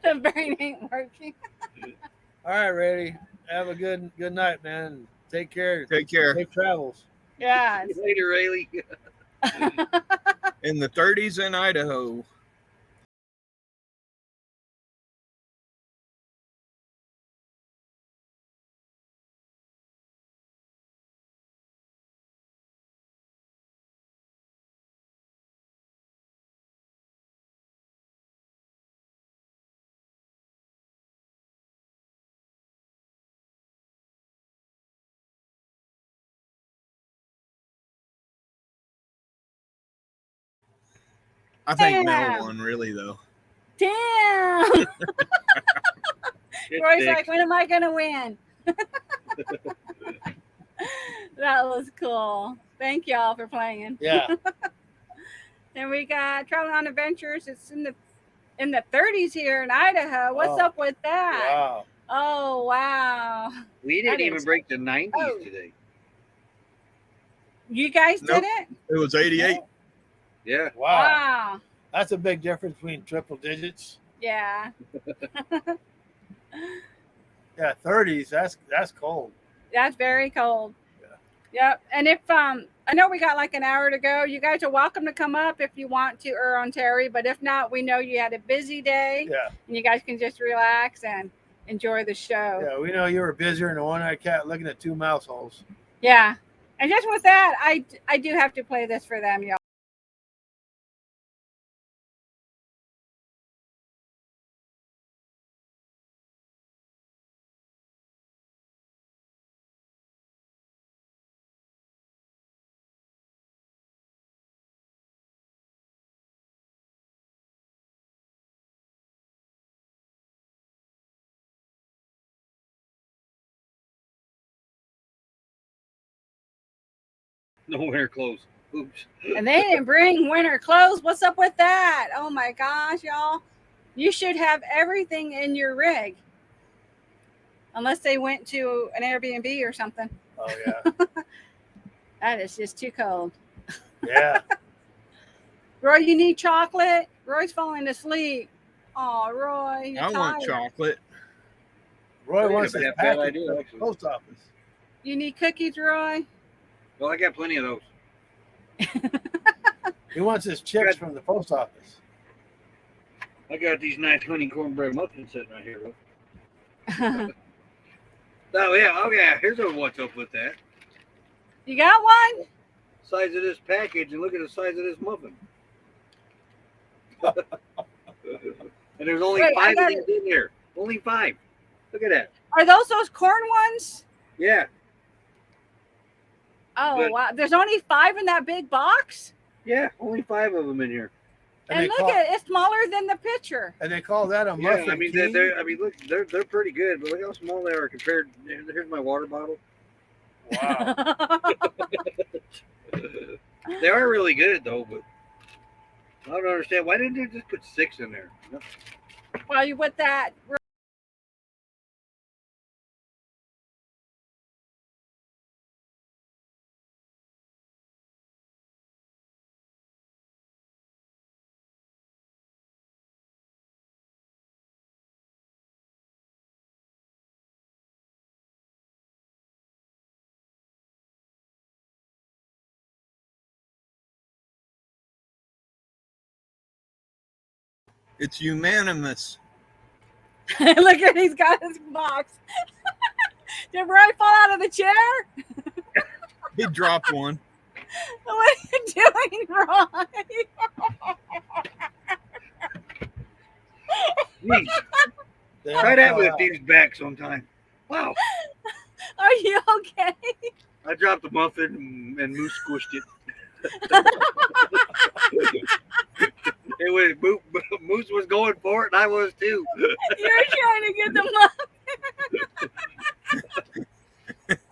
The brain ain't working. All right, Reddy. Have a good night, man. Take care. Take care. Safe travels. Yeah. See you later, Rayleigh. In the 30s in Idaho. I think Mel won, really, though. Damn. Roy's like, when am I going to win? That was cool. Thank y'all for playing. Yeah. And we got Traveling on Adventures. It's in the 30s here in Idaho. What's up with that? Wow. Oh, wow. We didn't even break the 90s today. You guys did it? It was 88. Yeah. Wow. That's a big difference between triple digits. Yeah. Yeah, 30s. That's cold. That's very cold. Yeah. Yep. And if I know we got like an hour to go. You guys are welcome to come up if you want to, or on Terry. But if not, we know you had a busy day. Yeah. And you guys can just relax and enjoy the show. Yeah, we know you were busier than a one-eyed cat looking at two mouse holes. Yeah. And just with that, I do have to play this for them, y'all. No winter clothes. Oops. And they didn't bring winter clothes. What's up with that? Oh my gosh, y'all. You should have everything in your rig. Unless they went to an Airbnb or something. Oh, yeah. That is just too cold. Yeah. Roy, you need chocolate? Roy's falling asleep. Oh, Roy. You're I want tired. chocolate. Roy wants his bad package idea, from the actually. post office. You need cookies, Roy? Well, I got plenty of those. He wants his chips from the post office. I got these nice honey cornbread muffins sitting right here. Look. Oh, yeah. Oh, yeah. Here's what's up with that. You got one? Size of this package, and look at the size of this muffin. And there's only 5 of these in there. Only 5. Look at that. Are those corn ones? Yeah. Oh, But- wow. There's only 5 in that big box? Yeah. Only 5 of them in here. And they look call, at it. It's smaller than the picture. and they call that a Yeah, muffin. I mean, king? look, they're pretty good, but look how small they are compared. Here's my water bottle. Wow. They are really good though, but I don't understand why didn't they just put 6 in there? Well, you with that. It's unanimous. Look at he's got his box. Did Roy fall out of the chair? He dropped one. What are you doing, Roy? Jeez, They try all that fall with a out. dude's back sometime. Wow. Are you okay? I dropped the muffin and Moose squished it. It was Moose was going for it, and I was too. You're trying to get them up.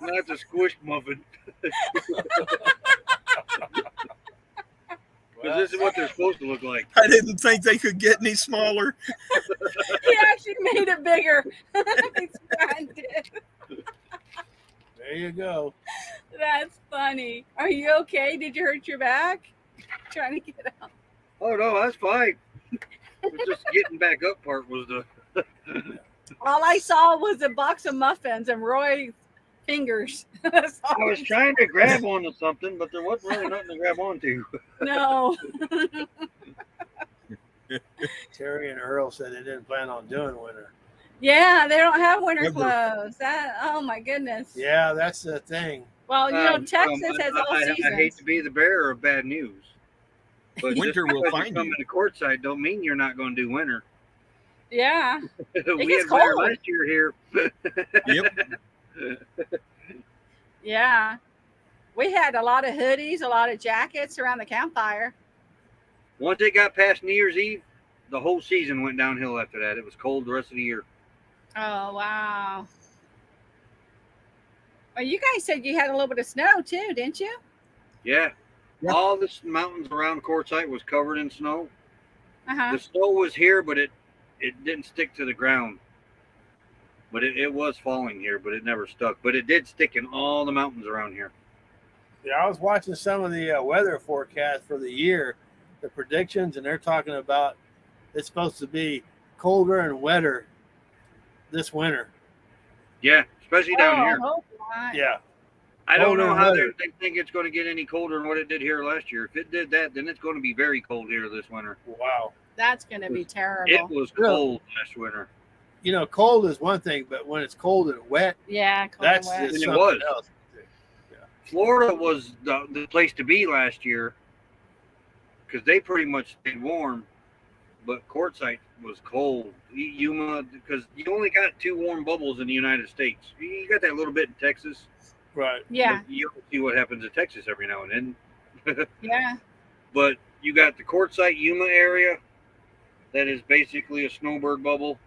Not the squished muffin. Because this is what they're supposed to look like. I didn't think they could get any smaller. He actually made it bigger. Expanded. There you go. That's funny. Are you okay? Did you hurt your back? Trying to get out. Oh no, that's fine. It's just getting back up part was the. All I saw was a box of muffins and Roy's fingers. That's all I was trying to grab onto something, but there wasn't really nothing to grab onto. No. Terry and Earl said they didn't plan on doing winter. Yeah, they don't have winter Never. clothes. Oh my goodness. Yeah, that's the thing. Well, Texas has all seasons. I hate to be the bearer of bad news, but Winter just will because find you come you. in the courtside don't mean you're not going to do winter. Yeah. We gets had winter cold. last year here. Yep. Yeah. We had a lot of hoodies, a lot of jackets around the campfire. Once it got past New Year's Eve, the whole season went downhill after that. It was cold the rest of the year. Oh, wow. Well, you guys said you had a little bit of snow too, didn't you? Yeah. Yeah. All the mountains around Quartzsite was covered in snow. Uh-huh. The snow was here, but it didn't stick to the ground. But it was falling here, but it never stuck. But it did stick in all the mountains around here. Yeah, I was watching some of the weather forecasts for the year, the predictions, and they're talking about it's supposed to be colder and wetter this winter. Yeah, especially down here. Hope not. Yeah. I don't colder know and how wetter. they think it's going to get any colder than what it did here last year. If it did that, then it's going to be very cold here this winter. Wow. That's going to be terrible. It was cold last winter. You know, cold is one thing, but when it's cold and wet, Yeah, cold that's and wet. just It something was. else. Florida was the place to be last year because they pretty much stayed warm, but Quartzsite was cold. Yuma, because you only got 2 warm bubbles in the United States. You got that little bit in Texas. Right. Yeah, But you see what happens in Texas every now and then. yeah. But you got the Quartzsite Yuma area that is basically a snowbird bubble,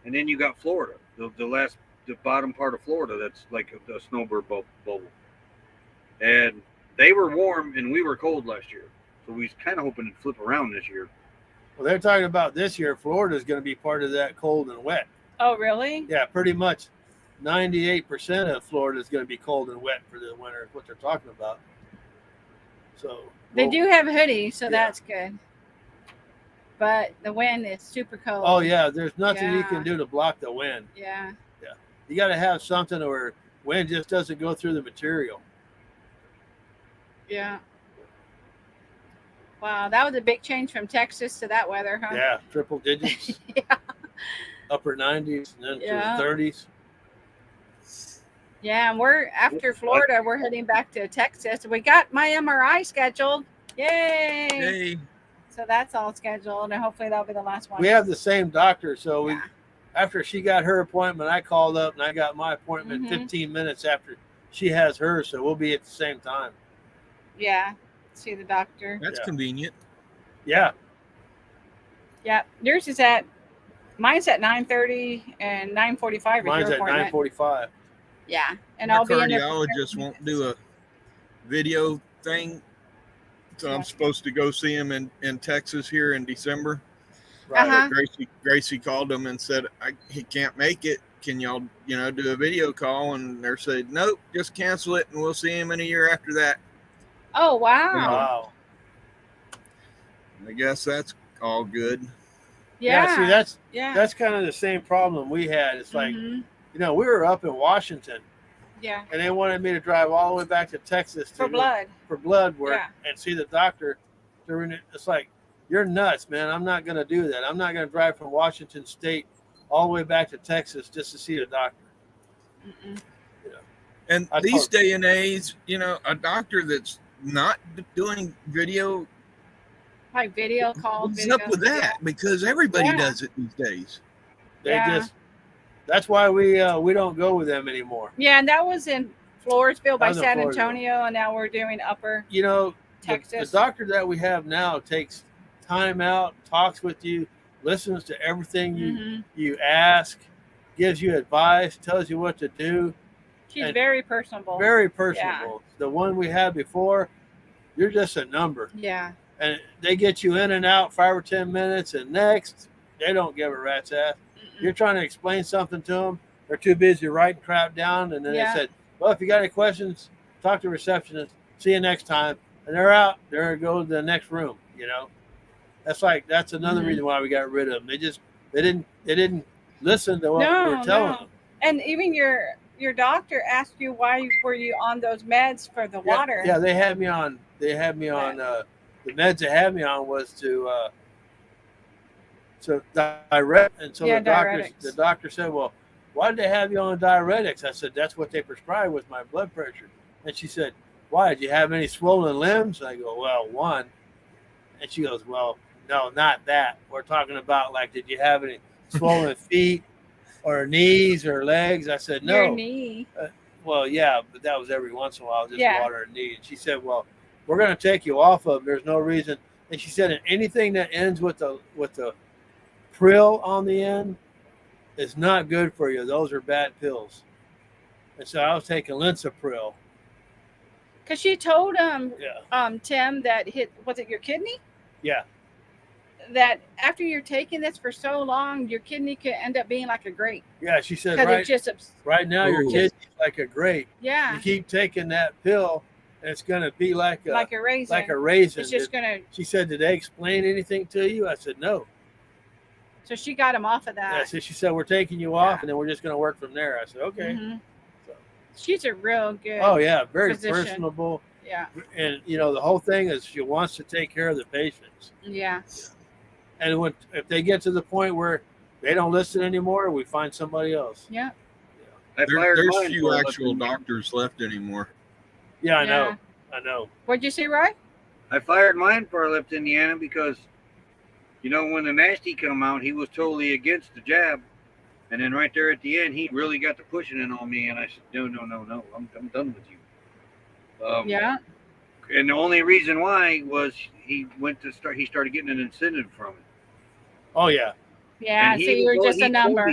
and then you got Florida, the bottom part of Florida that's like a snowbird bubble. And they were warm and we were cold last year, so we was kind of hoping to flip around this year. Well, they're talking about this year, Florida is going to be part of that cold and wet. Oh, really? Yeah, pretty much 98% of Florida is going to be cold and wet for the winter, is what they're talking about. So They well, do have hoodies, so Yeah. that's good. But the wind is super cold. Oh yeah, there's nothing you Yeah. can do to block the wind. Yeah. You got to have something where wind just doesn't go through the material. Yeah. Wow, that was a big change from Texas to that weather, huh? Yeah, triple digits, Yeah. upper 90s, and then Yeah. to the 30s. Yeah, and we're after Florida, we're heading back to Texas. We got my MRI scheduled. Yay! Hey, So that's all scheduled, and hopefully that'll be the last one. We have the same doctor, so Yeah. after she got her appointment, I called up and I got my appointment Mhm. 15 minutes after she has hers, so we'll be at the same time. Yeah. See the doctor. that's Yeah. convenient. Yeah, Yeah. Yours is mine's at 9:30 and 9:45 is mine's your at appointment. 9:45. Yeah. And My I'll be in there. cardiologist won't do a video thing, so Yeah. I'm supposed to go see him in Texas here in December. Right. Uh-huh. Gracie called him and said he can't make it. Can y'all do a video call? And they said nope, just cancel it, and we'll see him in a year after that. Oh, wow. Wow. I guess that's all good. Yeah. See, yeah. that's kind of the same problem we had. It's like, Mhm. we were up in Washington, Yeah. and they wanted me to drive all the way back to Texas For blood. for blood work Yeah. and see the doctor during it. It's like, you're nuts, man. I'm not going to do that. I'm not going to drive from Washington State all the way back to Texas just to see the doctor. Mm-mm. And I these told- day and age, a doctor that's not doing video, Like video call. what's up with that? Because everybody Yeah. does it these days. They Yeah. that's why we don't go with them anymore. Yeah, and that was in Floresville by That was in San Floresville. Antonio, and now we're doing Upper. text the us. doctor that we have now takes time out, talks with you, listens to everything you ask, gives you advice, tells you what to do. She's and very personable. Very personable. The one we had before, you're just a number. Yeah. And they get you in and out 5 or 10 minutes, and next, they don't give a rat's ass. You're trying to explain something to them. They're too busy writing crap down. And then they said, well, if you got any questions, talk to the receptionist. See you next time. And they're out. They're going to go to the next room, you know. That's another reason why we got rid of them. They didn't listen to what we were telling them. And even your doctor asked you why were you on those meds for the water. Yeah, they had me on the meds they had me on was to direct, and so the doctor said, well, why did they have you on diuretics? I said, that's what they prescribed with my blood pressure. And she said, why, did you have any swollen limbs? I go, well, one. And she goes, well, no, not that. We're talking about, like, did you have any swollen feet or knees or legs? I said, no. Your knee. Well, yeah, but that was every once in a while, just water and knee. And she said, well, we're going to take you off of them. There's no reason. And she said, and anything that ends with the prill on the end is not good for you. Those are bad pills. And so I was taking Linsapril. Because she told Tim that was it your kidney? Yeah. That after you're taking this for so long, your kidney could end up being like a grape. Yeah, she said, right now your kidney's like a grape. Yeah. You keep taking that pill, and it's going to be like a raisin. Like a raisin. It's just going to. She said, did they explain anything to you? I said, no. So she got him off of that. Yeah, so she said, we're taking you off, and then we're just going to work from there. I said, okay. So, she's a real good very physician. Personable. Yeah. And, you know, the whole thing is she wants to take care of the patients. Yeah. And if they get to the point where they don't listen anymore, we find somebody else. Yeah. There's few actual doctors left anymore. Yeah, I know. What'd you say, Roy? I fired mine before I left Indiana because, you know, when the nasty come out, he was totally against the jab. And then right there at the end, he really got to pushing it on me. And I said, no, I'm done with you. Yeah. And the only reason why was he started getting an incentive from it. Oh, yeah. Yeah, so you're just a number.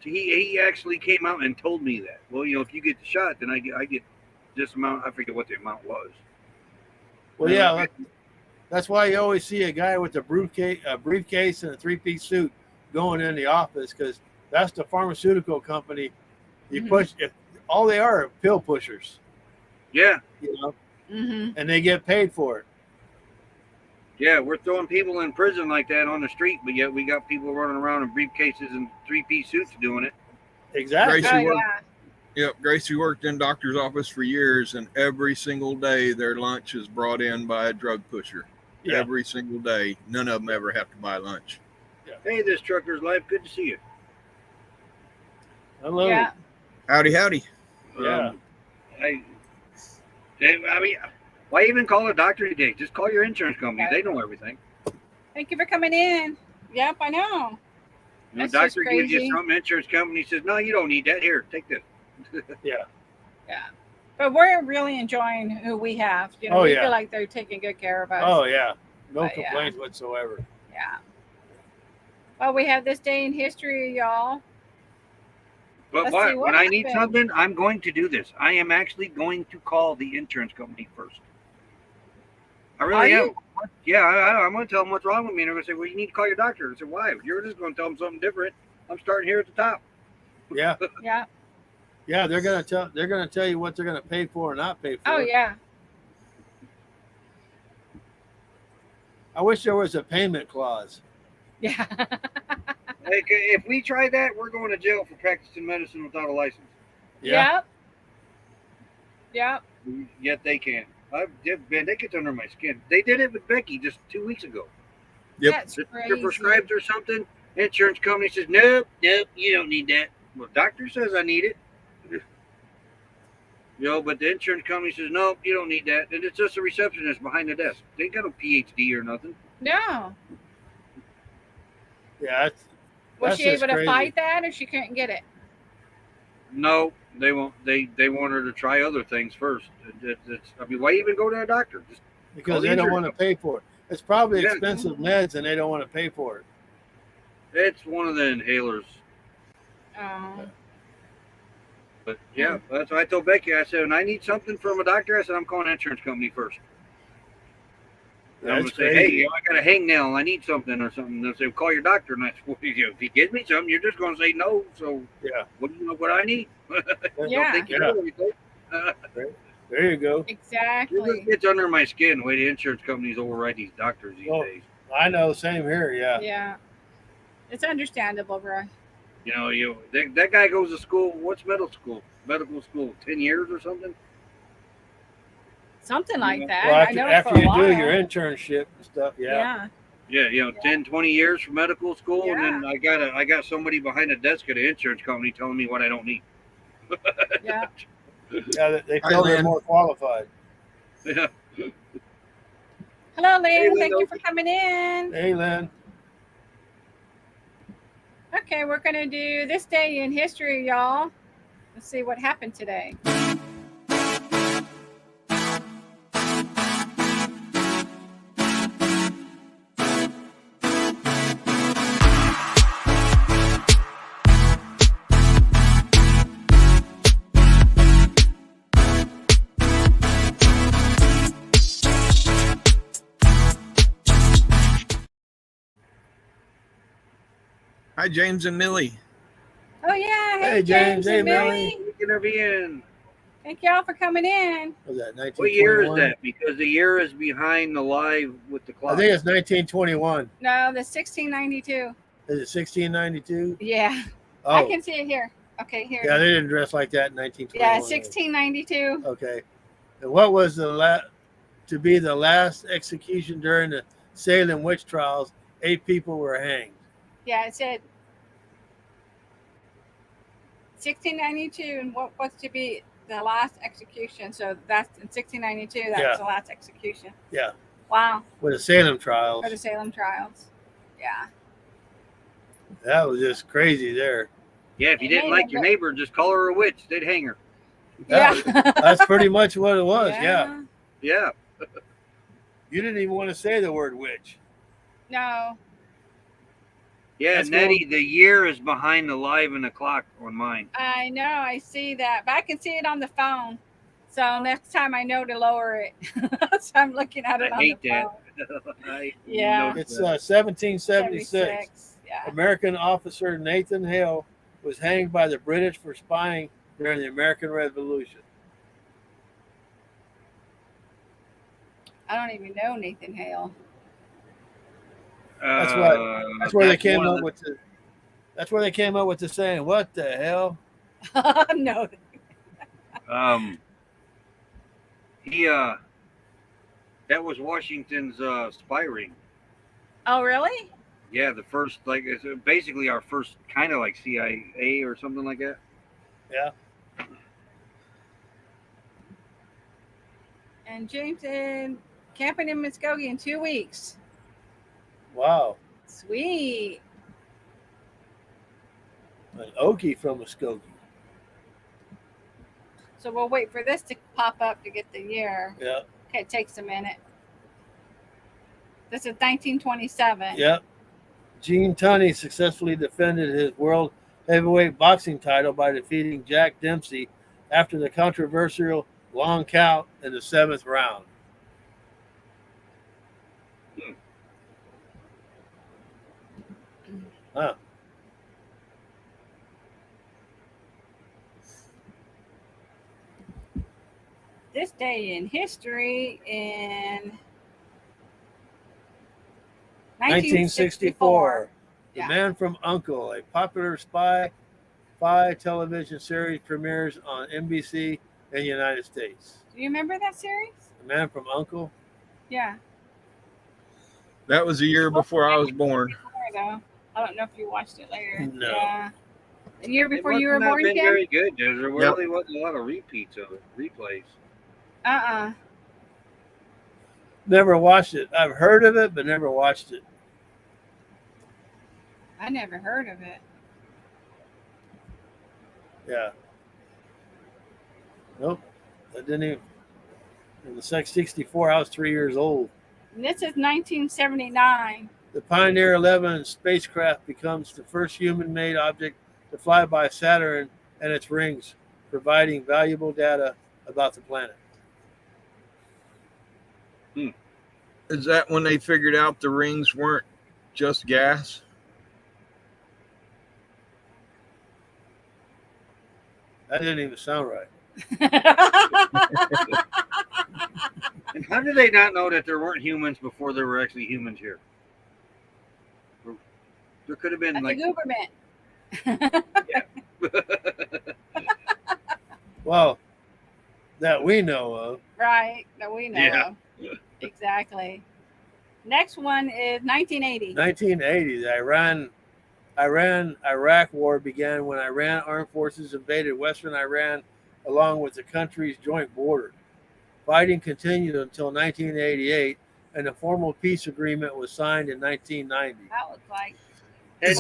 He actually came out and told me that. Well, you know, if you get the shot, then I get this amount. I forget what the amount was. Well, yeah, that's why you always see a guy with a briefcase and a 3-piece suit going in the office, because that's the pharmaceutical company. You push. All they are pill pushers. Yeah. You know, and they get paid for it. Yeah, we're throwing people in prison like that on the street, but yet we got people running around in briefcases and 3-piece suits doing it. Exactly. Gracie worked in doctor's office for years, and every single day their lunch is brought in by a drug pusher. Yeah. Every single day. None of them ever have to buy lunch. Yeah. Hey, this Trucker's Life. Good to see you. Hello. Yeah. Howdy. Yeah. I mean, why even call a doctor today? Just call your insurance company. They know everything. Thank you for coming in. Yep, I know. The doctor gives you some insurance company says, no, you don't need that. Here, take this. Yeah. But we're really enjoying who we have. You know, we feel like they're taking good care of us. Oh, yeah. No complaints whatsoever. Yeah. Well, we have this day in history, y'all. But when I need something, I'm going to do this. I am actually going to call the insurance company first. I really am. Yeah, I'm going to tell them what's wrong with me. And they're going to say, well, you need to call your doctor. I said, why? You're just going to tell them something different. I'm starting here at the top. Yeah. Yeah. Yeah, they're going to tell you what they're going to pay for or not pay for. Oh, yeah. I wish there was a payment clause. Yeah. Like, if we try that, we're going to jail for practicing medicine without a license. Yeah. Yep. Yet they can't. Man, they get under my skin. They did it with Becky just 2 weeks ago. Yep. That's crazy. You're prescribed or something. Insurance company says, nope, you don't need that. Well, doctor says I need it. You know, but the insurance company says, nope, you don't need that. And it's just a receptionist behind the desk. They ain't got no PhD or nothing. No. Yeah. Was she able to fight that, or she couldn't get it? No, they won't. They want her to try other things first. I mean, why even go to a doctor? Just because they don't want to pay for it. It's probably expensive meds, and they don't want to pay for it. It's one of the inhalers. Oh. But yeah, that's what I told Becky. I said, when I need something from a doctor, I said, I'm calling an insurance company first. And I'm going to say, hey, you know, I got a hangnail. I need something or something. They'll say, call your doctor. And I said, well, if he gives me something, you're just going to say no. So what do you know what I need? Yeah. Think you know everything. There you go. Exactly. It's under my skin the way the insurance companies override these doctors these days. I know, same here. Yeah. Yeah. It's understandable, bro. You know, that guy goes to school. What's medical school? 10 years or something? Something like that. Well, I know after for a you while. do your internship and stuff, Yeah. Yeah, you know, 10, 20 years for medical school, Yeah. and then I got somebody behind the desk at an insurance company telling me what I don't need. Yeah. Yeah, they feel they're more qualified. Yeah. Hello, Lynn. Hey, Thank you for coming in. Hey, Lynn. Okay, we're going to do this day in history, y'all. Let's see what happened today. Hi, James and Millie. Oh, yeah. Hey, James. and Hey, Millie. Thank y'all for coming in. Was that 1921? What year is that? Because the year is behind the live with the clock. I think it's 1921. No, the 1692. Is it 1692? Yeah. Oh. I can see it here. Okay, here. Yeah, they didn't dress like that in 1921. Yeah, 1692. Okay. And what was to be the last execution during the Salem witch trials? 8 people were hanged. Yeah, it said 1692, and what was to be the last execution. So that's in 1692. That was the last execution. Yeah. Wow. With the Salem trials. For the Salem trials. Yeah. That was just crazy there. Yeah, if you didn't like your neighbor, just call her a witch. They'd hang her. Yeah. That's pretty much what it was. Yeah. Yeah. You didn't even want to say the word witch. No. Yeah, Nette, the year is behind the live and the clock on mine. I know, I see that, but I can see it on the phone. So next time I know to lower it. So I'm looking at it on the phone. Yeah. It's 1776. Yeah. American officer Nathan Hale was hanged by the British for spying during the American Revolution. I don't even know Nathan Hale. That's where they came up with the. That's where they came up with the saying, "What the hell?" No. That was Washington's spy ring. Oh, really? Yeah, the first, like, it's basically our first kind of like CIA or something like that. Yeah. And James in camping in Muskogee in 2 weeks. Wow. Sweet. An Okie from Muskogee. So we'll wait for this to pop up to get the year. Yeah. Okay, it takes a minute. This is 1927. Yep. Gene Tunney successfully defended his world heavyweight boxing title by defeating Jack Dempsey after the controversial long count in the 7th round. Huh. This day in history in 1964. The Man from U.N.C.L.E., a popular spy television series, premieres on NBC in the United States. Do you remember that series? The Man from U.N.C.L.E.? Yeah. That was a year before I was born. I don't know if you watched it later. No. Yeah. The year before you were born, Kim? Very good. There really wasn't a lot of repeats of it, replays. Never watched it. I've heard of it, but never watched it. I never heard of it. Yeah. Nope. I didn't even. And the Sec 64, I was 3 years old. And this is 1979. The Pioneer 11 spacecraft becomes the first human-made object to fly by Saturn and its rings, providing valuable data about the planet. Is that when they figured out the rings weren't just gas? That didn't even sound right. And how did they not know that there weren't humans before there were actually humans here? There could have been That's like the government. Well, that we know of. Right, that we know Yeah. of. Exactly. Next one is 1980. 1980, the Iran-Iraq war began when Iran armed forces invaded western Iran along with the country's joint border. Fighting continued until 1988, and a formal peace agreement was signed in 1990. That was like and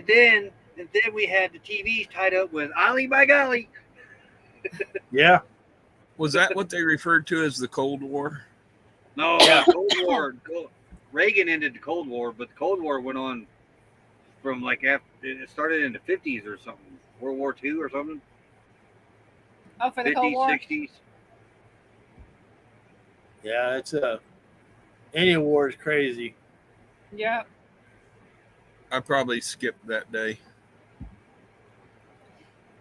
then we had the TVs tied up with Ali by golly. Yeah. Was that what they referred to as the Cold War? No, Yeah. Cold War. Reagan ended the Cold War, but the Cold War went on from like after it started in the 50s or something, World War II or something. oh for the Cold 50s, War. 60s. Yeah, it's any war is crazy. Yep. I probably skipped that day.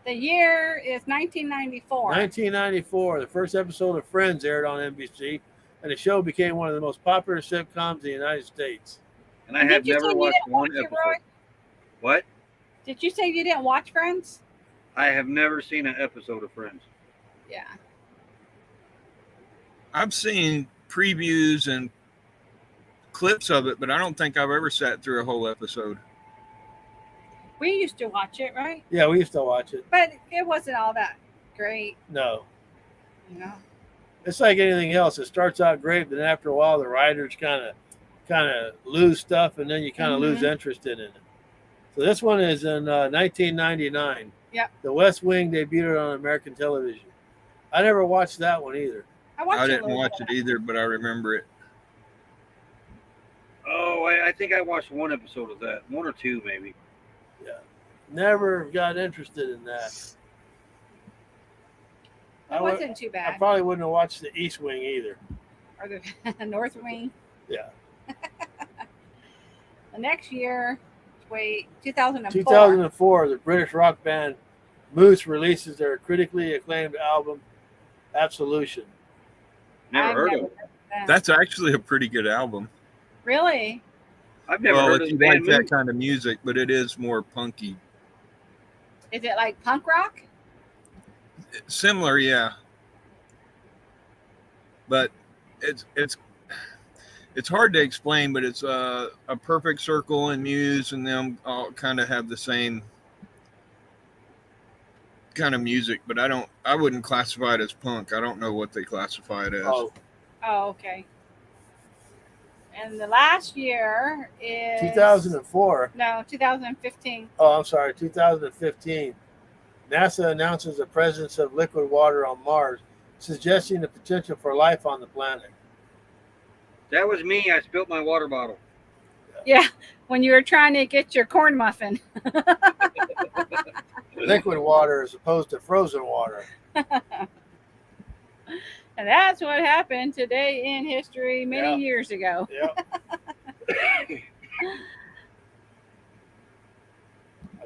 The year is 1994. 1994, the first episode of Friends aired on NBC, and the show became one of the most popular sitcoms in the United States. And I have Did you say never you watched didn't one watch it, episode. Roy? What? Did you say you didn't watch Friends? I have never seen an episode of Friends. Yeah. I've seen previews and clips of it, but I don't think I've ever sat through a whole episode. We used to watch it, right? Yeah, we used to watch it. But it wasn't all that great, No, you know. it's like anything else. It starts out great, but then after a while, the writers kind of lose stuff, and then you kind of lose interest in it. So this one is in 1999. Yep. The West Wing debuted on American television. I never watched that one either. watched I a didn't little watch bit. it either, but I remember it. Oh, I think I watched one episode of that, one or two maybe. Never got interested in that. It wasn't too I bad. probably wouldn't have watched the East Wing either. Or the North Wing. Yeah. The next year, 2004. 2004, the British rock band Moose releases their critically acclaimed album, Absolution. Never I've heard never of it. that. That's actually a pretty good album. Really? I've never Well, heard if of you the like band that Moose. kind of music, but it is more punky. Is it like punk rock? Similar, yeah. But it's hard to explain, but it's a Perfect Circle and Muse and them all kind of have the same kind of music, but I wouldn't classify it as punk. I don't know what they classify it as. Oh, Oh, okay. And the last year is 2004. No, 2015. Oh, I'm sorry, 2015. NASA announces the presence of liquid water on Mars, suggesting the potential for life on the planet. That was me. I spilled my water bottle. Yeah, when you were trying to get your corn muffin. Liquid water as opposed to frozen water. And that's what happened today in history many Yeah. years ago. Yep.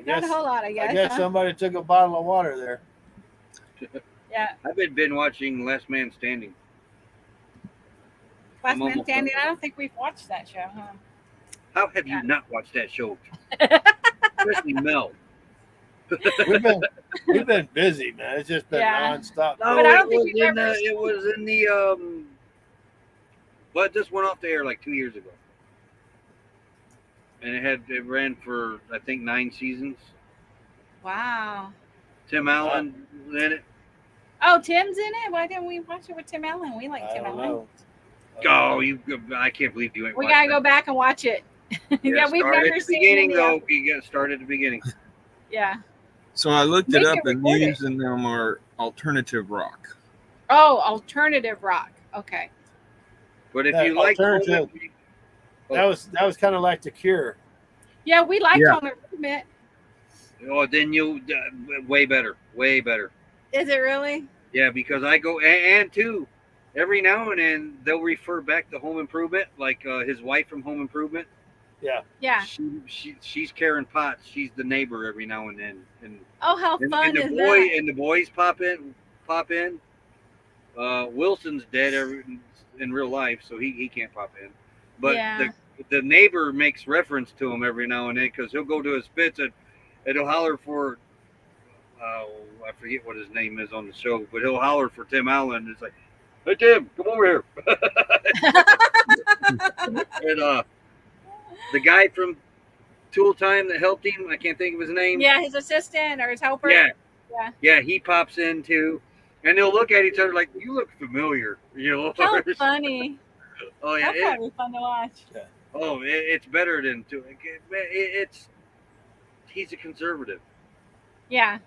Not a whole lot, I guess. I guess huh? somebody took a bottle of water there. Yeah, I've been watching Last Man Standing. Last I'm Man almost Standing. done. I don't think we've watched that show, huh? How have Yeah. you not watched that show? Especially Mel. We've been busy, man. It's just been Yeah. nonstop. No, But I don't it think was you've in ever the. It was in the. Well, it just went off the air like 2 years ago, and it ran for I think 9 seasons. Wow. Tim Allen was in it. Oh, Tim's in it? Why didn't we watch it with Tim Allen? We like I Tim don't Allen. know. Oh, I can't believe you ain't. We watched gotta that. go back and watch it. Yeah, we've start never at the seen beginning any though. of- You got to start at the beginning. Yeah. So I looked Make it it up, and record it. Muse and them are alternative rock. Oh, alternative rock. Okay. But if That you like home alternative- improvement, that was kind of like The Cure. Yeah, we liked Yeah. Home Improvement. then you way better, way better. Is it really? Yeah, because I go and too, every now and then they'll refer back to Home Improvement, like his wife from Home Improvement. Yeah. Yeah. She's Karen Potts. She's the neighbor every now and then, and Oh, how fun and the is boy that? and the boys pop in. Wilson's dead in real life, so he can't pop in. But Yeah. the neighbor makes reference to him every now and then because he'll go to his spits and he'll holler for. I forget what his name is on the show, but he'll holler for Tim Allen. It's like, "Hey Tim, come over here." And the guy from Tool Time that helped him, I can't think of his name. Yeah, his assistant or his helper. Yeah, he pops in too, and they'll look at each other like, "You look familiar," you know. How funny. Oh yeah, That's probably fun to watch. it's better than it's. He's a conservative. Yeah.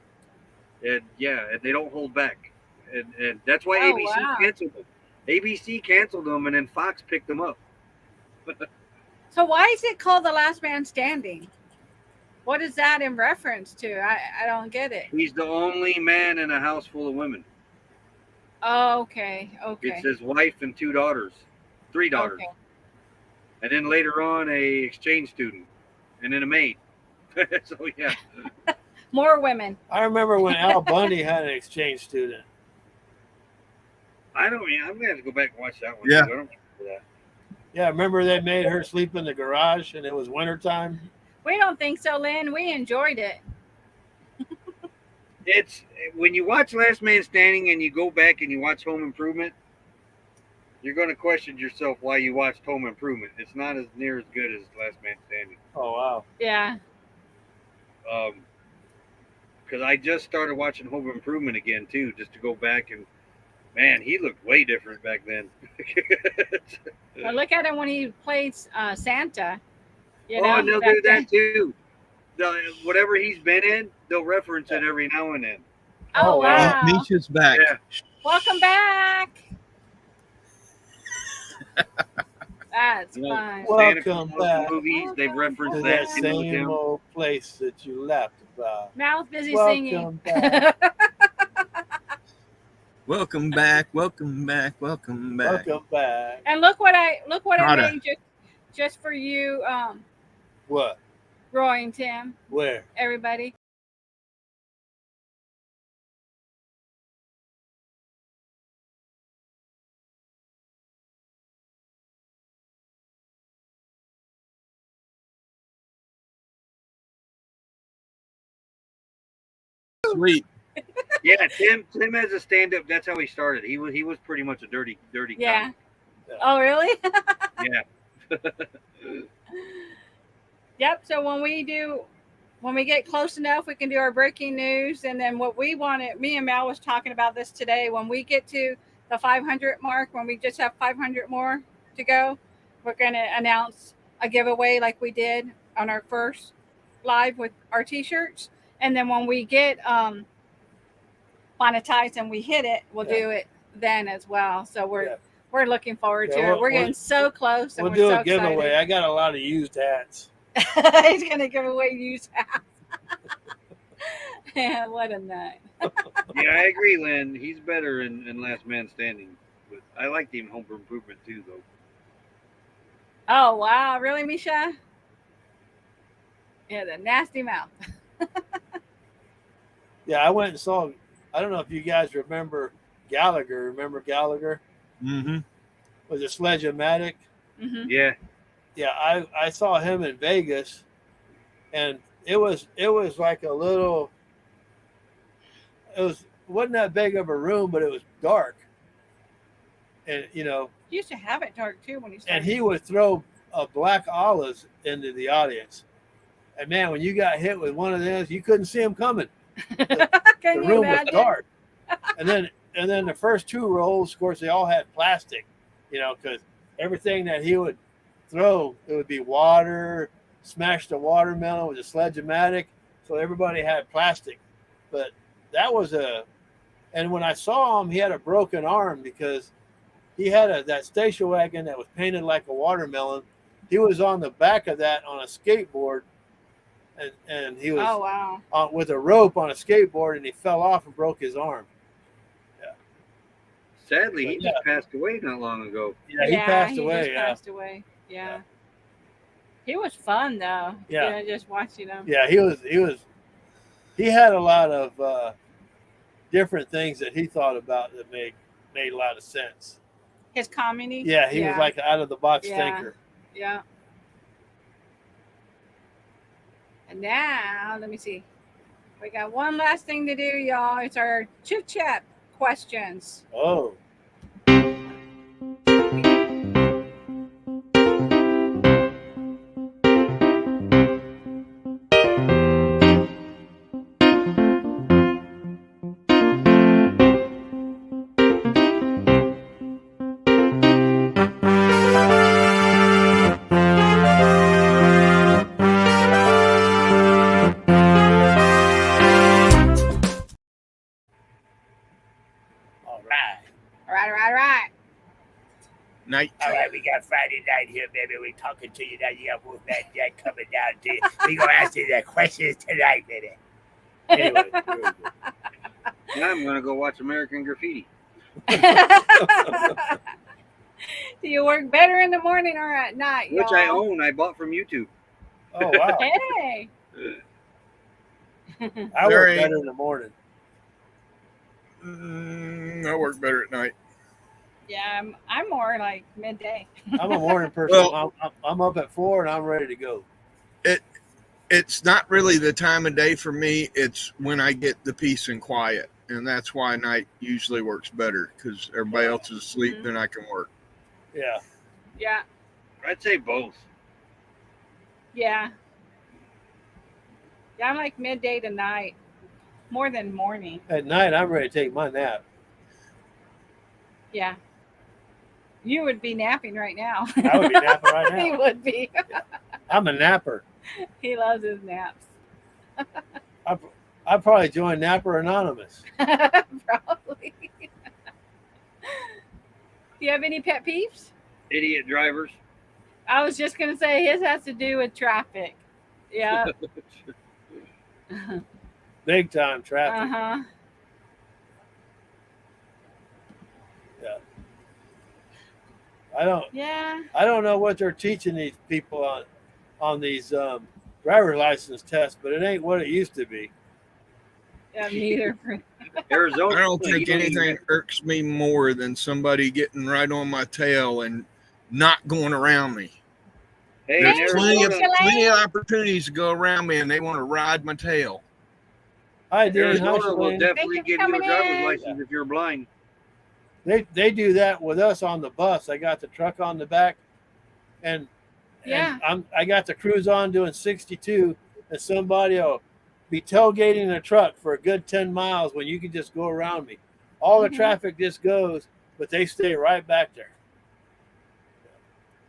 And and they don't hold back, and that's why Oh, ABC wow. canceled them. ABC canceled them, and then Fox picked them up. So why is it called The Last Man Standing? What is that in reference to? I don't get it. He's the only man in a house full of women. Oh, okay. Okay. It's his wife and 3 daughters, Okay. and then later on a exchange student, and then a maid. So yeah, More women. I remember when Al Bundy had an exchange student. I'm gonna have to go back and watch that one. Yeah. Too. I don't remember that. Yeah, remember they made her sleep in the garage and it was wintertime? We don't think so, Lynn. We enjoyed it. It's when you watch Last Man Standing and you go back and you watch Home Improvement, you're going to question yourself why you watched Home Improvement. It's not as near as good as Last Man Standing. Oh, wow. Yeah. Because I just started watching Home Improvement again too, just to go back and man, he looked way different back then. Well, look at him when he plays Santa. You Oh, know, and they'll back do then. that too. Whatever he's been in, they'll reference it every now and then. Oh, Oh, wow. wow. Misha's back. Yeah. Welcome back. That's You know, fun. Well, Santa Welcome Claus back. movies, they've To referenced that that too with same him. old place that you left about. Mouth busy Welcome singing. back. Welcome back. Welcome back. Welcome back. Welcome back. And look what I Nada. made just for you, What? Roy and Tim, Where? everybody. Sweet. Yeah, Tim as a stand-up, that's how he started. He was pretty much a dirty Yeah. comic. Oh, really? Yeah. Yep. So when we get close enough, we can do our breaking news. And then what we wanted, me and Mal was talking about this today. When we get to the 500 mark, when we just have 500 more to go, we're going to announce a giveaway like we did on our first live with our t-shirts. And then when we get monetized and we hit it, we'll do it then as well. So we're looking forward to it. We're getting so close. And We'll we're do so a giveaway. excited. I got a lot of used hats. He's gonna give away used hats. Yeah, what a nut. Yeah, I agree, Lynn. He's better in Last Man Standing. But I liked him in Home Improvement too, though. Oh wow, really, Misha? Yeah, the nasty mouth. Yeah, I went and saw. I don't know if you guys remember Gallagher. Remember Gallagher? Mm-hmm. Was a Sledge-O-Matic. Mm-hmm. Yeah. Yeah, I saw him in Vegas, and it was like a little. Wasn't that big of a room, but it was dark, and He used to have it dark too when he started. and he would throw black olives into the audience, and man, when you got hit with one of those, you couldn't see him coming. Can The you room was imagine? dark, and then the first 2 rolls, of course, they all had plastic, because everything that he would throw, it would be water, smash the watermelon with a Sledge-O-Matic, so everybody had plastic. But that was And when I saw him, he had a broken arm because he had that station wagon that was painted like a watermelon. He was on the back of that on a skateboard, and he was with a rope on a skateboard, and he fell off and broke his arm. Yeah. Sadly, he just passed away not long ago. Yeah, he passed away. Just passed away. Yeah. He was fun though. Yeah. Just watching him. Yeah, he had a lot of different things that he thought about that made a lot of sense. His comedy. Yeah, he was like an out of the box thinker. Yeah. And now, let me see. We got one last thing to do, y'all. It's our chit chat questions. Oh. Night. All right, we got Friday night here, baby. We're talking to you now. You got Wolfman Jack coming down to you. We're going to answer the questions tonight, baby. Anyway, Now I'm going to go watch American Graffiti. Do you work better in the morning or at night, Which y'all? I own. I bought from YouTube. oh wow. Hey. I work better in the morning. I work better at night. Yeah, I'm more like midday. I'm a morning person. Well, I'm up at 4 and I'm ready to go. It's not really the time of day for me. It's when I get the peace and quiet. And that's why night usually works better because everybody else is asleep, then I can work. Yeah. Yeah. I'd say both. Yeah. Yeah, I'm like midday to night, more than morning. At night, I'm ready to take my nap. Yeah. You would be napping right now. I would be napping right now. He would be. I'm a napper. He loves his naps. I'd probably join Napper Anonymous. Probably. Do you have any pet peeves? Idiot drivers. I was just going to say his has to do with traffic. Yeah. Big time traffic. Uh-huh. Yeah. I don't know what they're teaching these people on these driver's license tests, but it ain't what it used to be. Yeah, neither. Arizona. I don't think anything irks me more than somebody getting right on my tail and not going around me. Hey, There's plenty Arizona. of opportunities to go around me, and they want to ride my tail. I did. Arizona will definitely Thank you give for you a coming driver's in. license if you're blind. They do that with us on the bus. I got the truck on the back, and I got the cruise on doing 62, and somebody will be tailgating a truck for a good 10 miles when you can just go around me. All the traffic just goes, but they stay right back there.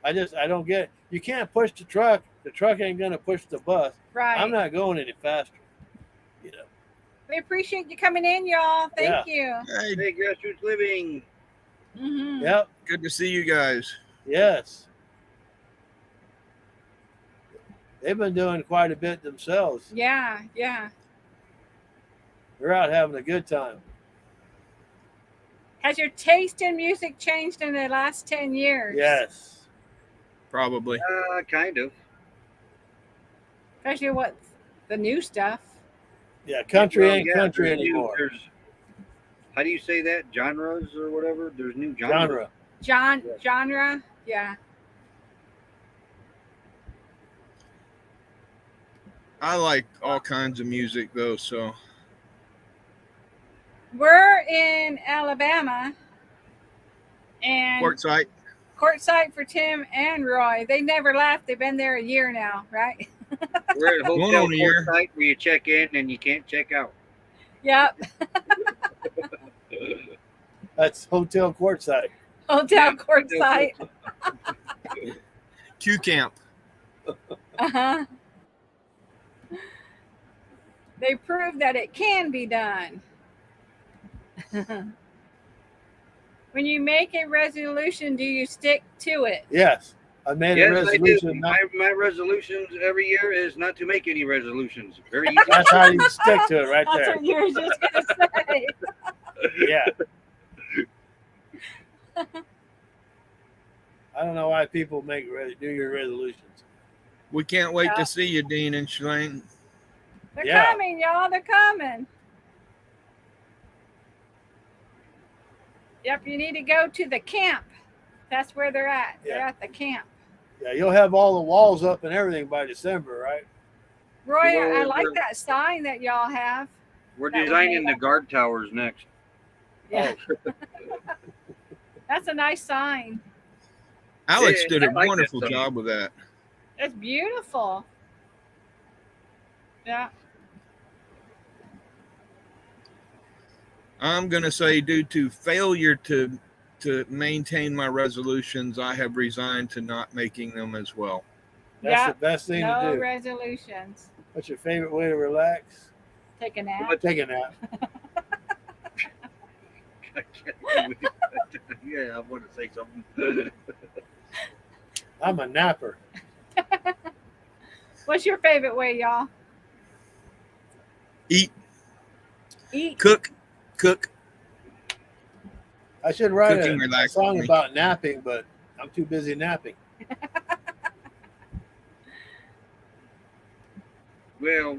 I don't get it. You can't push the truck. The truck ain't gonna push the bus. Right. I'm not going any faster. You know. We appreciate you coming in, y'all. Thank you. Hey, Hey, grassroots living. Mm-hmm. Yep. good to see you guys. Yes. They've been doing quite a bit themselves. Yeah. They're out having a good time. Has your taste in music changed in the last 10 years? Yes. Probably. Kind of. Especially what the new stuff. Yeah, country Well, ain't yeah, country there's anymore. How do you say that? Genres or whatever? There's new genres. Genre. Yeah. I like all kinds of music, though, so. We're in Alabama. And courtside for Tim and Roy. They never left. They've been there a year now, right? We're at a Going hotel on a year. site where you check in and you can't check out. Yep. That's hotel courtside. Hotel courtside. Q Camp. Uh-huh. They proved that it can be done. When you make a resolution, do you stick to it? Yes. I made a Yes, I do. resolution. My resolutions every year is not to make any resolutions. Very easy. That's how you stick to it right That's there. what you were just gonna say. Yeah. I don't know why people do your resolutions. We can't wait Yeah. to see you, Dean and Shalane. They're Yeah. coming, y'all. They're coming. Yep, you need to go to the camp. That's where they're at. They're Yeah. at the camp. Yeah, you'll have all the walls up and everything by December, right? Roy, Well, I like that sign that y'all have. We're That was designing made the guard towers next. Yeah. That's a nice sign. Alex Yeah, did a I like that wonderful sign. job with that. It's beautiful. Yeah. I'm going to say, due to failure to maintain my resolutions, I have resigned to not making them as well. That's Yep. the best thing No to do. resolutions. What's your favorite way to relax? Take a nap. Take a nap. Yeah, I want to say something. I'm a napper. What's your favorite way, y'all? Eat, Eat. cook. I should write Cooking a relaxes song me. about napping, but I'm too busy napping. Well,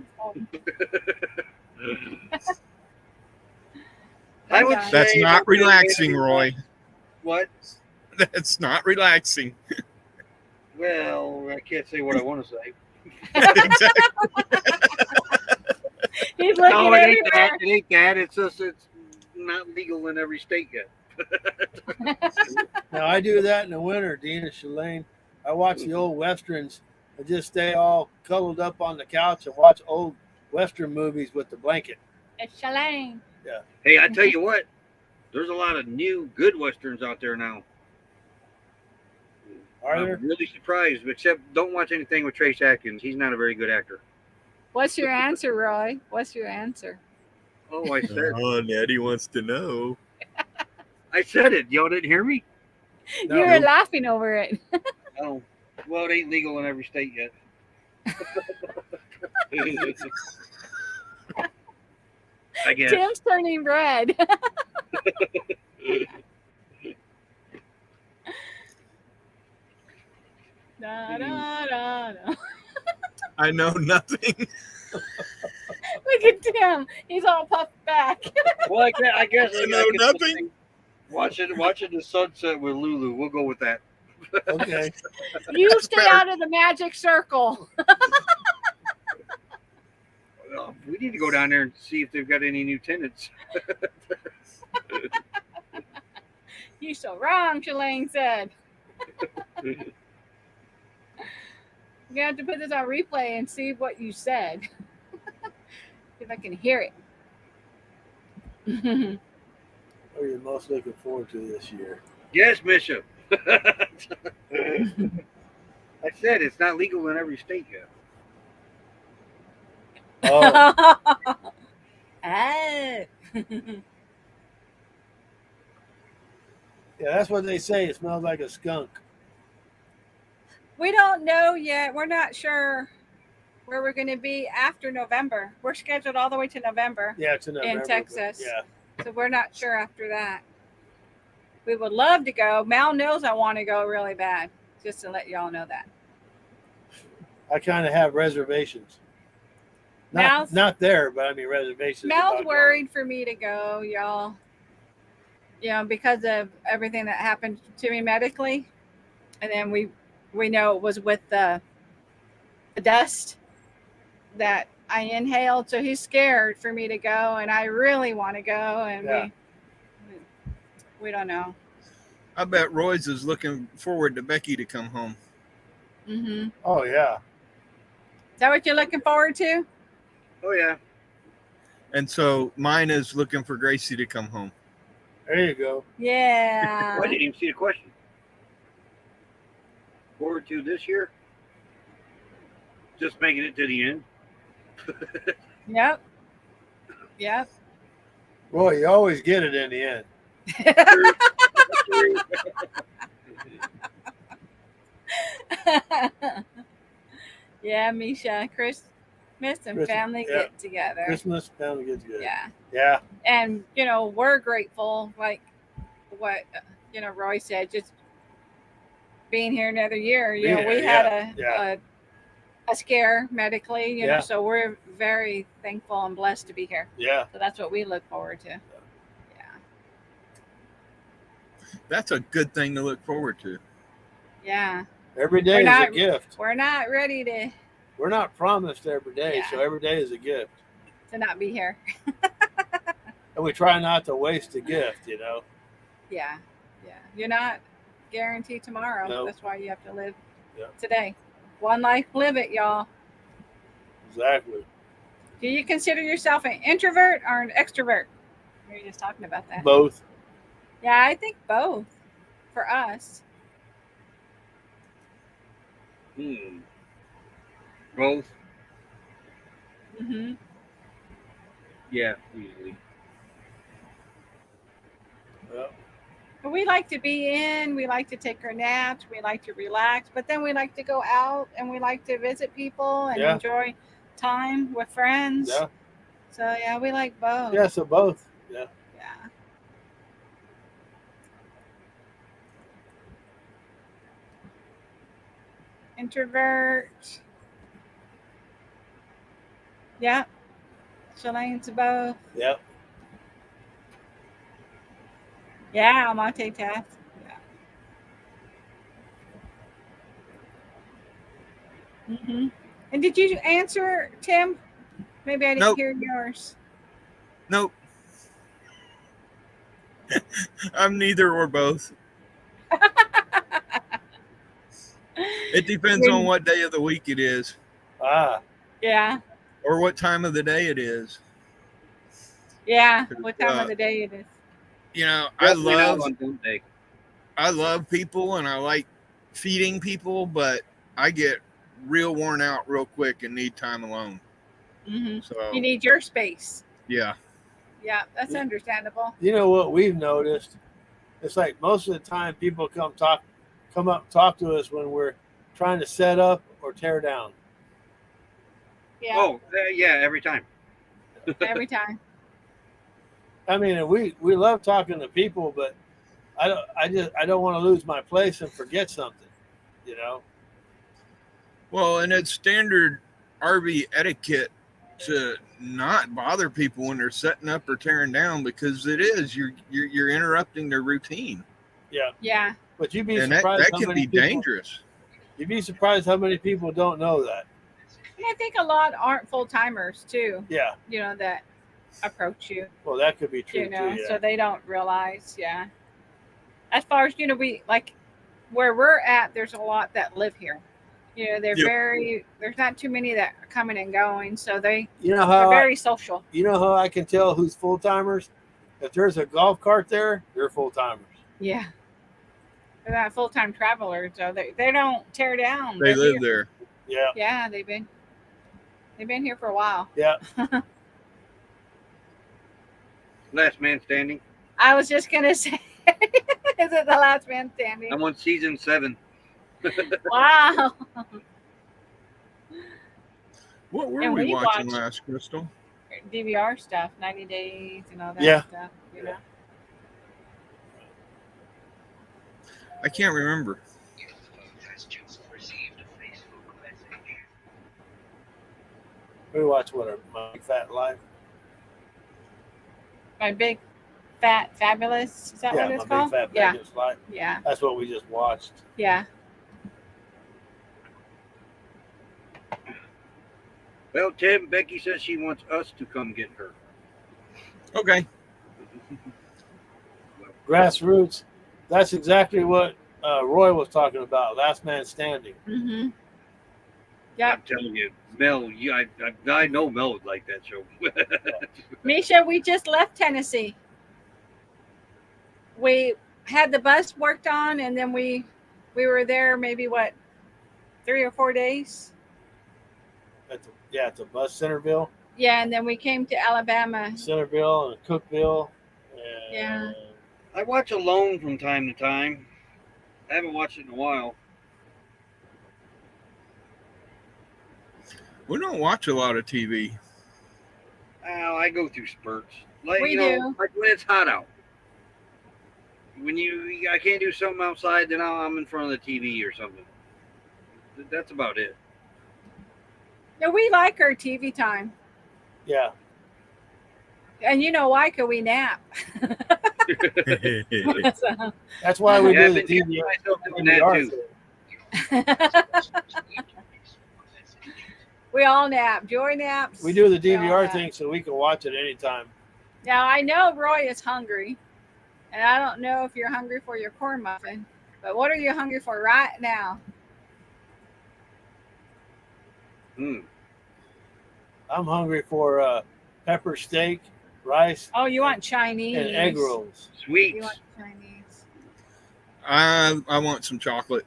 I would say That's not relaxing, Roy. What? That's not relaxing. Well, I can't say what I want to say. Exactly. He's looking No, it ain't everywhere. that. It ain't that. It's just it's not legal in every state yet. Now I do that in the winter, Dean and Shalane. I watch the old westerns and just stay all cuddled up on the couch and watch old western movies with the blanket. It's Shalane. Hey, I tell you what, there's a lot of new good westerns out there now. Are there? I'm really surprised, except don't watch anything with Trace Atkins. He's not a very good actor. What's your answer, Roy? What's your answer? Oh, I said Nettie wants to know. I said it. Y'all didn't hear me? No. You were laughing over it. Oh, well, it ain't legal in every state yet. I guess. Tim's turning red. Da, da, da, da. I know nothing. Look at Tim. He's all puffed back. Well, I guess I know nothing. Watching the sunset with Lulu. We'll go with that. Okay. You stay better. out of the magic circle. We need to go down there and see if they've got any new tenants. You so wrong, Shalane said. We're gonna have to put this on replay and see what you said. See if I can hear it. What are you most looking forward to this year? Yes, Bishop. I said it's not legal in every state yet. Oh, Ah. yeah, that's what they say. It smells like a skunk. We don't know yet. We're not sure where we're going to be after November. We're scheduled all the way to November, Yeah, it's in November, but Texas. Yeah. so we're not sure after that. We would love to go. Mal knows I want to go really bad, just to let y'all know that. I kind of have reservations. Mal's- Not there, but I mean reservations. Mal's about worried for me to go, y'all. You know, because of everything that happened to me medically. And then we know it was with the dust that I inhaled. So he's scared for me to go, and I really want to go, and Yeah. we don't know. I bet Roy's is looking forward to Becky to come home. Mm-hmm. Is Oh yeah. that what you're looking forward to? Oh yeah. And so mine is looking for Gracie to come home. There you go. Yeah. I didn't even see the question. Forward to this year? Just making it to the end. Yep. Boy, you always get it in the end. Yeah, Misha, Christmas and family get together. Christmas, family get together. Yeah. Yeah. And, you know, we're grateful, like what, you know, Roy said, just being here another year. You know, we had a scare medically, you know, so we're very thankful and blessed to be here. Yeah. So that's what we look forward to. Yeah. That's a good thing to look forward to. Yeah. Every day is a gift. We're not ready to. We're not promised every day, so every day is a gift. To not be here. And we try not to waste a gift, you know. Yeah. Yeah. You're not guaranteed tomorrow. Nope. That's why you have to live today. One life, live it, y'all. Exactly. Do you consider yourself an introvert or an extrovert? We were just talking about that. Both. Yeah, I think both for us. Both. Mm-hmm. Yeah, usually. Well, But we like to be in, we like to take our naps, we like to relax, but then we like to go out and we like to visit people and enjoy time with friends. Yeah. So yeah, we like both. Yeah, so both. Yeah. Yeah. Introvert. Yeah. Shalane's both. Yep. Yeah, I'm multitask. Yeah. Mm-hmm. And did you answer, Tim? Maybe I didn't hear yours. Nope. I'm neither or both. It depends on what day of the week it is. Ah. Yeah. Or what time of the day it is. Yeah, what time of the day it is. You know, I love people and I like feeding people, but I get real worn out real quick and need time alone. Mm-hmm. So you need your space. Yeah. Yeah, that's understandable. You know what we've noticed? It's like most of the time people come up and talk to us when we're trying to set up or tear down. Yeah. Oh, yeah, every time. Every time. I mean, we love talking to people, but I don't want to lose my place and forget something, you know. Well, and it's standard RV etiquette to not bother people when they're setting up or tearing down, because it is you're interrupting their routine. Yeah. Yeah. But you'd be and surprised that how can many be people, dangerous. You'd be surprised how many people don't know that. And I think a lot aren't full timers too. Yeah. You know, that approach you. Well, that could be true You know, too. Yeah. so they don't realize. Yeah. As far as, you know, we like where we're at, there's a lot that live here. You know, they're there's not too many that are coming and going. So they're very social. You know how I can tell who's full timers? If there's a golf cart there, they're full timers. Yeah. They're not full time travelers, so they don't tear down. They live there. Yeah. Yeah, they've been here for a while. Yeah. Last man standing. I was just gonna say, is it the last man standing? I'm on season 7. Wow. What were we watching last, Crystal? DVR stuff, 90 Days and all that stuff. You know. I can't remember. We watch My Big Fat Life. My Big Fat Fabulous. Is that what it's called? Big Fat Fabulous Life. Yeah. That's what we just watched. Yeah. Well, Tim, Becky says she wants us to come get her. Okay. Grassroots. That's exactly what Roy was talking about. Last man standing. Mm-hmm. Yeah. I'm telling you, Mel. I know Mel would like that show. Misha, we just left Tennessee. We had the bus worked on, and then we were there maybe 3 or 4 days. At the bus Centerville. Yeah, and then we came to Alabama. Centerville and Cookville. And Yeah. I watch Alone from time to time. I haven't watched it in a while. We don't watch a lot of TV. I go through spurts. Like We you know, do. like when it's hot out. When I can't do something outside, then I'm in front of the TV or something. That's about it. Yeah, we like our TV time. Yeah. And you know why? Because we nap. So- That's why we Yeah, do I've the been catching myself doing that DVR too. thing. we all nap. Joy naps. We do the We all DVR nap. thing so we can watch it anytime. Now, I know Roy is hungry. And I don't know if you're hungry for your corn muffin. But what are you hungry for right now? Mm. I'm hungry for pepper steak, rice, Oh, you want Chinese. and egg rolls. You Sweets. want Chinese. I want some chocolate.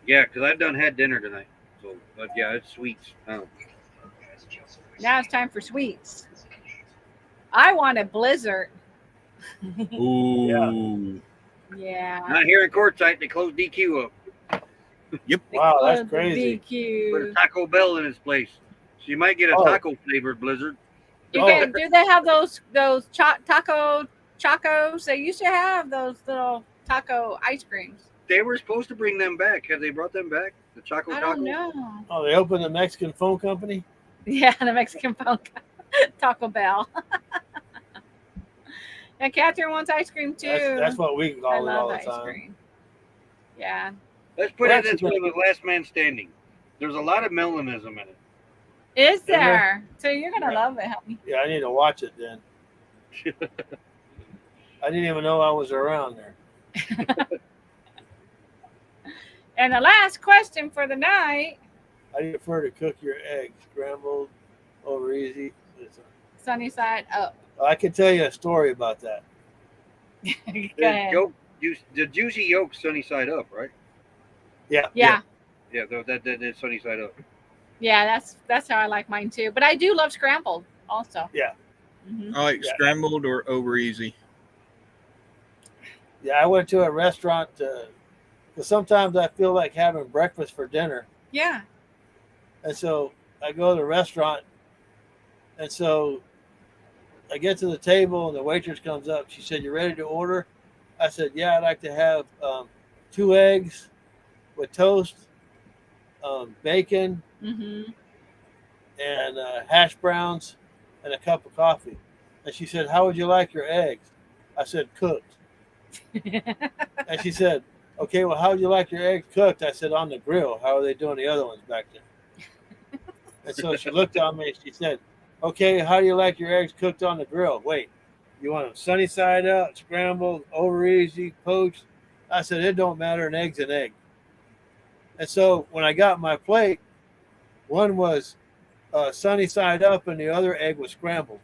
Yeah, because I've had dinner tonight. So, but yeah, it's sweets. Oh. Now it's time for sweets. I want a blizzard. Ooh. Yeah. Not here in Quartzsite. They closed DQ up. Wow, that's Close the crazy. Put a DQ. Taco Bell in its place. So you might get a Oh. taco flavored blizzard. Do they have those taco chacos? They used to have those little taco ice creams. They were supposed to bring them back. Have they brought them back? The Choco I Taco? don't know. Oh, they opened the Mexican phone company? Yeah, the Mexican phone Taco Bell. And Catherine wants ice cream too. That's what we I call it all love the ice time. cream. Yeah. Let's put Well, it this way with Last Man Standing. There's a lot of melanism in it. Is there? So you're gonna love it, honey. Yeah, I need to watch it then. I didn't even know I was around there. And the last question for the night, I prefer to cook your eggs scrambled over easy. sunny side up. I can tell you a story about that. Go The ahead. the juicy yolk sunny side up, right? Yeah. Yeah. Yeah, that is sunny side up. Yeah, that's how I like mine too. But I do love scrambled also. Yeah. Mhm. I like Yeah. scrambled or over easy. Yeah, I went to a restaurant because sometimes I feel like having breakfast for dinner. Yeah. And so I go to the restaurant, and so I get to the table, and the waitress comes up. She said, "You ready to order?" I said, "Yeah, I'd like to have 2 eggs with toast, bacon, Mm-hmm. and hash browns, and a cup of coffee." And she said, "How would you like your eggs?" I said, "Cooked." And she said, "Okay, well, how would you like your eggs cooked?" I said, "On the grill. How are they doing the other ones back there?" And so she looked at me and she said, "Okay, how do you like your eggs cooked on the grill? Wait, you want them sunny side up, scrambled, over easy, poached?" I said, "It don't matter. An egg's an egg." And so when I got my plate, one was sunny side up and the other egg was scrambled.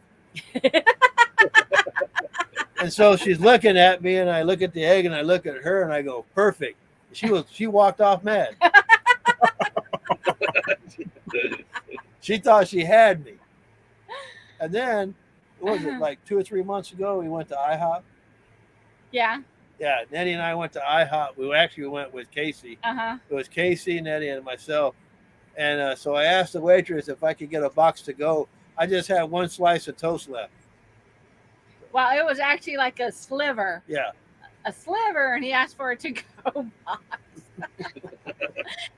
And so she's looking at me, and I look at the egg, and I look at her, and I go, "Perfect." She walked off mad. She thought she had me. And then, what was it, like 2 or 3 months ago, we went to IHOP. Yeah. Yeah, Nettie and I went to IHOP. We actually went with Casey. Uh-huh. It was Casey, Nettie, and myself. And so I asked the waitress if I could get a box to go. I just had 1 slice of toast left. Well, it was actually like a sliver. Yeah. A sliver, and he asked for a to-go box.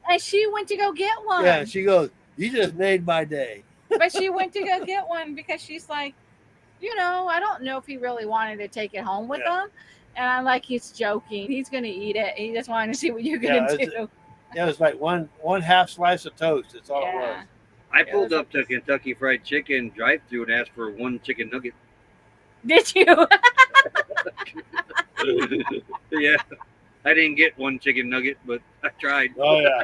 And she went to go get one. Yeah, and she goes, "You just made my day." But she went to go get one because she's like, I don't know if he really wanted to take it home with him. And I'm like, he's joking. He's going to eat it. He just wanted to see what you're going to do. Yeah, it was like one half slice of toast. That's all it was. I pulled up to Kentucky Fried Chicken drive-thru and asked for 1 chicken nugget. Did you? Yeah, I didn't get 1 chicken nugget, but I tried. Oh, yeah.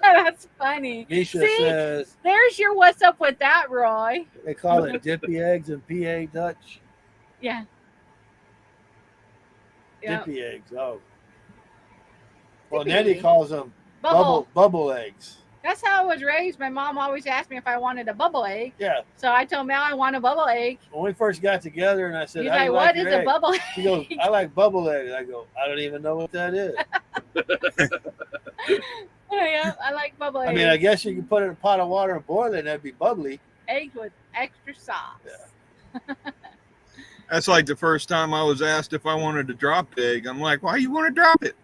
That's funny. Misha See? says There's your what's up with that, Roy. they call it dippy eggs in PA Dutch. Yeah. Yep. Dippy eggs. Oh. Well, Dippy. Nettie calls them Bubble. bubble eggs. That's how I was raised. My mom always asked me if I wanted a bubble egg. Yeah. So I told Mel I want a bubble egg. When we first got together, and I said, He's "How like, you "What like is your a egg?" bubble egg?" She goes, "I like bubble eggs." I go, "I don't even know what that is." Yeah, I like bubble eggs. I mean, I guess you could put it in a pot of water and boil it, and that'd be bubbly. Eggs with extra sauce. Yeah. That's like the first time I was asked if I wanted to drop egg. I'm like, why you want to drop it?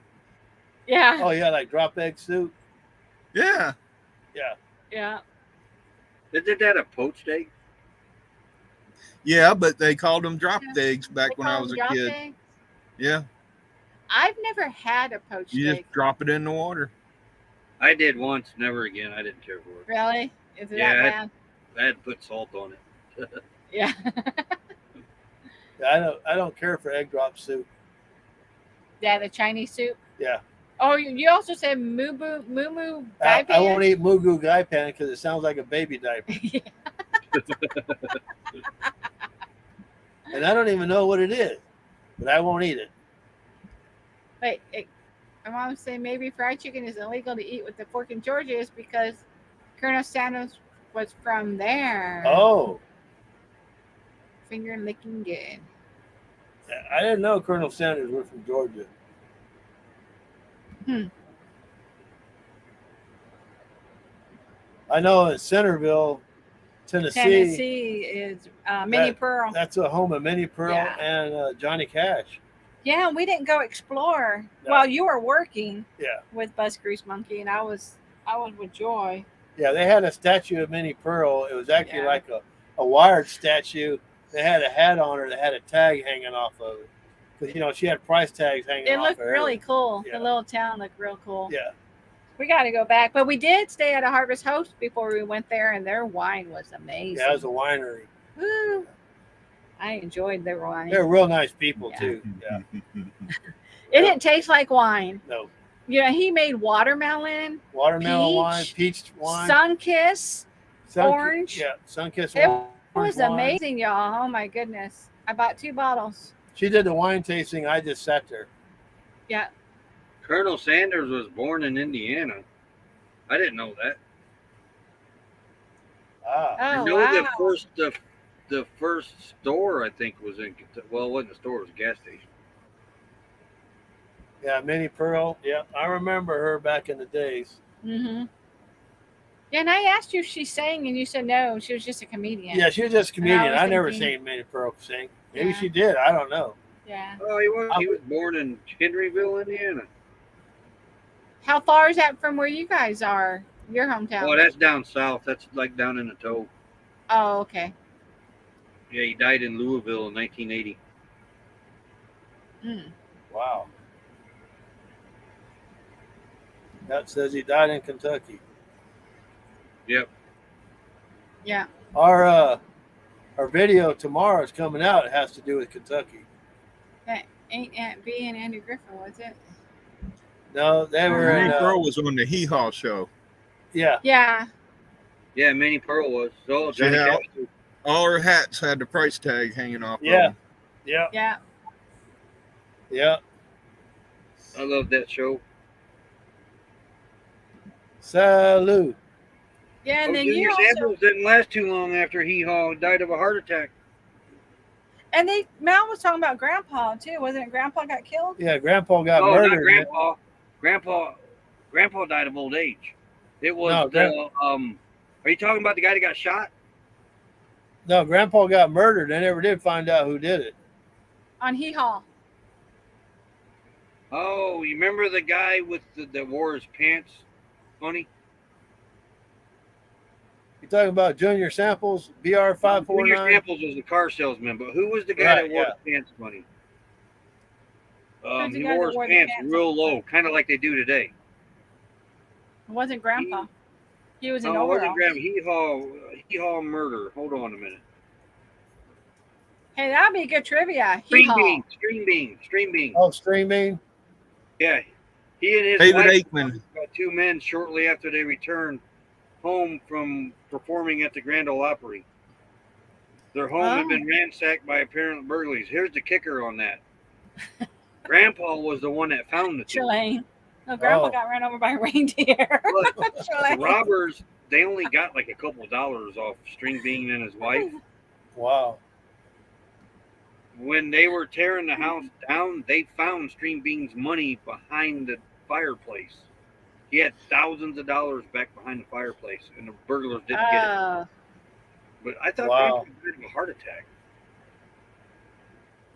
Yeah. Oh yeah, like drop egg soup. Yeah. Yeah. Yeah. Isn't that a poached egg? Yeah, but they called them dropped eggs back They when I call was a them drop kid. eggs? Yeah. I've never had a poached You egg. just drop it in the water. I did once, never again. I didn't care for it. Really? Is it Yeah, that bad? I had to put salt on it. Yeah. Yeah, I don't care for egg drop soup. Yeah, the Chinese soup. Yeah. Oh, you also said moo moo I won't eat mugu gai pan because it sounds like a baby diaper. Yeah. And I don't even know what it is, but I won't eat it. Wait, my mom said maybe fried chicken is illegal to eat with the fork in Georgia is because Colonel Sanders was from there. Oh, Finger licking good. I didn't know Colonel Sanders was from Georgia. I know in Centerville, Tennessee is Minnie Pearl. That's a home of Minnie Pearl and Johnny Cash. Yeah, we didn't go explore. No. Well, you were working. Yeah. With Bus Grease Monkey, and I was with Joy. Yeah, they had a statue of Minnie Pearl. It was actually Yeah. like a wired statue. They had a hat on her that had a tag hanging off of it. Because, she had price tags hanging It off looked of her. really cool. Yeah. The little town looked real cool. Yeah. We got to go back, but we did stay at a Harvest Host before we went there, and their wine was amazing. Yeah, it was a winery. Woo. I enjoyed their wine. They're real nice people, Yeah. too. Yeah. It didn't taste like wine. No. He made watermelon, Watermelon Peach, wine, peach wine. Sun-Kiss. Orange. Yeah, Sun-Kissed It orange was wine. amazing, y'all. Oh my goodness. I bought 2 bottles. She did the wine tasting. I just sat there. Yeah. Colonel Sanders was born in Indiana. I didn't know that. Ah. Oh, I know wow. the first store I think was in Kentucky. Well, it wasn't a store; it was a gas station. Yeah, Minnie Pearl. Yeah, I remember her back in the days. Mm-hmm. Yeah, and I asked you if she sang, and you said no. She was just a comedian. Yeah, she was just a comedian. was I never thinking- seen Minnie Pearl sing. Maybe Yeah. she did. I don't know. Yeah. Oh, he was born in Henryville, Indiana. How far is that from where you guys are? Your hometown? Oh, that's down south. That's like down in the toe. Oh, okay. Yeah, he died in Louisville in 1980. Mm. Wow. That says he died in Kentucky. Yep. Yeah. Our video tomorrow is coming out. It has to do with Kentucky. That ain't Aunt B and Andy Griffin, was it? No, they were in. Minnie Pearl was on the Hee Haw show. Yeah. Yeah. Yeah, Minnie Pearl was. So Johnny Yeah. Cash too. All her hats had the price tag hanging off. Yeah. Of them. Yeah. Yeah. Yeah. I love that show. Salute. Yeah, and then Junior you also, Samples didn't last too long after Hee Haw died of a heart attack. and Mel was talking about Grandpa too, wasn't it? Grandpa got killed. Yeah, Grandpa got Oh, murdered. not Grandpa. Grandpa died of old age. It was No, are you talking about the guy that got shot? No, Grandpa got murdered. They never did find out who did it. On Hee Haw. Oh, you remember the guy with that wore his pants funny? You talking about Junior Samples, BR Junior 549? Samples was the car salesman, but who was the guy Right, that wore yeah. his pants funny? Who's the He guy wore that his wore the pants pants? real low, kind of like they do today. It wasn't Grandpa. He was in No, it wasn't overalls. Hee Haw murder. Hold on a minute. Hey, that'd be good trivia. Hee Stream Haw. Bean. Oh, streaming. Yeah, he and his David wife Aikman. got 2 men shortly after they returned home from performing at the Grand Ole Opry. Their home had been ransacked by apparent burglaries. Here's the kicker on that. Grandpa was the one that found the 2. Chilane. No, Grandpa Oh. got ran over by a reindeer. But the robbers, they only got like a couple of dollars off String Bean and his wife. Wow. When they were tearing the house down, they found String Bean's money behind the fireplace. He had thousands of dollars back behind the fireplace, and the burglars didn't get it. But I thought Wow. Grandpa had a heart attack.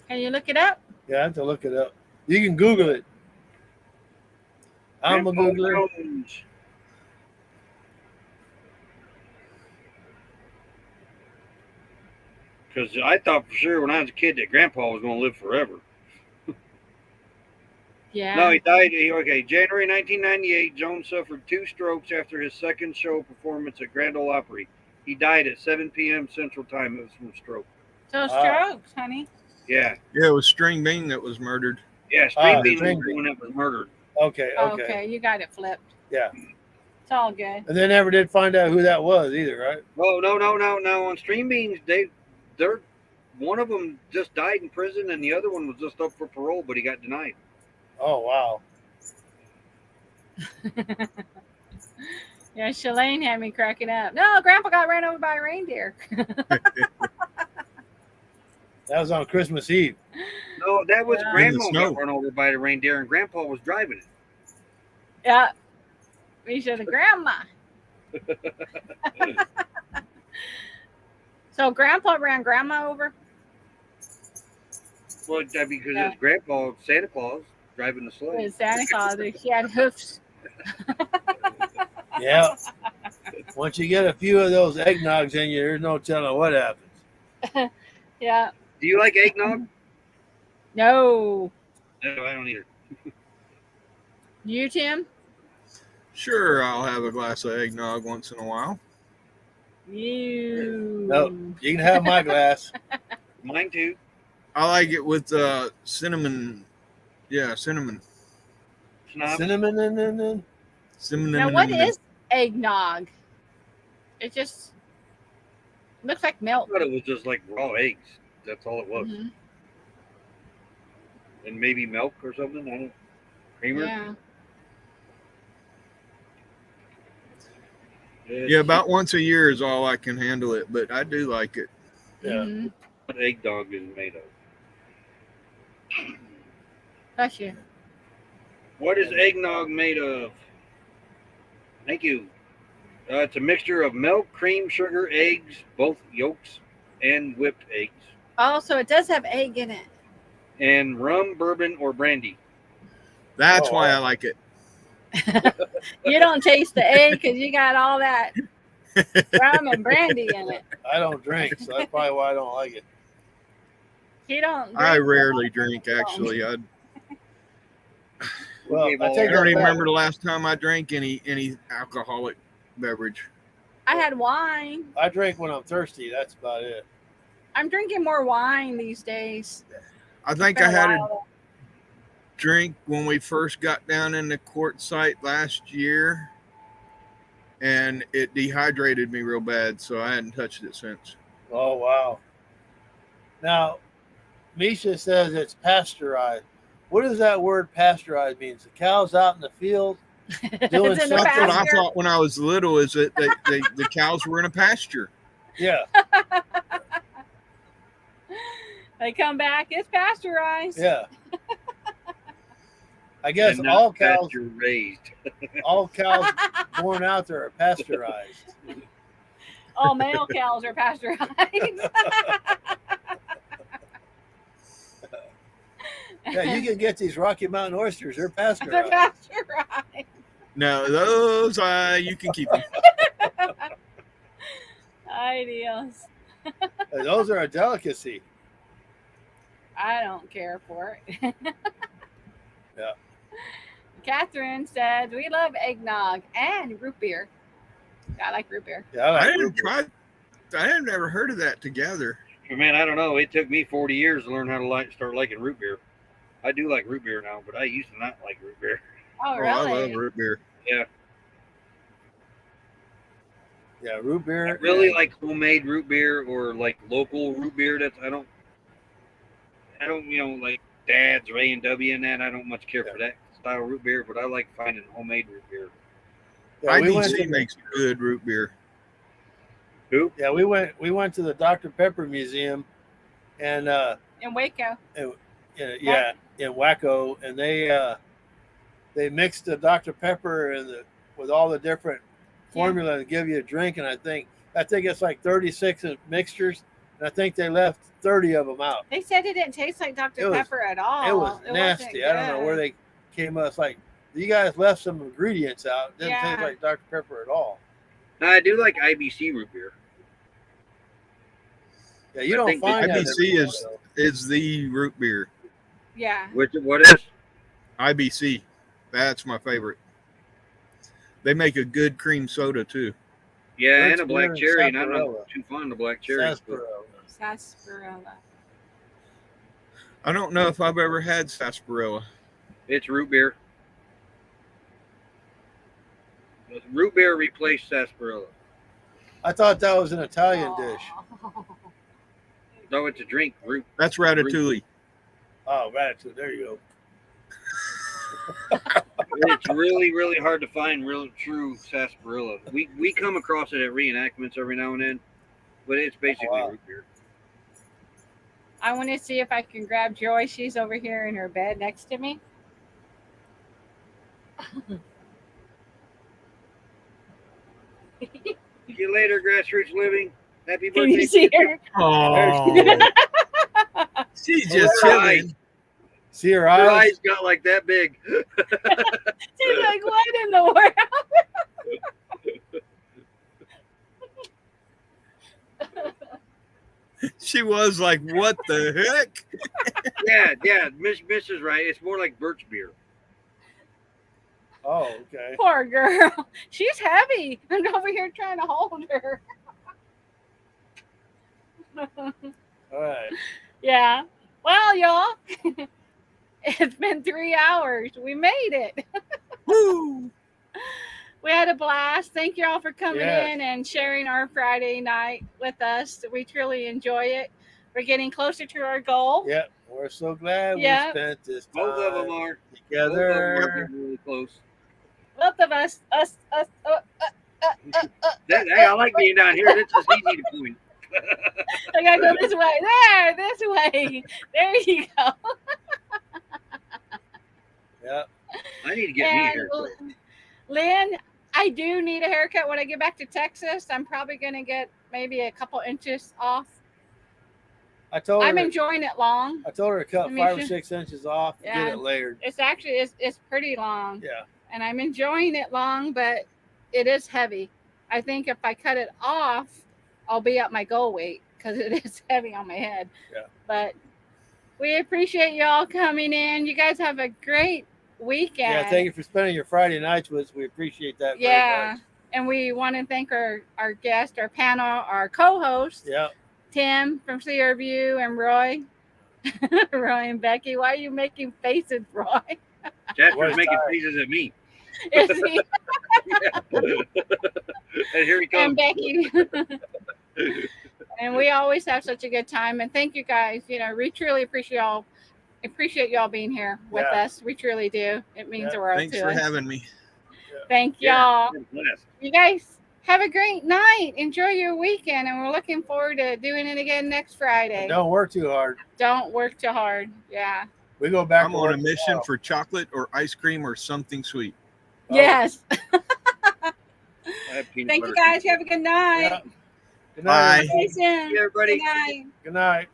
Can you look it up? Yeah, I have to look it up. You can Google it. I'm a Grandpa Googler. Jones. Because I thought for sure when I was a kid that Grandpa was going to live forever. Yeah. No, he died. January 1998, Jones suffered 2 strokes after his second show performance at Grand Ole Opry. He died at 7 p.m. Central Time. It was from stroke. So strokes, honey. Yeah. Yeah, it was String Bean that was murdered. Yeah, String Bean was String the one that was murdered. Okay. Okay, you got it flipped. Yeah. It's all good. And they never did find out who that was either, right? Oh, no. On String Beans, they're one of them just died in prison, and the other one was just up for parole, but he got denied. Oh, wow. Yeah, Shalane had me cracking up. No, Grandpa got ran over by a reindeer. That was on Christmas Eve. No, that was In the Grandma snow. got run over by the reindeer, and Grandpa was driving it. Yeah. We should have Grandma. So Grandpa ran Grandma over? Well, because it's Grandpa, Santa Claus, driving the It sleigh. was Santa Claus. She had hoofs. Yeah. Once you get a few of those eggnogs in you, there's no telling what happens. Yeah. Do you like eggnog? No. No, I don't either. You, Tim? Sure, I'll have a glass of eggnog once in a while. You. No, you can have my glass. Mine too. I like it with cinnamon. Yeah, cinnamon. Snob. Cinnamon and Cinnamon. Now, what is eggnog? It just looks like I milk. thought it was just like raw eggs. That's all it was. Mhm. And maybe milk or something. I don't. Creamer. Yeah. Yeah, about once a year is all I can handle it, but I do like it. Yeah. Mhm. What eggnog is made of? Bless you. What is eggnog made of? Thank you. It's a mixture of milk, cream, sugar, eggs, both yolks, and whipped eggs, Oh, so it does have egg in it. and rum, bourbon, or brandy. That's Oh, why wow. I like it. You don't taste the egg because you got all that rum and brandy in it. I don't drink, so that's probably why I don't like it. He don't. I drink rarely drink, actually. I Well, We've I all- take don't that even back. remember the last time I drank any alcoholic beverage. I had wine. I drink when I'm thirsty. That's about it. I'm drinking more wine these days. I think Been I had a while. drink when we first got down in the court site last year, and it dehydrated me real bad, so I hadn't touched it since. Oh, wow. Now, Misha says it's pasteurized. What does that word pasteurized mean? The cows out in the field doing It's in the That's what I pasture. thought when I was little, is that the cows were in a pasture. Yeah, They come back. It's pasteurized. yeah. I guess And not all cows pasture raised. born out there are pasteurized. All male cows are pasteurized. Yeah, you can get these Rocky Mountain oysters. They're They're pasteurized. pasteurized. No, those you can keep them. Ay, Dios. Those are a delicacy. I don't care for it. Yeah. Catherine said, we love eggnog and root beer. I like root beer. Yeah, I like I didn't root beer. try. I had never heard of that together. But man, I don't know. It took me 40 years to learn how to start liking root beer. I do like root beer now, but I used to not like root beer. Oh, Oh, I really? love root beer. Yeah, root I beer. really like homemade root beer or like local root beer. I don't, like Dad's or A&W and that. I don't much care for that. style root beer, but I like finding homemade root beer. Yeah, IBC makes good root beer. Who? Yeah, we went to the Dr. Pepper Museum, and In Waco. in Waco, and they mixed the Dr. Pepper with all the different formula to give you a drink, and I think it's like 36 mixtures, and I think they left 30 of them out. They said it didn't taste like Dr. Pepper at all. It was nasty. I don't know where they came up. It's like you guys left some ingredients out. It didn't taste like Dr. Pepper at all. Now, I do like IBC root beer. Yeah, you don't find that IBC is the root beer. Yeah. What is? IBC. That's my favorite. They make a good cream soda too. Yeah, Birch and a black beer cherry, and and I'm sarsaparilla. not too fond of black cherries. Sarsaparilla. I don't know if I've ever had sarsaparilla. It's root beer. Root beer replaced sarsaparilla. I thought that was an Italian dish. No, it's a drink. Root. That's ratatouille. Oh, ratatouille. There you It's really, really hard to find real true sarsaparilla. We come across it at reenactments every now and then, but it's basically root beer. I want to see if I can grab Joy. She's over here in her bed next to me. See you later, grassroots living. Happy Can birthday. you see her? Oh, she's just chilling. See her Her eyes? eyes got like that big. She's like, what in the world? She was like, "What the heck?" Yeah. Miss is right. It's more like birch beer. Oh, okay. Poor girl. She's heavy. I'm over here trying to hold her. All right. Yeah. Well, y'all, it's been 3 hours. We made it. Woo! We had a blast. Thank you all for coming Yes. in and sharing our Friday night with us. We truly enjoy it. We're getting closer to our goal. Yep. We're so glad Yep. we spent this time Both of them are. together. Both of them are really close. Both of us. I like being down here. This is easy to point. I gotta go this way. There, this way. There you go. Yep. I need to get me And here. Lynn, I do need a haircut when I get back to Texas. I'm probably gonna get maybe a couple inches off. I told I'm her. enjoying it long. I told her to cut Let me 5 or see. 6 inches off. Yeah. Get it layered. It's actually it's pretty long. Yeah. And I'm enjoying it long, but it is heavy. I think if I cut it off, I'll be at my goal weight because it is heavy on my head. Yeah. But we appreciate y'all coming in. You guys have a great weekend. Yeah. Thank you for spending your Friday nights with us. We appreciate that. Yeah. Very much. And we want to thank our guest, our panel, our co-host, Yeah. Tim from Clear View, and Roy. Roy and Becky. Why are you making faces, Roy? Jasper's making faces at me. Is he? And here he comes. And Becky. And we always have such a good time. And thank you guys. You know, we truly appreciate y'all being here with Yeah. us. We truly do. It means the world Thanks to for us. having me. Thank Yeah, y'all. it's been a blast. You guys have a great night. Enjoy your weekend. And we're looking forward to doing it again next Friday. And don't work too hard. Don't work too hard. Yeah. We go back. I'm to on a work mission tomorrow. for chocolate or ice cream or something sweet. Oh, Yes. I have peanut Thank butter. you guys. You have a good night. Yeah. Good night. Bye. Stay soon. Yeah, everybody. Good night. Good night.